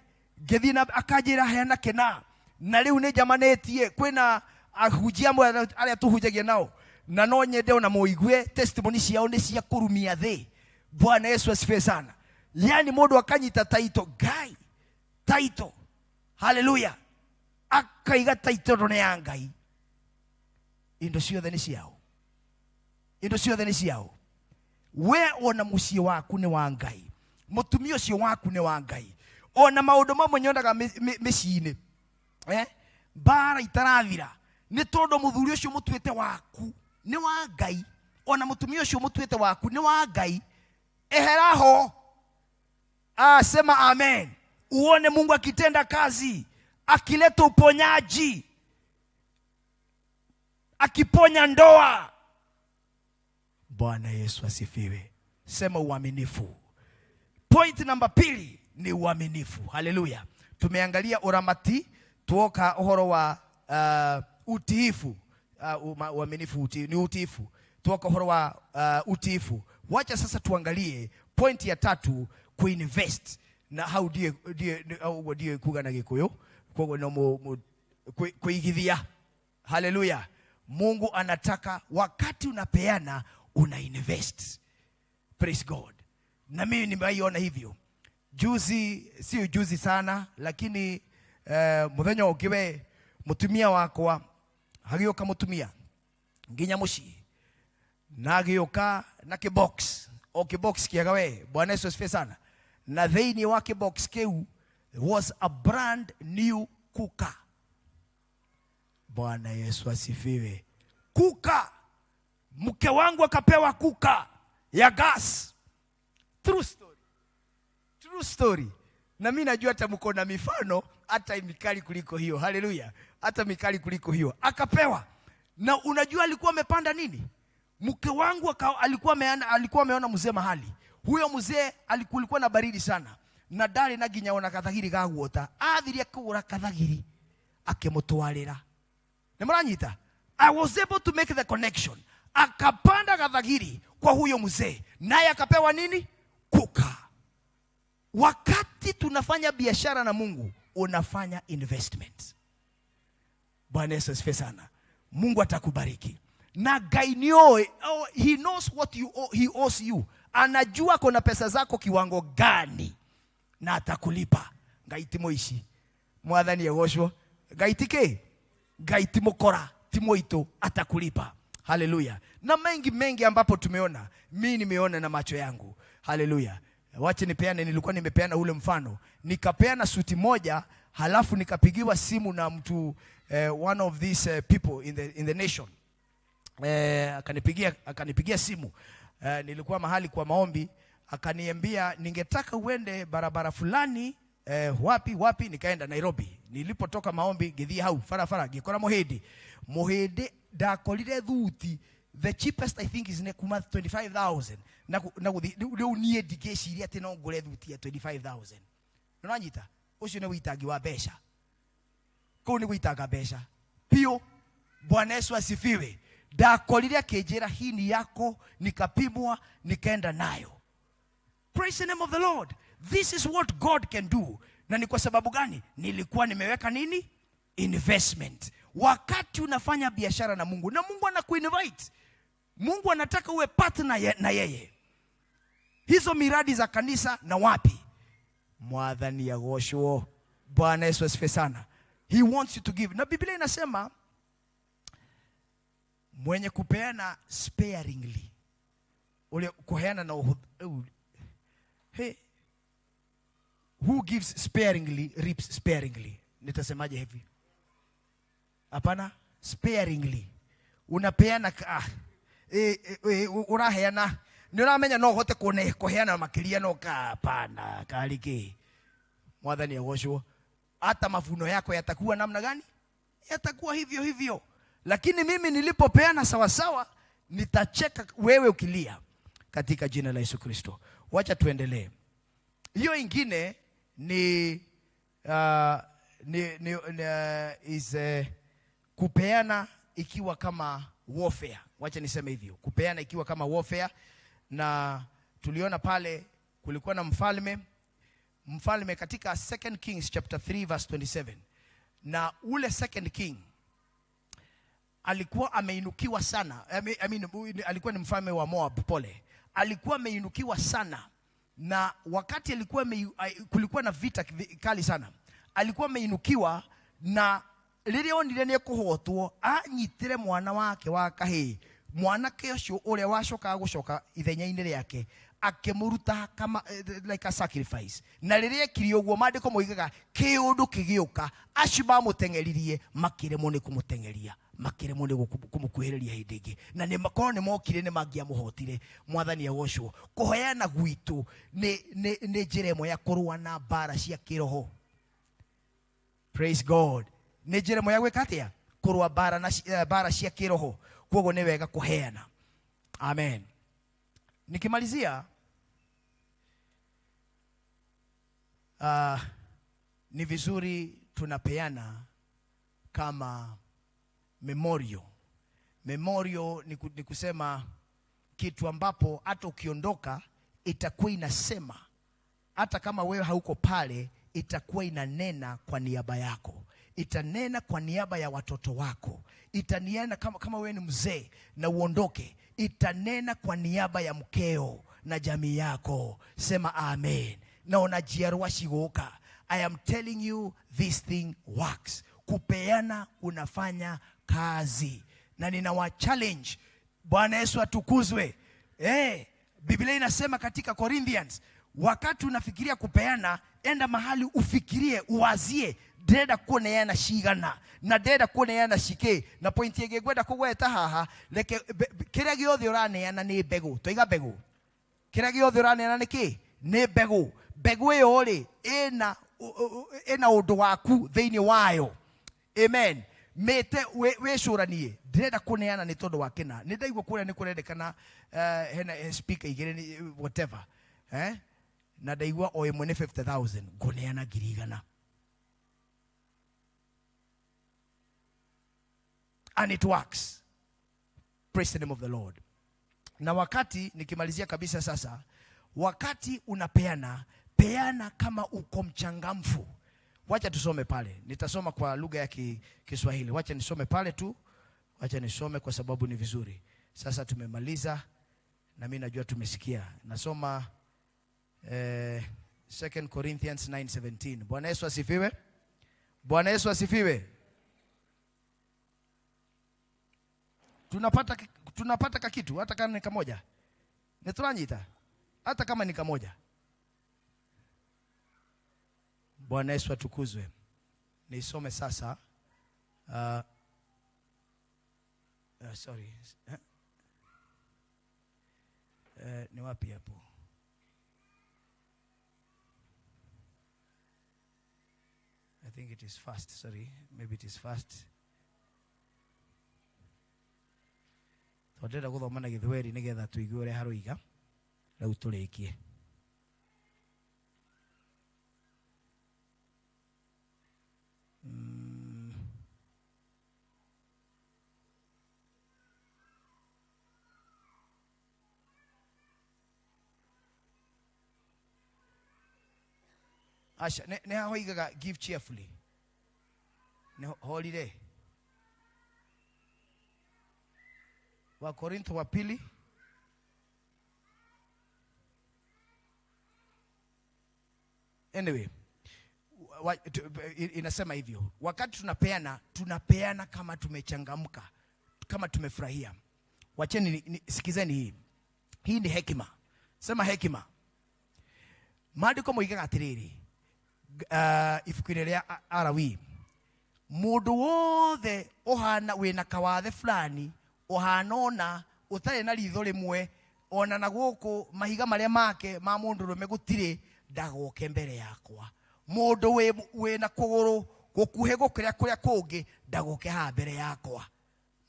akajira heana kena na leo ne jamanetie kwena ahujia mwe aria tuhujagia nao na no nyende ona muigwe testimony ciao ni cia kurumia thi. Bwana Yesu asifiwe sana. Yani mundu akanyita taito Ngai taito, haleluya, akaiga taito ne ya Ngai. Indo ciothe ni ciao, indo ciothe ni ciao. We ona muciĩ waku ni wa Ngai, mutumia ucio waku ni wa Ngai. Ona maundu mamwe nyonaga mĩciĩ-inĩ bara itarathira ni tondu muthuri ucio mutuite waku ni wa Ngai, ona mutumia ucio mutuite waku ni wa Ngai. Eheraho sema amen. Uone Mungu akitenda kazi, akileta uponyaji, akiponya ndoa. Bwana Yesu asifiwe. Sema uaminifu. Point number 2 ni uaminifu. Haleluya. Tumeangalia uramati, tuoka uhoro wa utiifu. Uaminifu ni utiifu. Tuoka uhoro wa utiifu. Wacha sasa tuangalie point ya 3, kuinvest. Na how die kuga na Gikuyu kwa no kuigithia. Haleluya. Mungu anataka wakati unapeana una invest. Praise God. Na mimi nimeiona hivyo. Juzi, sio juzi sana, lakini muthenya ukiwe mutumia wakwa hagioka mutumia nginya muci na agioka na kibox o kibox kiagawe. Bwana Yesu asifiwe sana. Na theini wa kibox keu was a brand new cooker. Bwana Yesu asifiwe. Kuka. Mke wangu akapewa kuka ya gas. True story. True story. Na mimi najua hata mko na mifano hata mikali kuliko hiyo. Haleluya. Hata mikali kuliko hiyo. Akapewa. Na unajua alikuwa amepanda nini? Mke wangu alikuwa ameona mzee mahali. Huyo mzee alikuwa na baridi sana. Na dali na ginyaona kathagiri gaguota. Athiria kugura kathagiri akimutwarira. Nimuranyita? I was able to make the connection. Akapanda kathagiri kwa huyo mzee. Naye akapewa nini? Kuka. Wakati tunafanya biashara na Mungu, unafanya investment. Bwana Yesu asifiwe sana. Mungu atakubariki. Na gainioe, he knows what he owes you. Anajua kuna pesa zako kiwango gani na atakulipa. Gaitimo ishi. Mwathani yegoshwo. Gaitike. Gaitimo kora. Timoito atakulipa. Haleluya. Na mengi ambapo tumeona. Mimi nimeona na macho yangu. Haleluya. Wacha nipeane, nilikuwa nimepeana ule mfano. Nikapeana suti moja, halafu nikapigiwa simu na mtu one of these people in the nation. Akanipigia simu. Nilikuwa mahali kwa maombi, akaniambia ningetaka uende barabara fulani. Wapi? Nikaenda Nairobi. Nilipotoka maombi Githii hau farafara gikora muhindi ndakorire thuti, the cheapest I think is nekuma 25,000 na riu nie ndigeciria ati no ngure thuti ya 25,000. Nonanyita ucio ni witangi wa mbeca. Kau ni witanga mbeca pio. Bwana Yesu asifiwe. Ndakorire akinjira hini yako, nikapimwa, nikaenda nayo. Praise the name of the Lord. This is what God can do. Na ni kwa sababu gani? Nilikuwa nimeweka nini? Investment. Wakati unafanya biashara na Mungu, na Mungu anakuinvite. Mungu anataka uwe partner na yeye. hizo miradi za kanisa na wapi. Mwathani agoshwo. Bwana Yesu asifiwe sana. He wants you to give. Na Biblia inasema mwenye kupeana sparingly, ule kuheana na hey, who gives sparingly reaps sparingly. Nitasemaje hivi? Hapana, sparingly. Unapeana uraheana. Ni uramenya no hote kuheana makiria no hapana kaliki. Mwathani agoshwo. Hata mavuno yako yatakuwa namna gani? Yatakuwa hivyo hivyo. Lakini mimi nilipopeana sawa sawa, nitacheka wewe ukilia katika jina la Yesu Kristo. Wacha tuendelee. Hiyo ingine ni kupeana ikiwa kama warfare. Wacha niseme hivyo. Kupeana ikiwa kama warfare, na tuliona pale kulikuwa na mfalme katika 2 Kings chapter 3 verse 27. Na ule 2 king alikuwa ameinukiwa sana. Alikuwa ni mfalme wa Moab, pole. Alikuwa ameinukiwa sana, na wakati alikuwa kulikuwa na vita kali sana, alikuwa ameinukiwa, na rĩrĩa onire nĩ kuhotwo anyitire mwana wake wa kahĩĩ, mwanake ũcio ũrĩa wacoka gũcoka ithenya-inĩ rĩake akimuruta kama like a sacrifice. Na rĩrĩa ekire ũguo maandĩko moigaga kĩũndũ kĩgĩũka, acio mamũteng'eririe makĩremwo nĩ kũmũteng'eria, makĩremwo nĩ kũmũkuhĩrĩria hĩndĩ ĩngĩ, na nĩmakorwo nĩ mokire nĩ mangĩamũhotire. Mwathani agocwo. Kũheana gwitũ nĩ njĩra ĩmwe ya kũrũa na mbara cia kĩroho. Praise God. Nĩ njĩra ĩmwe ya gwĩka atĩa? Kũrũa mbara cia kĩroho. Kwoguo nĩ wega kũheana. Amen. Nikimalizia, ni vizuri tunapeana kama memorial. Memorial ni kusema kitu ambapo hata ukiondoka itakuwa inasema, hata kama wewe hauko pale, itakuwa inanena kwa niaba yako. Itanena kwa niaba ya watoto wako. Itanena kama wewe ni mzee na uondoke, itanena kwa niaba ya mkeo na jamii yako. Sema amen. Na unajiarua shigoka. I am telling you this thing works. Kupeana unafanya kazi. Na ninawa challenge. Bwana Yesu atukuzwe. Biblia inasema katika Corinthians, wakati unafikiria kupeana, enda mahali ufikirie, uwazie, ndenda kuoneana cigana na ndenda kuoneana cike. Na point yege gwenda kugweta haha, reke kira giothe uraneana ni mbegu. Toiga mbegu. Kira giothe uraneana ni ki? Ni mbegu. Mbegu iyo ri ena undu waku thiini wayo. Amen. Mete wecuranie, ndenda kuoneana ni tondu wa kina. Ni ndaigua kuria ni kurendekana hena speaker igire whatever. Na ndaigua o imwe ni 50,000 ngoneana 100,000. And it works. Praise the name of the Lord. Na wakati nikimalizia kabisa sasa, wakati unapeana, peana kama uko mchangamfu. Wacha tusome pale. Nitasoma kwa lugha ya Kiswahili. Wacha nisome pale tu. Wacha nisome kwa sababu ni vizuri. Sasa tumemaliza na mimi najua tumesikia. Nasoma 2 Corinthians 9:17. Bwana Yesu asifiwe. Bwana Yesu asifiwe. Tunapata kakitu hata kama ni kamoja. Neturanyita hata kama ni kamoja. Bwana Yesu atukuzwe. Nisome sasa sorry. Ni wapi hapo? I think it is fast. Sorry, maybe it is fast. Tondera guthoma na Githweri nigetha tuigue uria haruiga rĩu tũrĩkie. Asha, ne hahoigaga give cheerfully. Ne holiday. Wa Korintho wa pili Anyway, inasema hivyo, wakati tunapeana kama tumechangamka, kama tumefurahia. Wacheni sikizeni hii. Hii ni hekima. Sema hekima. Maandiko moigaga atiriri, ibuku-inĩ rĩa Arawi, mũndũ wothe ohana wĩna kawathe fulani, ohana ona ũtarĩ na ritho rĩmwe, ona na gũkũ mahiga marĩa make ma mũndũ rũme gũtirĩ, ndagoke mbere yakwa. Mũndũ wĩna kũgũrũ gũkuhĩ gũkĩra kũrĩa kũngĩ, ndagoke haha mbere yakwa.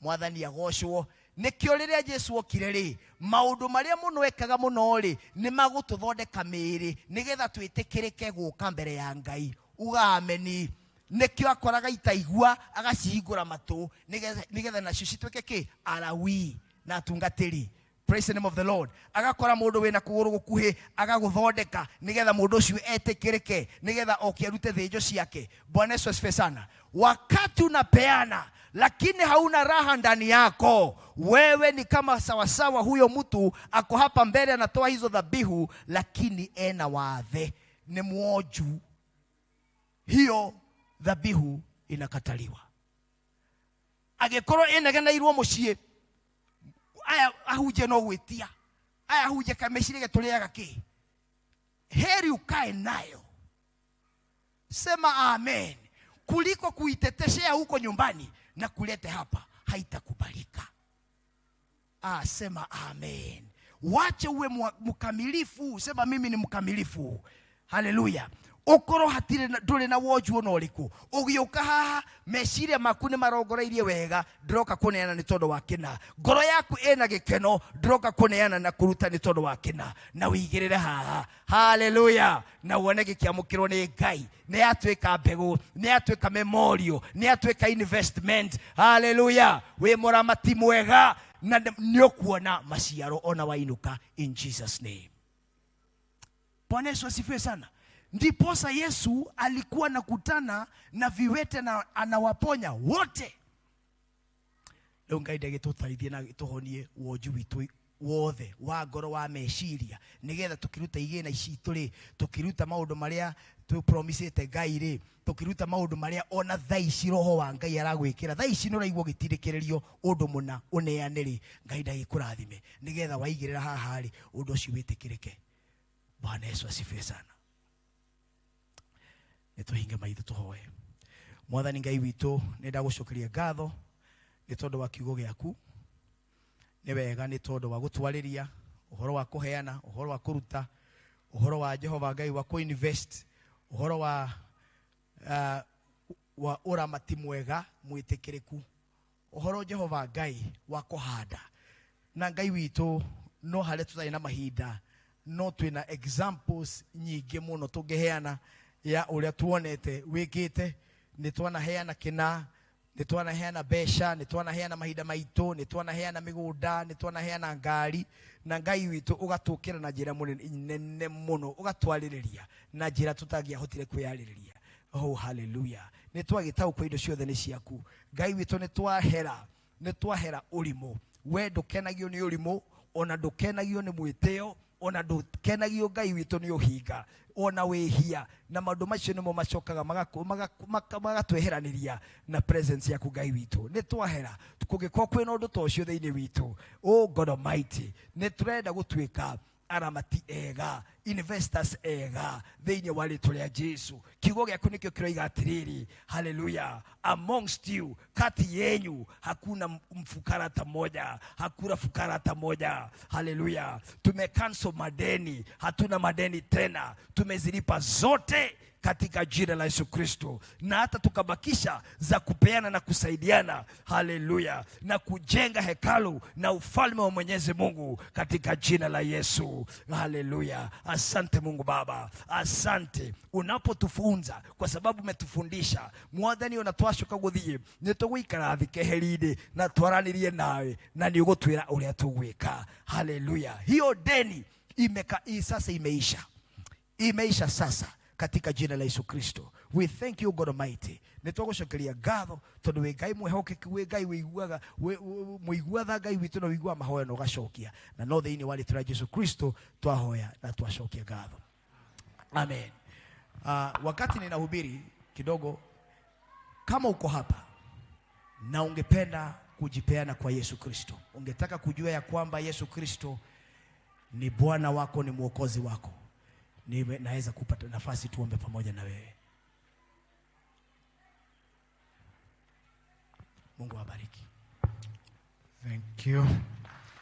Mwathani agocwo. Nikio riria Jesu okire ri, maundu maria muno ekaga muno ri ni magũtũthondeka mĩĩrĩ nigetha twĩtĩkĩrĩke gũka mbere ya Ngai. Uga ameni. Nikio akoraga itaigua agacihingũra matũ nigetha nacio cituĩke kĩ? Arawi na atungatĩri. Praise the name of the Lord. Agakora mũndũ wĩna kũgũrũ gũkuhĩ agagũthondeka nigetha mũndũ ũcio etĩkĩrĩke nigetha oke arute thĩnjo ciake. Bwana Yesu asifiwe sana. Wakati unapeana lakini hauna raha ndani yako, wewe ni kama sawasawa huyo mtu ako hapa mbele anatoa hizo dhabihu lakini ena wathe, ni mwoju. Hiyo dhabihu inakataliwa. Agĩkorwo enegeneirwo mũciĩ, aya ahuje no gwĩtia, aya ahuje kamecirige tũrĩaga kĩ, heri ukae nayo. Sema amen. Kuliko kuiteteshea huko nyumbani na kulete hapa, haitakubalika. Sema amen. Wacha uwe mkamilifu. Sema mimi ni mkamilifu. Haleluya. Okoro hatire ndure na woju ono riku. Ugioka haha meciria maku ni marongoreirie wega, droka kuneana ni tondu wa kina. Ngoro yaku ena gikeno, droka kuneana na kuruta ni tondu wa kina. Na wigirire haha. Haleluya. Na wone gikiamukirwo ni Ngai. Ni atweka mbegu, ni atweka memorial, ni atweka investment. Haleluya. We muramati mwega na niokuona maciaro ona wainuka in Jesus name. Bwana Yesu asifiwe sana. Ndiposa Yesu alikuwa nakutana na viwete na anawaponya wote. Leo Ngai ndagĩtũteithie na gĩtũhonie woju witũ wothe wa ngoro wa meciria nigetha tukiruta igĩna ici tũrĩ tukiruta maũndũ marĩa tũpromisete Ngai rĩ, tukiruta maũndũ marĩa ona thaici roho wa Ngai aragwĩkĩra. Thaici nũraigua gĩtirĩkĩrĩrio ũndũ mũna ũneane rĩ, Ngai ndagĩkũrathime nigetha waigĩrĩra haha rĩ ũndũ ũcio wĩtĩkĩrĩke. Bwana Yesu asifiwe sana. Nituhinge maitho tuhoe. Mwathani Ngai witũ nĩndagũcokeria ngatho nĩ tondũ wa kiugo gĩaku. Nĩ wega nĩ tondũ wa gũtwarĩria ũhoro wa kũheana, ũhoro wa kũruta, ũhoro wa Jehova Ngai wa kũ-invest, ũhoro wa ũramati mwega mwĩtĩkĩrĩku, ũhoro Jehova Ngai wa kũhanda. Na Ngai witũ no harĩa tũtarĩ na mahinda, no twĩna examples nyingĩ mũno tũngĩheana ya uria tuonete wikite. Ni twanaheana kina, ni twanaheana besha, ni twanaheana mahinda maitũ, ni twanaheana migunda, ni twanaheana ngari. Na Ngai witũ ũgatũkĩra na njĩra nene mũno, ũgatwarĩrĩria na njĩra tũtangĩahotire kwĩyarĩrĩria. Oh hallelujah. Ni twagĩtaũkwo indo ciothe nĩ ciaku. Ngai witũ ni twahera ũrimũ. We ndũkenagio nĩ ũrimũ, ona ndũkenagio nĩ mwĩtĩo, ona ndũkenagio Ngai witũ nĩ ũhinga, ona wĩhia. Na maũndũ macio nĩmo macokaga magatweheranĩria na presence yaku Ngai witũ. Nĩ twahera kũngĩkorwo kwĩna ũndũ ta ũcio thĩinĩ witũ. Oh God Almighty, nĩ tũrenda gũtuĩka aramati ega, investors ega thĩinĩ wa rĩtwa rĩa Jesu. Kiugo gĩaku nĩkĩo kĩroiga atĩrĩrĩ, hallelujah, amongst you, kati yenyu hakuna mfukara hata moja, hakuna fukara hata moja. Hallelujah. Tumecancel madeni, hatuna madeni tena, tumezilipa zote katika jina la Yesu Kristo, na hata tukabakisha za kupeana na kusaidiana. Haleluya. Na kujenga hekalu na ufalme wa Mwenyezi Mungu katika jina la Yesu. Haleluya. Asante Mungu Baba, asante unapotufunza, kwa sababu umetufundisha. Mwathani unatwashoka guthie nitugwikara thike heride na twaranirie nawe na ni ugutwira uria tugwika. Haleluya. Hiyo deni sasa imeisha sasa katika jina la Yesu Kristo. We thank you God Almighty. Nitwagũcokeria ngatho tondu we Ngai mwehokeku, we Ngai wĩiguaga, mũiguatha Ngai witũ na wĩigua mahoya na ũgacokia. Na no thĩinĩ wa rĩtwa rĩa Yesu Kristo twahoya na twacokia ngatho. Amen. Wakati ninahubiri kidogo, kama uko hapa na ungependa kujipeana kwa Yesu Kristo, ungetaka kujua ya kwamba Yesu Kristo ni Bwana wako, ni mwokozi wako, naweza kupata nafasi tuombe pamoja na wewe. Mungu awabariki. Thank you.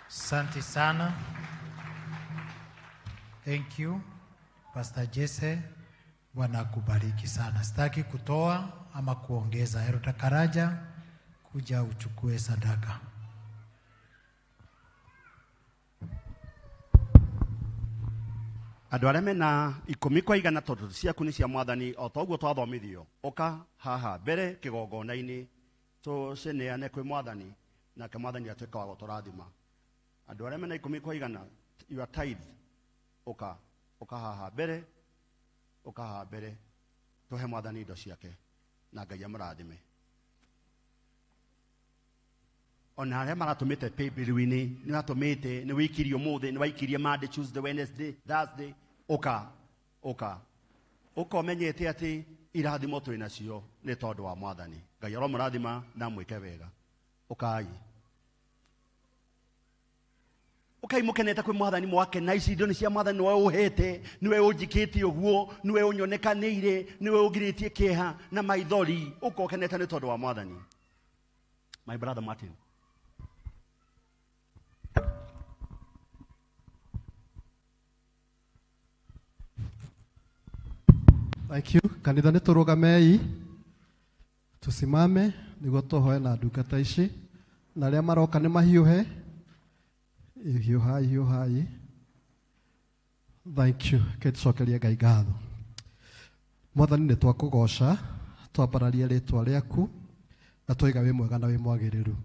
Asante sana. Thank you. Pastor Jesse, Bwana akubariki sana. Sitaki kutoa ama kuongeza. Herota Karaja, kuja uchukue sadaka. Andũ arĩa mena ikũmi kwa igana tondũ ciaku nĩ cia Mwathani, o ta ũguo twathomithio, ũka haha mbere kĩgongona-inĩ tũcineane kwĩ Mwathani, nake Mwathani atuĩka wa gũtũrathima. Andũ arĩa mena ikũmi kwa igana, your tithe, ũka haha mbere, tũhe Mwathani indo ciake na Ngai amũrathime. Ona arĩa maratũmĩte paybill-inĩ, nĩ watũmĩte, nĩ wĩkirie ũmũthĩ, nĩ waikirie Monday, Tuesday, Wednesday, Thursday, ũka ũmenyete atĩ irathimo twĩ nacio nĩ tondũ wa Mwathani. Ngai aromũrathima na mwĩke wega. Ũkai mũkenete kwĩ Mwathani, mwakena ici indo nĩ cia Mwathani, nĩwe ũhete, nĩwe ũnjikĩtie ũguo, nĩwe ũnyonekanĩire, nĩwe ũgirĩtie kĩeha na maithori. Ũka ũkenete nĩ tondũ wa Mwathani. My brother Martin. Thank you. Kanitha nĩ tũrũgamei, tusimame nĩguo tũhoe na ndungata ici, na arĩa maroka nĩ mahiũhe. Hiũhai. Thank you. Kĩtucokerie Ngai ngatho. Mwathani, nĩ twakũgoca, twambararia rĩtwa rĩaku, na twoiga wĩ mwega na wĩ mwagĩrĩru.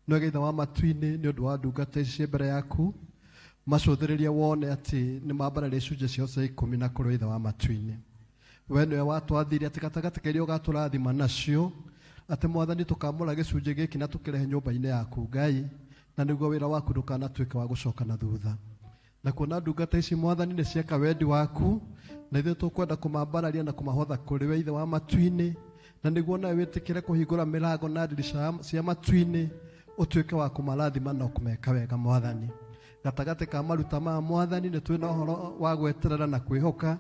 Nĩ Ithe wa matu-inĩ nĩ ũndũ wa ndungata ici mbere yaku, macũthĩrĩrie wone atĩ nĩ mambararia icunjĩ ciao cia 10 na kũrĩ Ithe wa matu-inĩ. We nĩwe watwathire atĩ gatagatĩ ka iria ũgatũrathima nacio, atĩ Mwathani tũkamũra gĩcunjĩ gĩkĩ na tũkĩrehe nyũmba-inĩ yaku Ngai, na nĩguo wĩra waku ndũkanatuĩke wa gũcoka na thutha. Na kuona ndungata ici Mwathani nĩ cieka wendi waku, na ithuĩ tũkwenda kũmambararia na kũmahotha kũrĩ we Ithe wa matu-inĩ, na nĩguo nawe wĩtĩkĩre kũhingũra mĩrango na ndirica cia matu-inĩ, ũtuĩke wa kũmarathima na kũmeka wega Mwathani. Gatagatĩ ka maruta ma Mwathani nĩ twĩna ũhoro wa gweterera na kwĩhoka,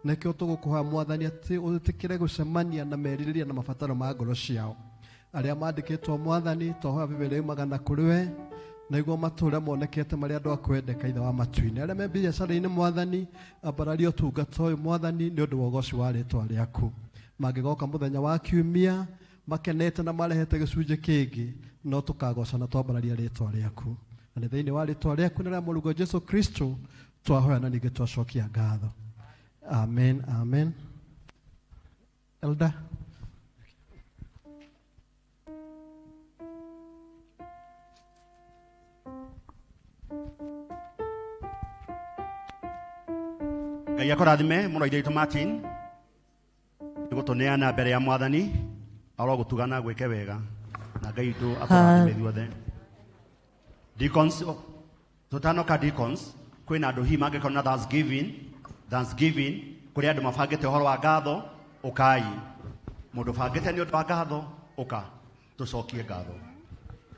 nakĩo tũgũkũhoya Mwathani atĩ ũtĩkĩre gũcemania na merirĩria na mabataro ma ngoro ciao. Arĩa mandĩkĩtwo Mwathani, twahoya Biblia magana kũrĩ we, nĩguo matũũre monekete marĩ andũ a kwendeka Ithe wa matu-inĩ. Arĩa me biacara-inĩ Mwathani, ambararia ũtungata ũyũ Mwathani nĩ ũndũ wa ũgoci wa rĩĩtwa rĩaku. Mangĩgoka mũthenya wa Kiumia makenete na marehete gĩcunjĩ kĩngĩ, no tũkagoca na twambararia rĩĩtwa rĩaku. Na nĩ thĩinĩ wa rĩĩtwa rĩaku na rĩa Mũrungu Jesũ Kristo twahoya na ningĩ twacokia ngatho. Amen, amen. Elder. Ngai akũrathime mũno Ithe witũ Martin, nĩgũtũneana mbere ya Mwathani, arogũtugana gwĩke wega, na Ngai witũ atũrathime ithuothe. Deacons, tũtanoka deacons, kwĩna andũ hihi mangĩkorwo na Thanksgiving, kũrĩ andũ mabangĩte ũhoro wa ngatho, ũkai. Mũndũ bangĩte nĩ ũndũ wa ngatho, ũka tũcokie ngatho.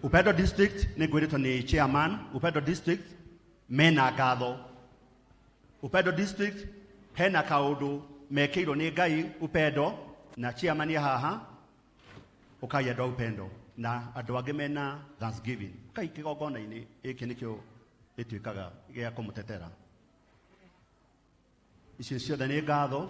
Upendo District nĩ ngwĩrĩtwo nĩ chairman, Upendo District mena ngatho. Upendo District hena kaũndũ mekĩirwo nĩ Ngai Upendo, na chairman ya haha, ũkai andũ a Upendo, na andũ angĩ mena Thanksgiving. Ũkai kĩgongona-inĩ gĩkĩ nĩkĩo gĩtuĩkaga gĩa kũmũtetera. Icio ciothe nĩ ngatho.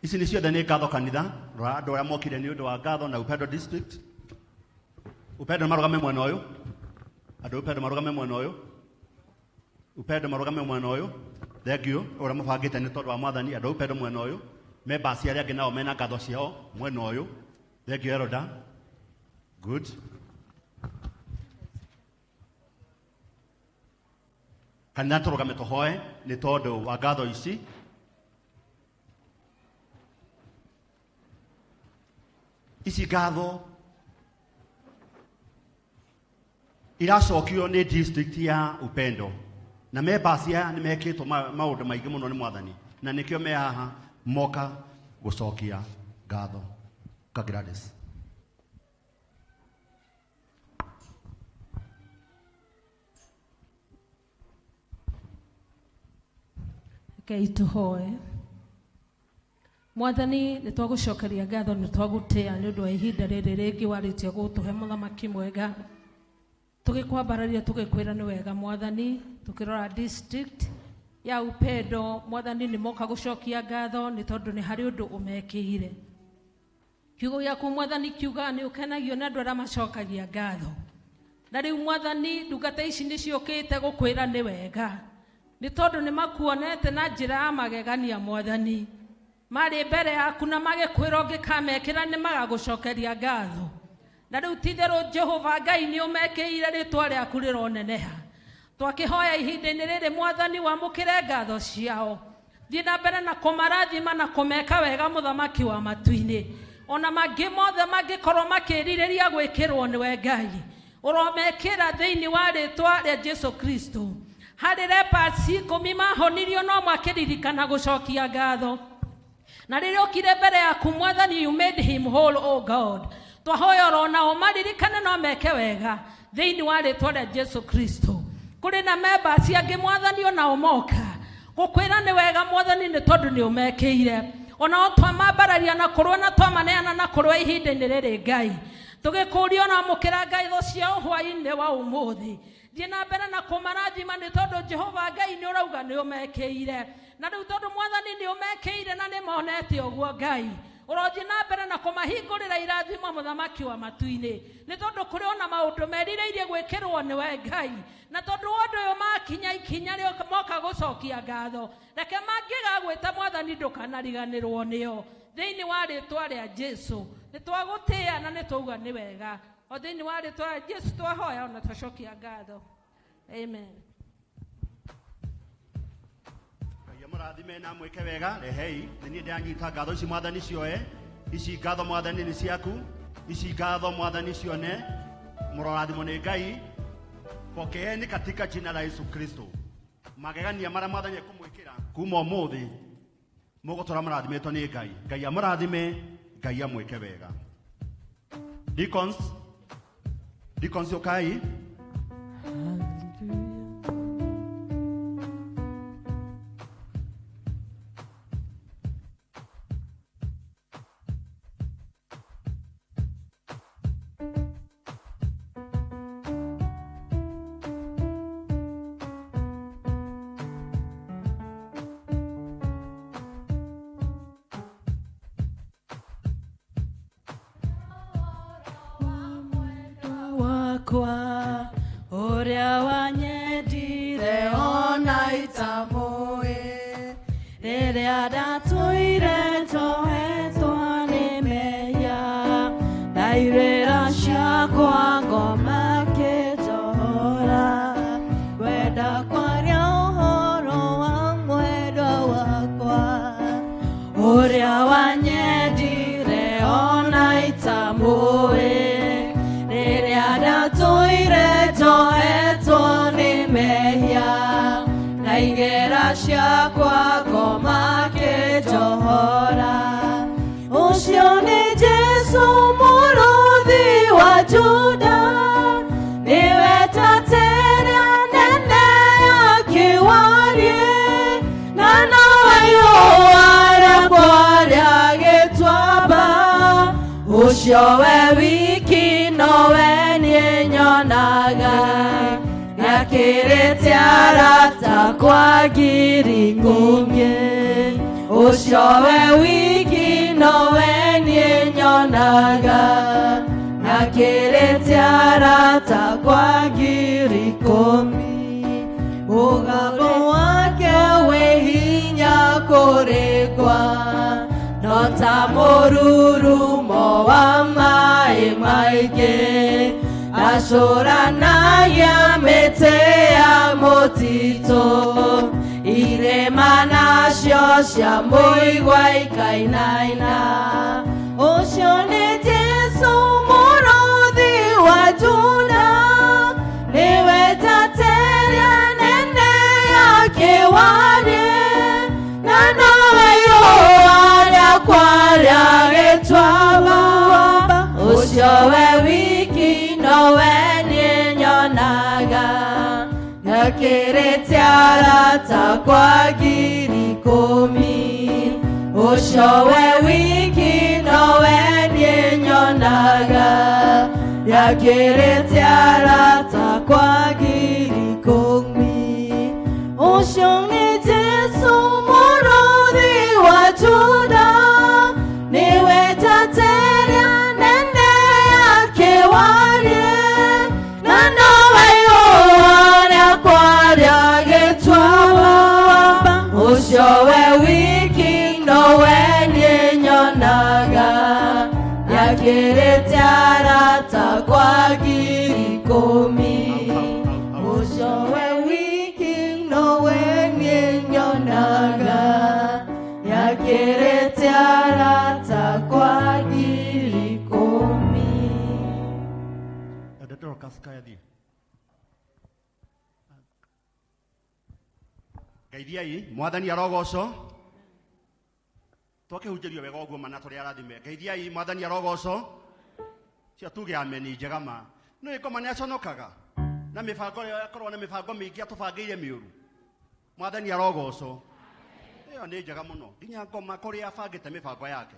Ici nĩ ciothe nĩ ngatho kanitha, rora andũ arĩa mokire nĩ ũndũ wa ngatho na Upendo District. Upendo marũgame mwena ũyũ. Andũ Upendo marũgame mwena ũyũ. Upendo marũgame mwena ũyũ. Thank you. Ũrĩa mabangĩte nĩ tondũ wa Mwathani, andũ Upendo mwena ũyũ. Members arĩa angĩ nao mena ngatho ciao mwena ũyũ. Thank you, Elder. Good. Kanitha tũrũgame tũhoe nĩ tondũ wa ngatho ici. Ici ngatho iracokio nĩ district ya Upendo na members ya nĩ mekĩtwo maũndũ maingĩ mũno nĩ mwathani na nĩkĩo me haha moka gũcokia ngatho. Gladys. Ngai tũhoe. Mwathani nĩ twagũcokeria ngatho, nĩ twagũtĩa nĩ ũndũ wa ihinda rĩrĩ rĩngĩ warĩtie gũtũhe mũthamaki mwega. Tũgĩkwambararia tũgĩkwĩra nĩ wega Mwathani, tũkĩrora district ya Upendo Mwathani nĩ moka gũcokia ngatho nĩ tondũ nĩ harĩ ũndũ ũmekĩire. Kiugo gĩaku Mwathani kiuga nĩ ũkenagio nĩ andũ arĩa macokagia ngatho. Na rĩu Mwathani ndungata ici nĩ ciũkĩte gũkwĩra nĩ wega. Nĩ tondũ nĩ makuonete na njĩra ya magegania Mwathani. Marĩ mbere yaku na magĩkwĩra ũngĩkamekĩra nĩ magagũcokeria ngatho. Na rĩu ti-itherũ Jehova Ngai nĩ ũmekĩire rĩtwa rĩaku rĩroneneha. Twakĩhoya ihinda-inĩ rĩrĩ Mwathani wamũkĩre ngatho ciao. Thiĩ na mbere na kũmarathima na kũmeka wega mũthamaki wa matu-inĩ. Ona mangĩ mothe mangĩkorwo makĩrirĩria gwĩkĩrwo nĩwe Ngai. Ũromekĩra thĩinĩ wa rĩtwa rĩa Jesu Kristo. Harĩ lepers 10 mahonirio no makĩririkana gũcokia ngatho. Na rĩrĩa ũkire mbere yaku Mwathani you made him whole, oh God. Twahoya oro nao maririkane no meke wega thĩinĩ wa rĩtwa rĩa Jesu Kristo. Kũrĩ na members angĩ Mwathani onao moka gũkwĩra nĩ wega Mwathani nĩ tondũ nĩ ũmekĩire. Ona twamambararia na kũrũa na twamaneana na kũrũa ihinda-inĩ rĩrĩ Ngai. Tũgĩkũria ona mũkĩra ngatho ciao hwaĩ-inĩ wa ũmũthĩ. Thiĩ na mbere na kũmarathima nĩ tondũ Jehova Ngai nĩ ũrauga nĩ ũmekĩire. Na rĩu tondũ Mwathani nĩ ũmekĩire na nĩ monete ũguo Ngai. Ũrothiĩ na mbere na kũmahingũrĩra irathimo mũthamaki wa matu-inĩ. Nĩ tondũ kũrĩ ona maũndũ merirĩirie gwĩkĩrwo nĩwe Ngai. Na tondũ ũndũ ũyũ makinya ikinya rĩo moka gũcokia ngatho. Reke mangĩgagwĩta Mwathani ndũkanariganĩrwo nĩo. Thĩinĩ wa rĩtwa rĩa Jesu. Nĩ twagũtĩa na nĩ twauga nĩ wega. O thĩinĩ wa rĩtwa rĩa Jesu twahoya ona twacokia ngatho. Amen. Mũrathime na mwĩke wega rehei nĩ ndanyita ngatho ici Mwathani cioe ici ngatho Mwathani nĩ ciaku ici ngatho Mwathani cione mũrorathimo nĩ Ngai pokeeni katika jina la Yesu Kristo magegania marĩa Mwathani ekumwĩkĩra kuma ũmũthĩ mũgũtũra mũrathimetwo nĩ Ngai. Ngai amũrathime, Ngai amwĩke wega. Deacons yokai. Wakwa ũrĩa wanyendire ona itamũĩ rĩrĩa ndatũire njohetwo nĩ mehia ndairĩra ciakwa ngoma kĩnjohora wenda kwaria ũhoro wa mwendwa wakwa ũrĩa wanyendire ona itamũĩ Toire joeto ni mehia na igera ciakwa ngoma kĩnjohora ũcio nĩ Jesu mũrũthi wa Juda niwe tateria nene akiwarie na nowe yoara kwaria gĩtwamba ũcio we wiki nowe nyonaga yakĩrĩte arata kwa ngiri ngũngĩ ũcio we wiki nowe niĩ nyonaga yakĩrĩte arata kwa ngiri 10 mũgambo wake wĩ hinya kũrĩkwa no ta mũrurumo wa maĩ maingĩ acũranagia mĩtĩ ya mũtitũ irĩma nacio cia mũigua ikainaina ũcio nĩ Jesu mũrũthi wa Juda kiwarie na nowe yoaria kwaria gĩtwamba ũcio we wiki nowe niĩ nyonaga gakĩrĩte arata kwa ngiri ikũmi ũcio we wiki nowe niĩ nyonaga gakĩrĩte arata kwa ngiri ikũmi ũcio nĩ Jesũ mũrũthi wa Juda niwe tateria nene yake warie na nowe yoaria kwaria gĩtwamba ũcio we wiki nowe niĩ nyonaga gakĩrĩte arata kwa ngiri ikũmi ũcio we wiki nowe niĩ nyonaga gakĩrĩte arata kwa ngiri ikũmi. Ndeto kaskaya thi. Geithiai mwathani arogocwo. Twakĩhunjĩrio wega ũguo mana tũrĩa arathime. Geithiai mwathani arogocwo. Cia tuge ameni njega ma. Nĩ ngoma nĩ aconokaga. Na mĩbango yakorwo na mĩbango mĩingĩ atũbangĩire mĩũru. Mwathani arogocwo. Ĩyo nĩ njega mũno. Nginya ngoma kũrĩa abangĩte mĩbango yake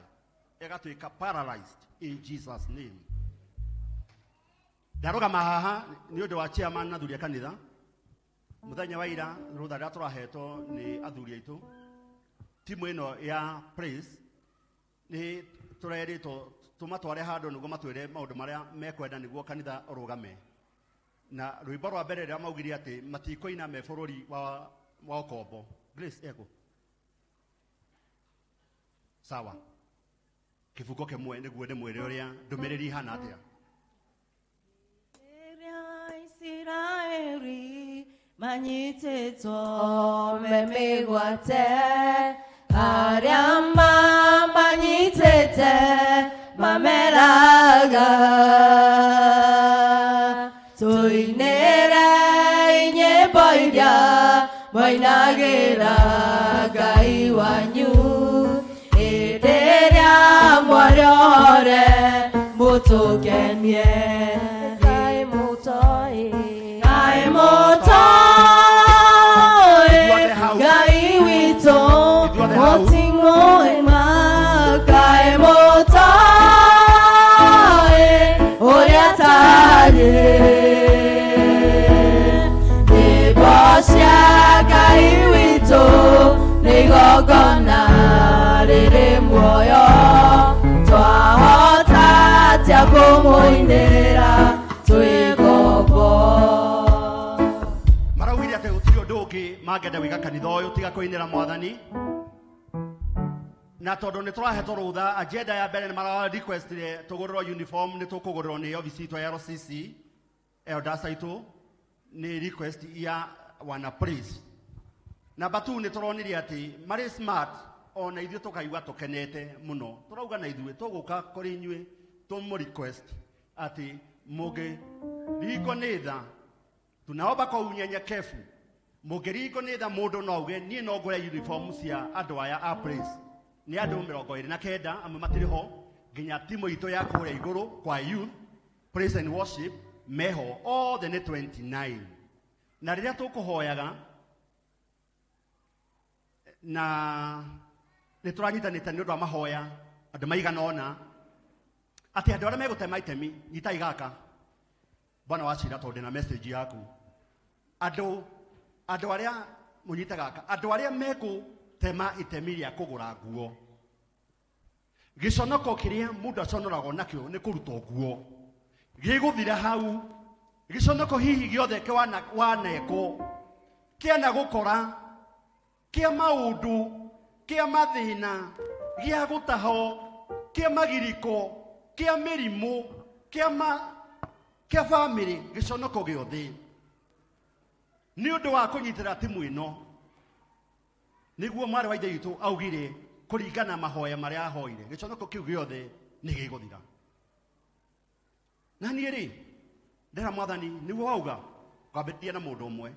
ĩgatuĩka paralyzed in Jesus name. Ndarũgama haha nĩ ũndũ wa chairman na athuri a kanitha. Mũthenya wa ira rũtha rĩrĩa tũrahetwo nĩ athuri aitũ. Timu ĩno ya praise nĩ tũreritwo tũmatware handũ nĩguo matwĩre maũndũ marĩa mekwenda nĩguo kanitha ũrũgame. Na rwĩmbo rwa mbere rĩrĩa maugire atĩ matikoina me bũrũri wa ũkombo. Grace eko. Sawa. Kifungo kĩmwe nĩguo ndĩmwĩre ũrĩa ndũmĩrĩri ihana atĩa. Isiraeli manyitĩtwo memĩgwate arĩa manyitĩte mameraga tũinĩre nyĩmbo iria moinagĩra Ngai wanyu hĩndĩ ĩrĩa mwarĩore mũtũkenie Ngai mũtoi Ngai witũ mũting'oima Ngai mũtoi ũrĩa tarĩ nyĩmbo cia Ngai witũ nĩ igongona rĩrĩ muoyo twahota atĩa kũmũinĩra twĩ ngombo. Maraugire atĩ gũtirĩ ũndũ ũngĩ mangĩenda gwĩka kanitha ũyũ tiga kũinĩra mwathani. Na tondũ nĩ tũrahetwo rũtha agenda ya mbere nĩ mara requestire tũgũrĩrwo uniform nĩ tũkũgũrĩrwo nĩ obici itũ ya RCC elders aitũ nĩ request ya wana praise. Namba 2 nĩ tũronire atĩ marĩ smart ona ithuĩ tũkaigua tũkenete mũno. Tũrauga na ithuĩ tũgũka kũrĩ inyuĩ tũmũ request ati mũngĩ ringo nĩ tha tunaomba kwa unyenyekevu mũngĩ ringo nĩ tha mũndũ no auge niĩ no ngũre uniform cia andũ aya a praise nĩ andũ 29 amwe matirĩ ho nginya timu itũ ya kũrĩa igũrũ kwa youth praise and worship meho all the 29 na rĩrĩa tũkũhoyaga na nĩ tũranyitanĩte nĩ ũndũ wa mahoya andũ maigana ona ati andũ arĩa megũtema itemi nyitai gaka Bwana wacira tondũ na message yaku andũ arĩa mũnyite gaka andũ arĩa megũtema itemi rĩa kũgũra nguo gĩconoko kĩrĩa mũndũ aconoragwo nakĩo nĩ kũruta nguo gĩgũthira hau gĩconoko hihi gĩothe wanekwo kĩana gũkora kĩa maũndũ kĩa mathĩna gĩa gũtaho kĩa magiriko kĩa mĩrimũ kĩa family gĩconoko gĩothe nĩ ũndũ wa kũnyitĩra timu ĩno nĩguo mwarĩ wa ithe witũ augire kũringana mahoya marĩa ahoire gĩconoko kĩu gĩothe nĩ gĩgũthira na niĩ rĩ ndĩra mwathani nĩguo wauga kwambĩrĩria na mũndũ ũmwe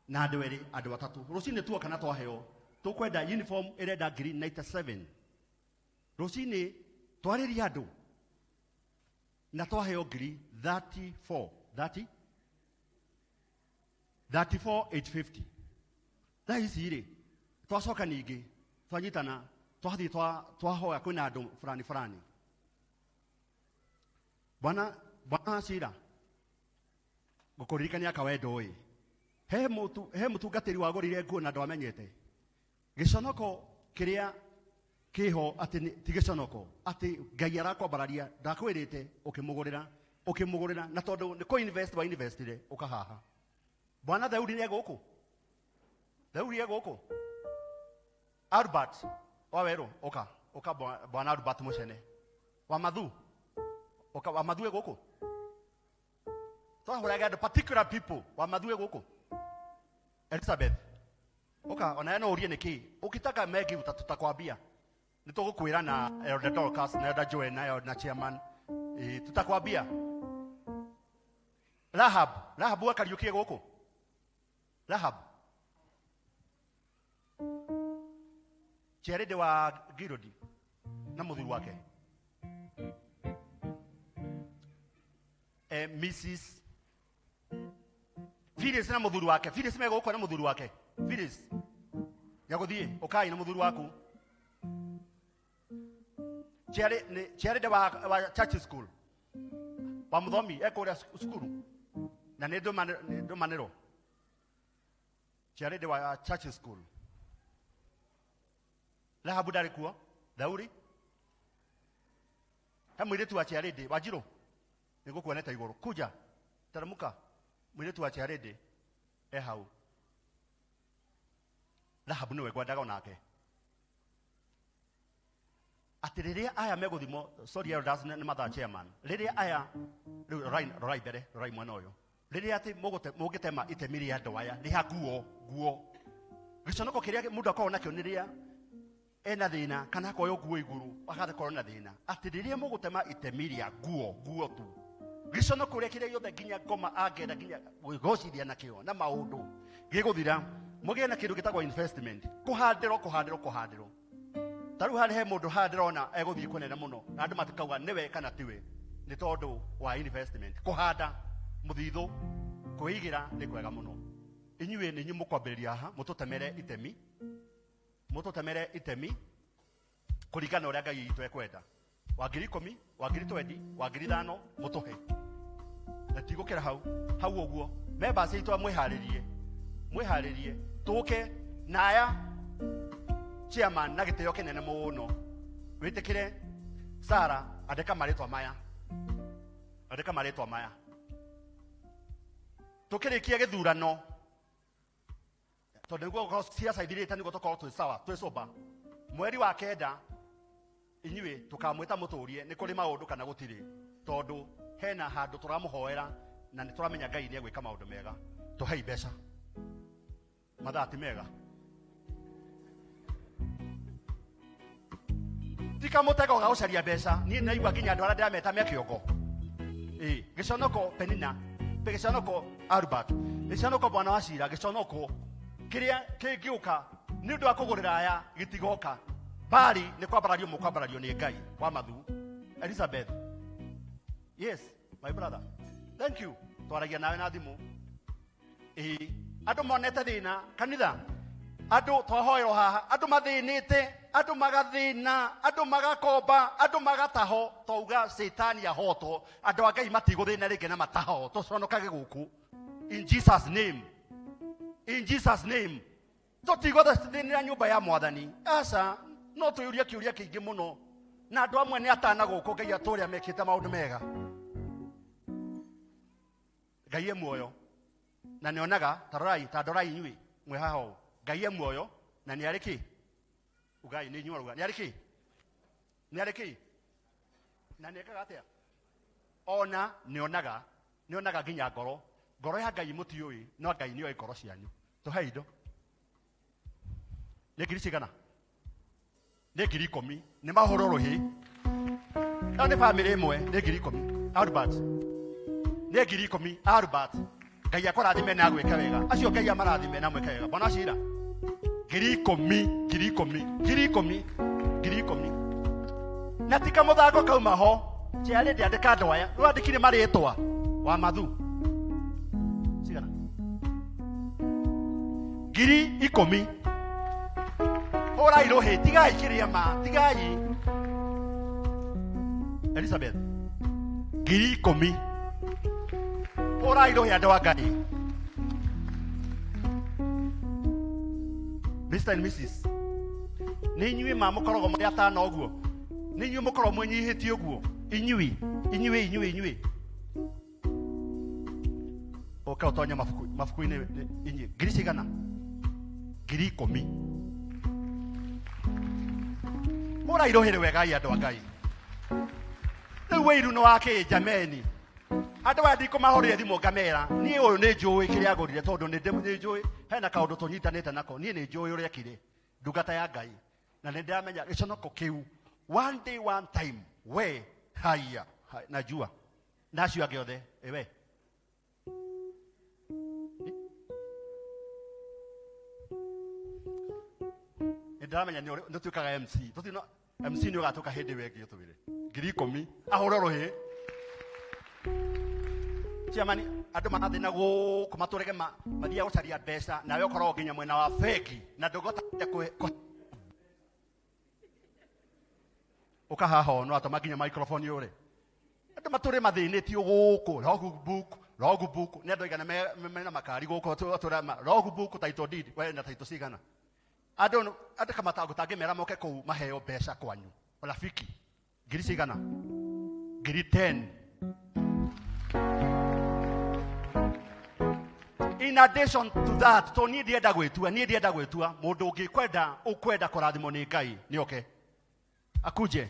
na andå erä andå atatå rå cinä tuoka na twaheo tå kwenda uniform ä renda ngiri 97 rå cinä twarä ria andå na twaheo ngiri 34,850 thaa ici rä twacoka ningä twanyitana twathiä twahoya kwä na andå fulani bwana Cira gå kå ririkania kawendo ä he må tungatä wa gå rire nguo na andå amenyete gä conoko kä rä a kä ho atä ti gä conoko atä Ngai arakwambararia ndakwä rä te å kä må gå rä ra na tondå nä kå wainvestire å kahaha bwana Daudi nä egå kå Daudi egå kå Albert wawerå oka bwana Albert må cene Wamathu egå kå twahåraga andå particular people Wamathu egå kå Elizabeth oka ona no urie niki ukitaka megi tutakwambia nitugukwira na Elder Dorcas na Elder Joel na chairman tutakwambia Rahab wakariukie guku Rahab Cherede wa Girodi na muthuri wake Mrs Phyllis na muthuri wake Phyllis mego uko na muthuri wake Phyllis yaguthie ukai na muthuri waku Cherede wa church school wa muthomi ekuria skulu na ne ndo manero Cherede wa church school la habudari kuo Daudi hamwiretu wa Cherede wajiro nigukuoneta iguru kuja taramuka mwiretu wa Cherede hau Rahabu niwe gwandaga onake ati riria aya meguthimo sorry elders ni matha chairman riria aya rai bere rai mwana uyu riria ati mugitema itemi ria andu aya ni guo giconoko kiria mundu akorwo nakio ni riria ena thina kana akoyo guo iguru agathe korwo na thina ati riria mugutema itemi ria guo tu giconoko ria kiria yothe nginya ngoma angenda nginya gwicociria nakio na maundu giguthira mugie na kindu gitagwo investment kuhandiro taru hane he mundu handirona eguthii kunene muno na andu matikauga niwe kana tiwe ni tondu wa investment kuhanda muthithu kuigira ni kwega muno inyuĩ nĩ inyuĩ mũkwambĩrĩria haha mũtũtemere itemi kũringana ũrĩa Ngai witũ ekwenda wa 10,000 wa 20 wa 5,000 mũtũhe na tigũkĩra hau ũguo members aitũ mwĩharĩrie tũke na aya chairman na gĩtĩo kĩnene mũno wĩtĩkĩre Sara andĩka marĩtwa maya tũkĩrĩkia gĩthurano tondũ nĩguo ciaca ithirĩte nĩguo tũkorwo twĩ sawa twĩ soba mweri wa kenda inyuĩ tũkamwĩta mũtũrie nĩ kũrĩ maũndũ kana gũtirĩ tondũ hena handũ tũramũhoera na nĩ tũramenya Ngai nĩ egwĩka maũndũ mega tũhei mbeca mathaa ti mega tika mũtego ga gũcaria mbeca niĩ naigua nginya andũ arĩa ndĩrameta me kĩongo gĩconoko Penina gĩconoko Albert gĩconoko bwana wa Cira gĩconoko kiria kĩngĩũka nĩ ũndũ wa kũgũrĩra aya gĩtigoka bari nĩ kwambarario nĩ Ngai wa mathu Elizabeth yes my brother thank you twaragia nawe na thimũ andũ monete thĩna kanitha andũ twahoerwo haha andũ mathĩnĩte andũ magathĩna andũ magakomba andũ magataho twauga Satani ahotwo andũ a Ngai matigũthĩna rĩngĩ na mataho tũconokage gũkũ in Jesus name tũtigũthĩnĩra nyũmba ya Mwathani aca no twĩũrie kĩũria kĩingĩ mũno na andũ amwe nĩ atana gũkũ Ngai atũrĩa mekĩte maũndũ mega Ngai muoyo na nĩonaga tarorai inyuĩ mwĩ haha ũũ Ngai muoyo na nĩ arĩ kĩ ugai nĩ inyuĩ nĩ arĩ kĩ na nĩ ekaga atĩa ona nĩonaga nginya ngoro ya Ngai mũtiũĩ no Ngai nĩoĩ ngoro cianyu tũhei indo nĩ ngiri cigana nĩ ngiri 10 nĩ mahũrwo rũhĩ na nĩ famĩlĩ ĩmwe nĩ ngiri 10 Albert nĩ ngiri 10 Albert Ngai akũrathime na gwĩka wega. Acio Ngai amarathime na mwĩka wega. Bona cira. Ngiri ikũmi. Na tika mũthako kauma ho. Ciarĩ ndĩandĩka ndwaya. Rĩu andĩkire marĩtwa wa mathu. Cigana. Ngiri ikũmi. Hũra irohĩ, tigai kĩrĩa ma, tigai. Elizabeth. Ngiri ikũmi. Hũra irohĩ andũ a Ngai. Mr. and Mrs. Nĩ inyuĩ ma mũkoragwo mũrĩ atano ũguo. Nĩ inyuĩ mũkoragwo mũnyihĩtie ũguo. Inyuĩ. Oka ũtonya mabuku-inĩ inyuĩ. Ngiri cigana? Ngiri ikũmi. Hũra irohĩ wega andũ a Ngai. Rĩu wĩiru nĩ wa kĩ jameni. Andũ aya ndikũmahũrĩra thimũ ngamera. Niĩ ũyũ nĩ njũĩ kĩrĩa agũrire tondũ nĩ njũĩ hena kaũndũ tũnyitanĩte nako. Niĩ nĩ njũĩ ũrĩa kĩrĩ. Ndungata ya Ngai. Na nĩ ndĩramenya gĩconoko kĩu. One day, one time. We, haya. Najua. Nacio angĩ othe. Ewe. Nĩ ndĩramenya nĩ tuĩkaga MC. MC nĩ ũgatuĩka hĩndĩ wengĩ ũtũwĩre. Ngiri ikũmi. Ahũra rũhĩ. Ciamani, andũ marathina gũkũ matũrege mathiaga gũcaria mbeca nawe ũkorwo nginya mwena wa bengi na ndũngĩhota ũkahaha no atũma nginya microphone ũre. Andũ matũre mathĩnĩtio gũkũ logbook nĩ andũ aigana mena makari gũkũ logbook title deed we na title cigana. Andũ kamatango tangĩmera moke kũu maheo mbeca kwanyu. Rafiki, ngiri cigana? Ngiri 10. In addition to that, to niĩ ndienda gwĩtua mũndũ ũkwenda kũrathimwo nĩ Ngai nĩ oke. Akuje.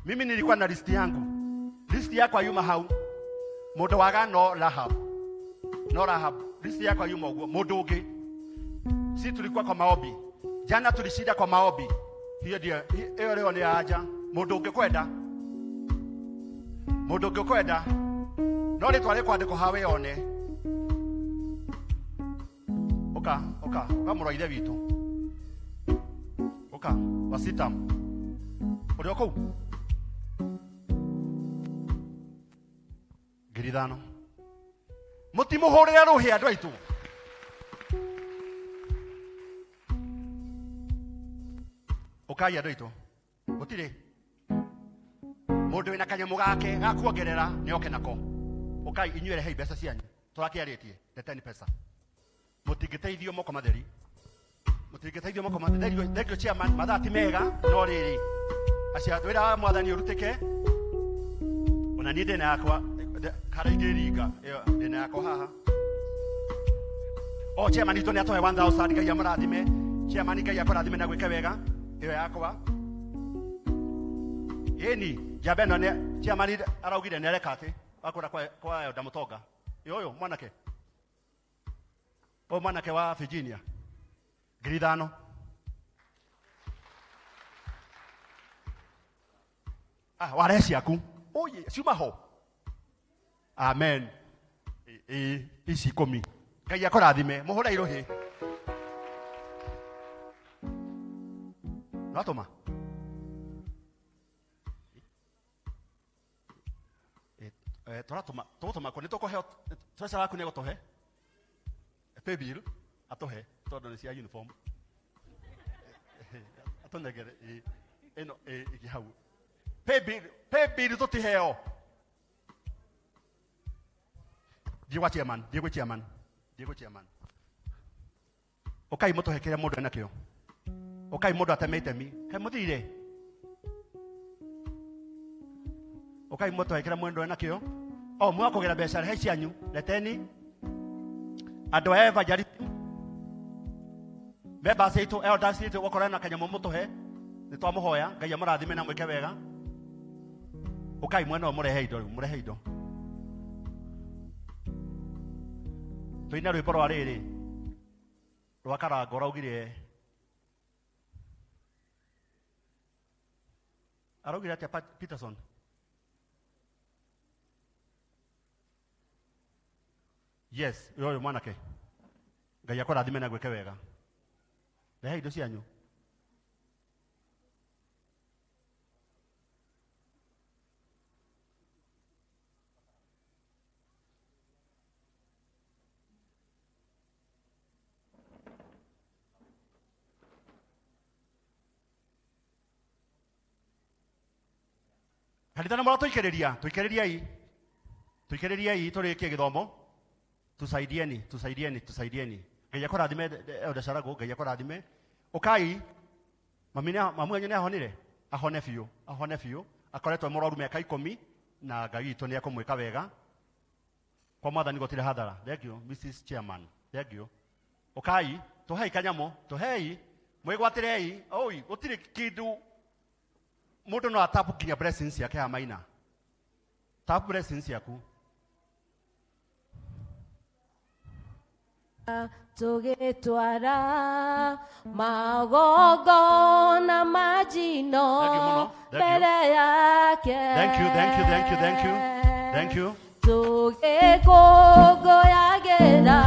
Mimi nilikuwa na list yangu. List yako yuma hau. Mũndũ waga no Rahab. List yako yuma ũguo. Mũndũ ũngĩ. Si tulikuwa kwa maombi. Jana tulishinda kwa maombi. Hiyo leo ni aja. Mũndũ ũngĩ kwenda. No rĩtwa rĩkwandĩkwo hawe one. Oka mũrwaithe witũ. Oka wasitam. Ũrĩ kũu? Ngiri 5. Mũtimũhũrĩre rũhĩ andũ aitũ. Ũkai andũ aitũ. Gũtirĩ. Mũndũ wĩna kanyamũ gake gakuongerera nĩ oke nako. Ũkai inyuĩ rehei mbeca cianyu. Tũrakĩarĩtie. Leteni pesa. Mũtingĩteithio moko matheri. Thengio chairman mathaa ti mega no rĩrĩ. Acia twĩra mwathani ũrutĩke. Ona niĩ ndĩna yakwa kara ingĩringa. Ndĩna yakwa haha. Chairman itũ nĩ atũhe 1000 Ngai amũrathime. Chairman Ngai akũrathime na gwĩka wega. Ĩyo yakwa. Yeni njamba ĩno nĩ chairman araugire nĩ areka atĩ akũra kwa Elda Mũtonga. Ũyũ mwanake. Mwanake wa Virginia. Ngiri 5. Ware ciaku. Oye, ciuma ho. Amen. Ici 10. Ngai akũrathime. Mũhũra irohĩ. Natũma. Tũratũma kũ nĩ tũkũheo treasure waku nĩ gũtũhe. Pay bill atohe tondũ nĩ cia uniform. Atonegere ĩno hau. Pay bill tũtiheo. Diego chairman. Ũkai mũtũhe kĩrĩa mũndũ ena kĩo. Ũkai mũndũ atemete mi. He mũthire. Ũkai mũtũhe kĩrĩa mũndũ ena kĩo. Mwakũgera mbeca he cianyu. Leteni. Andũ a evangelist members aitũ elders aitũ gũkorwo na kanyamũ mũtũhe nĩ twamũhoya Ngai amũrathime na mwĩke wega. Ũkai mwena ũyũ mũrehe indo. Tũina rwĩmbo rwa rĩrĩ rwa Karango raugire atĩa Peterson. Yes, yo mwanake. Ngai akũrathime na gwĩke wega. Rehe indo cianyu. Kanitha mara tuikĩrĩriai tũrĩkie gĩthomo. Tusaidieni. Ngai akũrathime Elder Sharago, Ngai akũrathime. Ukai mamu wanyu nĩ ahonire? Ahone biũ. Akoretwo mũrwaru mĩaka 10 na Ngai witũ nĩ ekũmwĩka wega. Kwa mwathani gũtirĩ hathara. Thank you, Mrs. Chairman. Thank you. Ukai, tũhei kanyamũ, mwĩgwatĩrei. Oi, gũtirĩ kĩndũ mũndũ no atapu kinya blessings yake hamaina. Tap blessings yaku. Tugitwara magongona majino mbere yake. Thank you. Tugikũngũyagĩra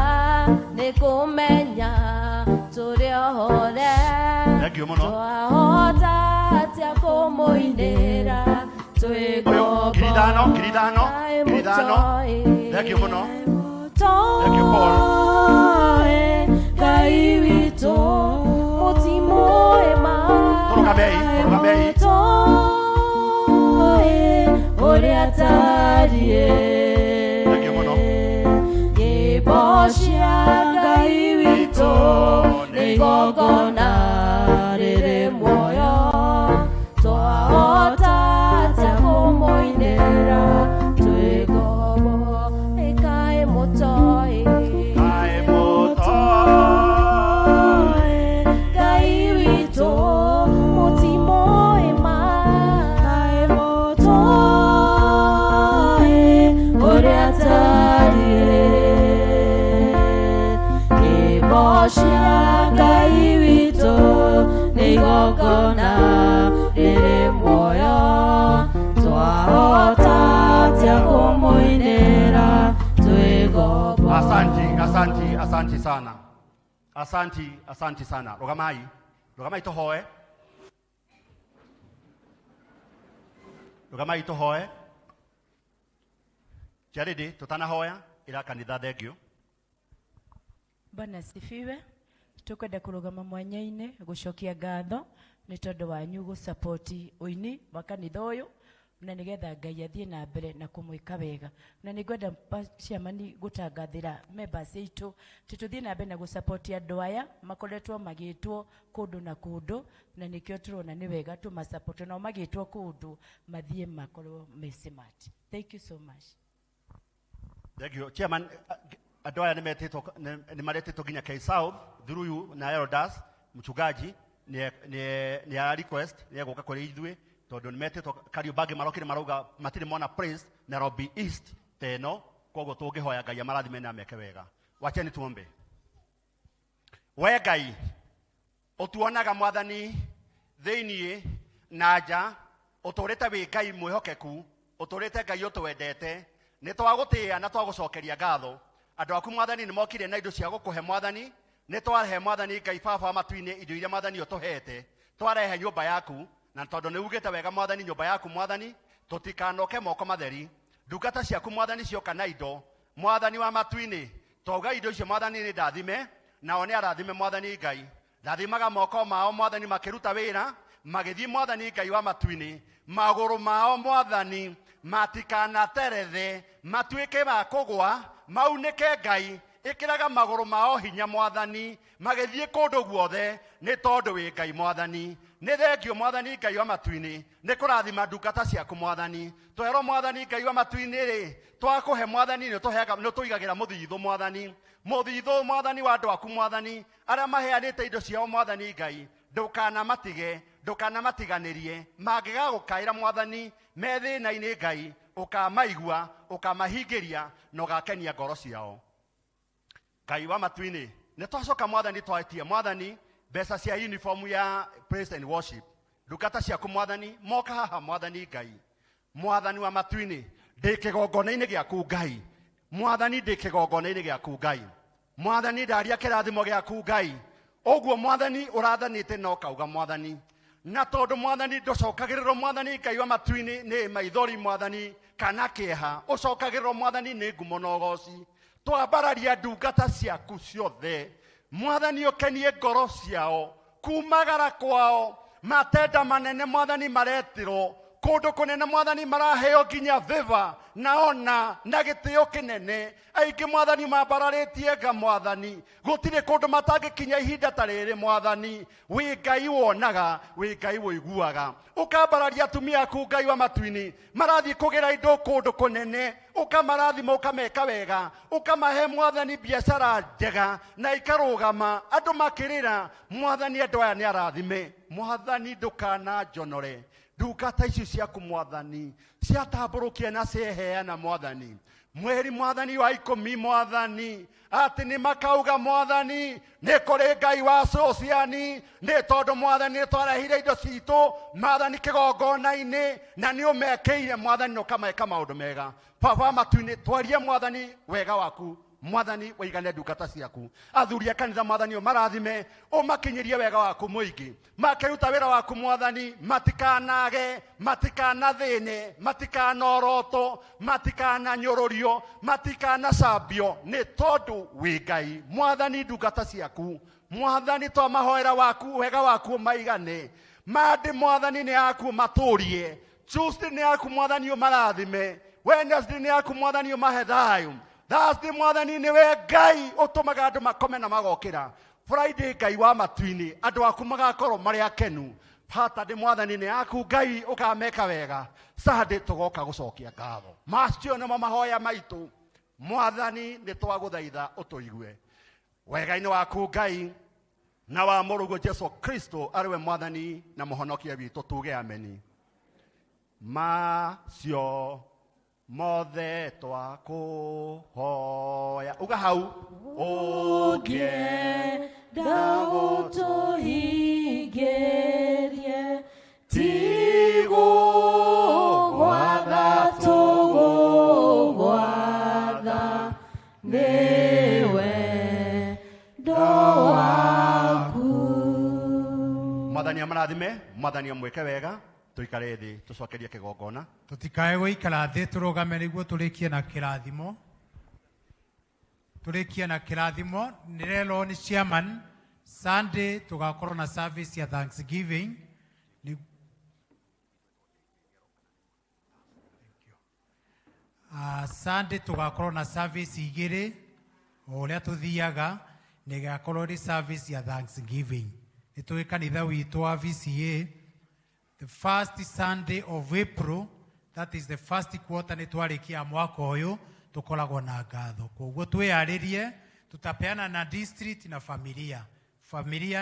nĩ kũmenya tũrĩ ohore. Twahota atĩa kũmũinĩra twĩ ngombo. Kiridano. Thank you mũno. Thank you, Paul. Ngai witũ mũtimoema. Tũrũgamei. Ũrĩa tariĩ. Thank you mũno. Nyĩmbo cia Ngai witũ nĩ igongona rĩrĩ muoyo. Twahota atĩa kũmũinĩra twĩ ngombo. Kaĩ mũtoĩ. Ngai witũ mũtimoema. Kaĩ mũtoĩ ũrĩa tariĩ. Nyĩmbo cia Ngai witũ nĩ igongona rĩrĩ muoyo. Twahota atĩa kũmũinĩra twĩ ngombo. Asanti sana. Asanti sana. Rogamai tohoe. Jaridi tutanahoya ila kanitha thengio. Bwana asifiwe. Tukwenda kurugama mwanya-inĩ gucokia ngatho nĩ tondũ wanyu gũsapoti ũini wa kanitha ũyũ na nĩgetha Ngai athiĩ na mbere na kũmwĩka wega. Na nĩngwenda ciamani gũtangathĩra members aitũ tũthiĩ na mbere na gũsapoti andũ aya makoretwo magĩtwo kũndũ na kũndũ na nĩkĩo tũrona nĩ wega tũmasapoti nao magĩtwo kũndũ mathiĩ makorwo me smart. Thank you so much. Thank you. Chairman, andũ aya nĩ maretĩtwo nginya K South through you na elders mchungaji ni a request ni gũka kũrĩ ithuĩ tondũ nĩ metĩtwo Kariombangi marokire marauga matirĩ mona praise Nairobi East teno koguo tũngĩhoya Ngai amarathime na meke wega. Wacheni tuombe. We Ngai ũtuonaga mwathani thĩiniĩ na nja ũtũrĩte wĩ Ngai mwĩhokeku ũtũrĩte Ngai ũtwendete nĩ twagũtĩĩa na twagũcokeria ngatho. Andũ aku mwathani nĩ mokire na indo cia gũkũhe mwathani nĩ twarehe mwathani Ngai baba matu-inĩ indo iria mwathani ũtũhete twarehe nyũmba yaku na tondũ nĩ ugĩte wega mwathani nyũmba yaku mwathani tũtikanoke moko matheri ndungata ciaku mwathani cioka na indo mwathani wa matu-inĩ twauga indo icio mwathani nĩ ndathime nao nĩ arathime mwathani Ngai ndathimaga moko mao mwathani makĩruta wĩra magĩthiĩ mwathani Ngai wa matu-inĩ magũrũ mao mwathani matikanaterethe matuĩke ma kũgwa maunĩke Ngai ĩkĩraga magũrũ mao hinya mwathani magĩthiĩ kũndũ guothe nĩ tondũ wĩ Ngai mwathani nĩ thengio mwathani Ngai wa matu-inĩ nĩ kũrathima ndungata ciaku mwathani twerwo mwathani Ngai wa matu-inĩ rĩ twakũhe mwathani nĩ tũigagĩra mũthithũ mwathani mwathani wa andũ aku mwathani arĩa maheanĩte indo ciao mwathani Ngai ndũkanamatiganĩrie mangĩgagũkaĩra mwathani me thĩna-inĩ Ngai ũkamaigua ũkamahingĩria na ũgakenia ngoro ciao. Ngai wa matu-inĩ nĩ twacoka mwathani twatia mwathani mbeca cia uniform ya praise and worship ndungata ciaku mwathani moka haha mwathani Ngai mwathani wa matu-inĩ ndĩ kĩgongona-inĩ gĩaku Ngai mwathani ndĩ kĩgongona-inĩ gĩaku Ngai, mwathani ndaria kĩrathimo gĩaku Ngai, ũguo mwathani ũrathanĩte na ũkauga mwathani, na tondũ mwathani ndũcokagĩrĩrwo mwathani Ngai wa matu-inĩ nĩ maithori mwathani kana kĩeha, ũcokagĩrĩrwo mwathani nĩ ngumo na ũgooci, twambararia ndungata ciaku ciothe mwathani ũkenie ngoro ciao, kumagara kwao matenda manene mwathani maretirwo, kũndũ kũnene mwathani maraheo nginya veva na ona na gĩtĩo kĩnene, aingĩ mwathani mambararĩtie nga mwathani, gũtirĩ kũndũ matangĩkinya ihinda ta rĩrĩ mwathani, wĩ Ngai wonaga, wĩ Ngai wĩiguaga, ũkambararia atumia aku Ngai wa matu-inĩ marathiĩ kũgĩra indo kũndũ kũnene, ũkamarathima ũkameka wega, ũkamahe mwathani biacara njega na ikarũgama, andũ makĩrĩra mwathani andũ aya nĩ arathime, mwathani ndũkananjonore, ndungata icio ciaku mwathani ciatambũrũkia na cieheana mwathani, mweri mwathani wa 10 mwathani atĩ nĩ makauga mwathani nĩ kũrĩ Ngai wa cũciani, nĩ tondũ mwathani nĩ twarehire indo citũ mwathani kĩgongona-inĩ na nĩ ũmekĩire mwathani ũkameka maũndũ mega. Baba matu-inĩ twaria mwathani wega waku mwathani waigane ndungata ciaku, athuri a kanitha mwathani ũmarathime, ũmakinyĩrie wega waku mũingĩ, makĩruta wĩra waku mwathani, matikanage, matikanathĩne, matikanoroto, matikananyũrũrio, matikanacambio, nĩ tondũ wĩ Ngai mwathani ndungata ciaku mwathani twamahoera waku wega waku maigane, mandi mwathani nĩ yaku matũrie, Tuesday nĩ yaku mwathani ũmarathime, Wednesday nĩ yaku mwathani ũmahe thayũ, Thursday mwathani nĩwe Ngai ũtũmaga andũ makome na magokĩra, Friday Ngai wa matu-inĩ andũ aku magakorwo marĩ akenu, Saturday mwathani nĩ yaku Ngai ũkameka wega, Sunday tũgoka gũcokia ngatho. Macio nĩmo mahoya maitũ mwathani, nĩ twagũthaitha ũtũigue wega-inĩ waku Ngai na wa mũrũguo Jesu Kristo arĩwe mwathani na mũhonokia witũ, tuge ameni. Macio mothe twakũhoya, uga hau ũngĩenda gũtũhingĩrie tigũgwatha tũgũgwatha nĩwe ndo waku. Mwathani amarathime, mwathani amwĩke wega, tuikare thĩ tucokerie kĩgongona, tutikae gũikara thĩ tũrũgame nĩguo tũrĩkie na kĩrathimo. Nĩrerwo nĩ chairman Sunday tũgakorwo na service ya Thanksgiving. Sunday tũgakorwo na service igĩrĩ o ũrĩa tũthiaga, nĩgakorwo nĩ service ya Thanksgiving. Nĩ tũĩ kanitha witũ wa P.C.E.A the first Sunday of April, that is the first quarter, nĩ twarĩkia mwaka ũyũ tukoragwo na ngatho, koguo twĩharĩrie, tutapeana na district na familia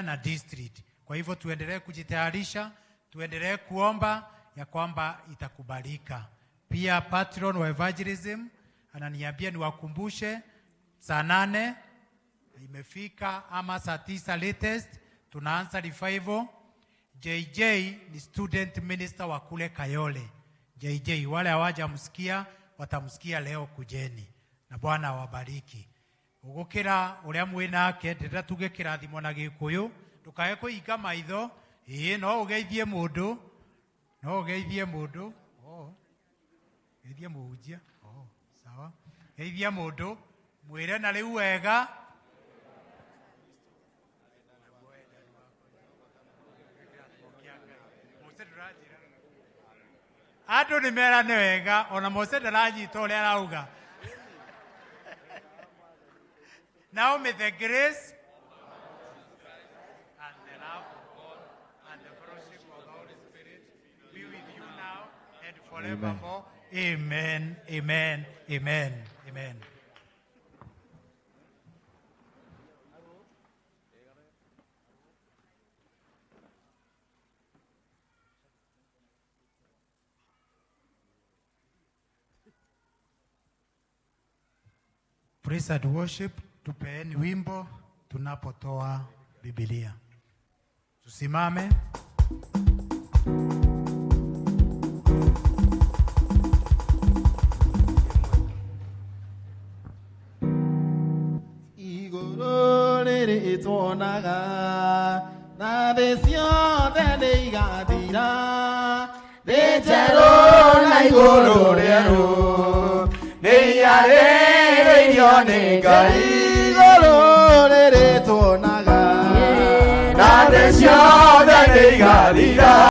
na district. Kwa hivyo tuendelee kujitayarisha, tuendelee kuomba ya kwamba itakubalika. Pia patron wa evangelism ananiambia niwakumbushe saa 8 imefika ama saa 9 latest tunaanza revival. JJ ni student minister wa kule Kayole. JJ wale hawajamsikia watamsikia leo, kujeni na Bwana awabariki. Ugukira uria mwinake ndĩrenda tuge kĩrathimo na Gĩkũyũ, ndukae kũhinga maitho. No ũgeithie mũndũ, geithie mũhunjia. Sawa, geithia mũndũ, mwĩre na rĩu wega. Andũ nĩ merane wega, ona Mose ndaranyita ũrĩa arauga. Now may the grace and the love of God and the fellowship of the Holy Spirit be with you now and forevermore. Amen, amen, amen, amen. Praise and worship, tupeeni wimbo tunapotoa Biblia. Tusimame. rĩrĩ tuonaga na thĩ ciothe nĩ igathira thĩ njerũ na igũrũ rĩerũ nĩ iarĩrĩirio nĩ Ngai igũrũ rĩrĩ tuonaga na thĩ ciothe nĩ igathira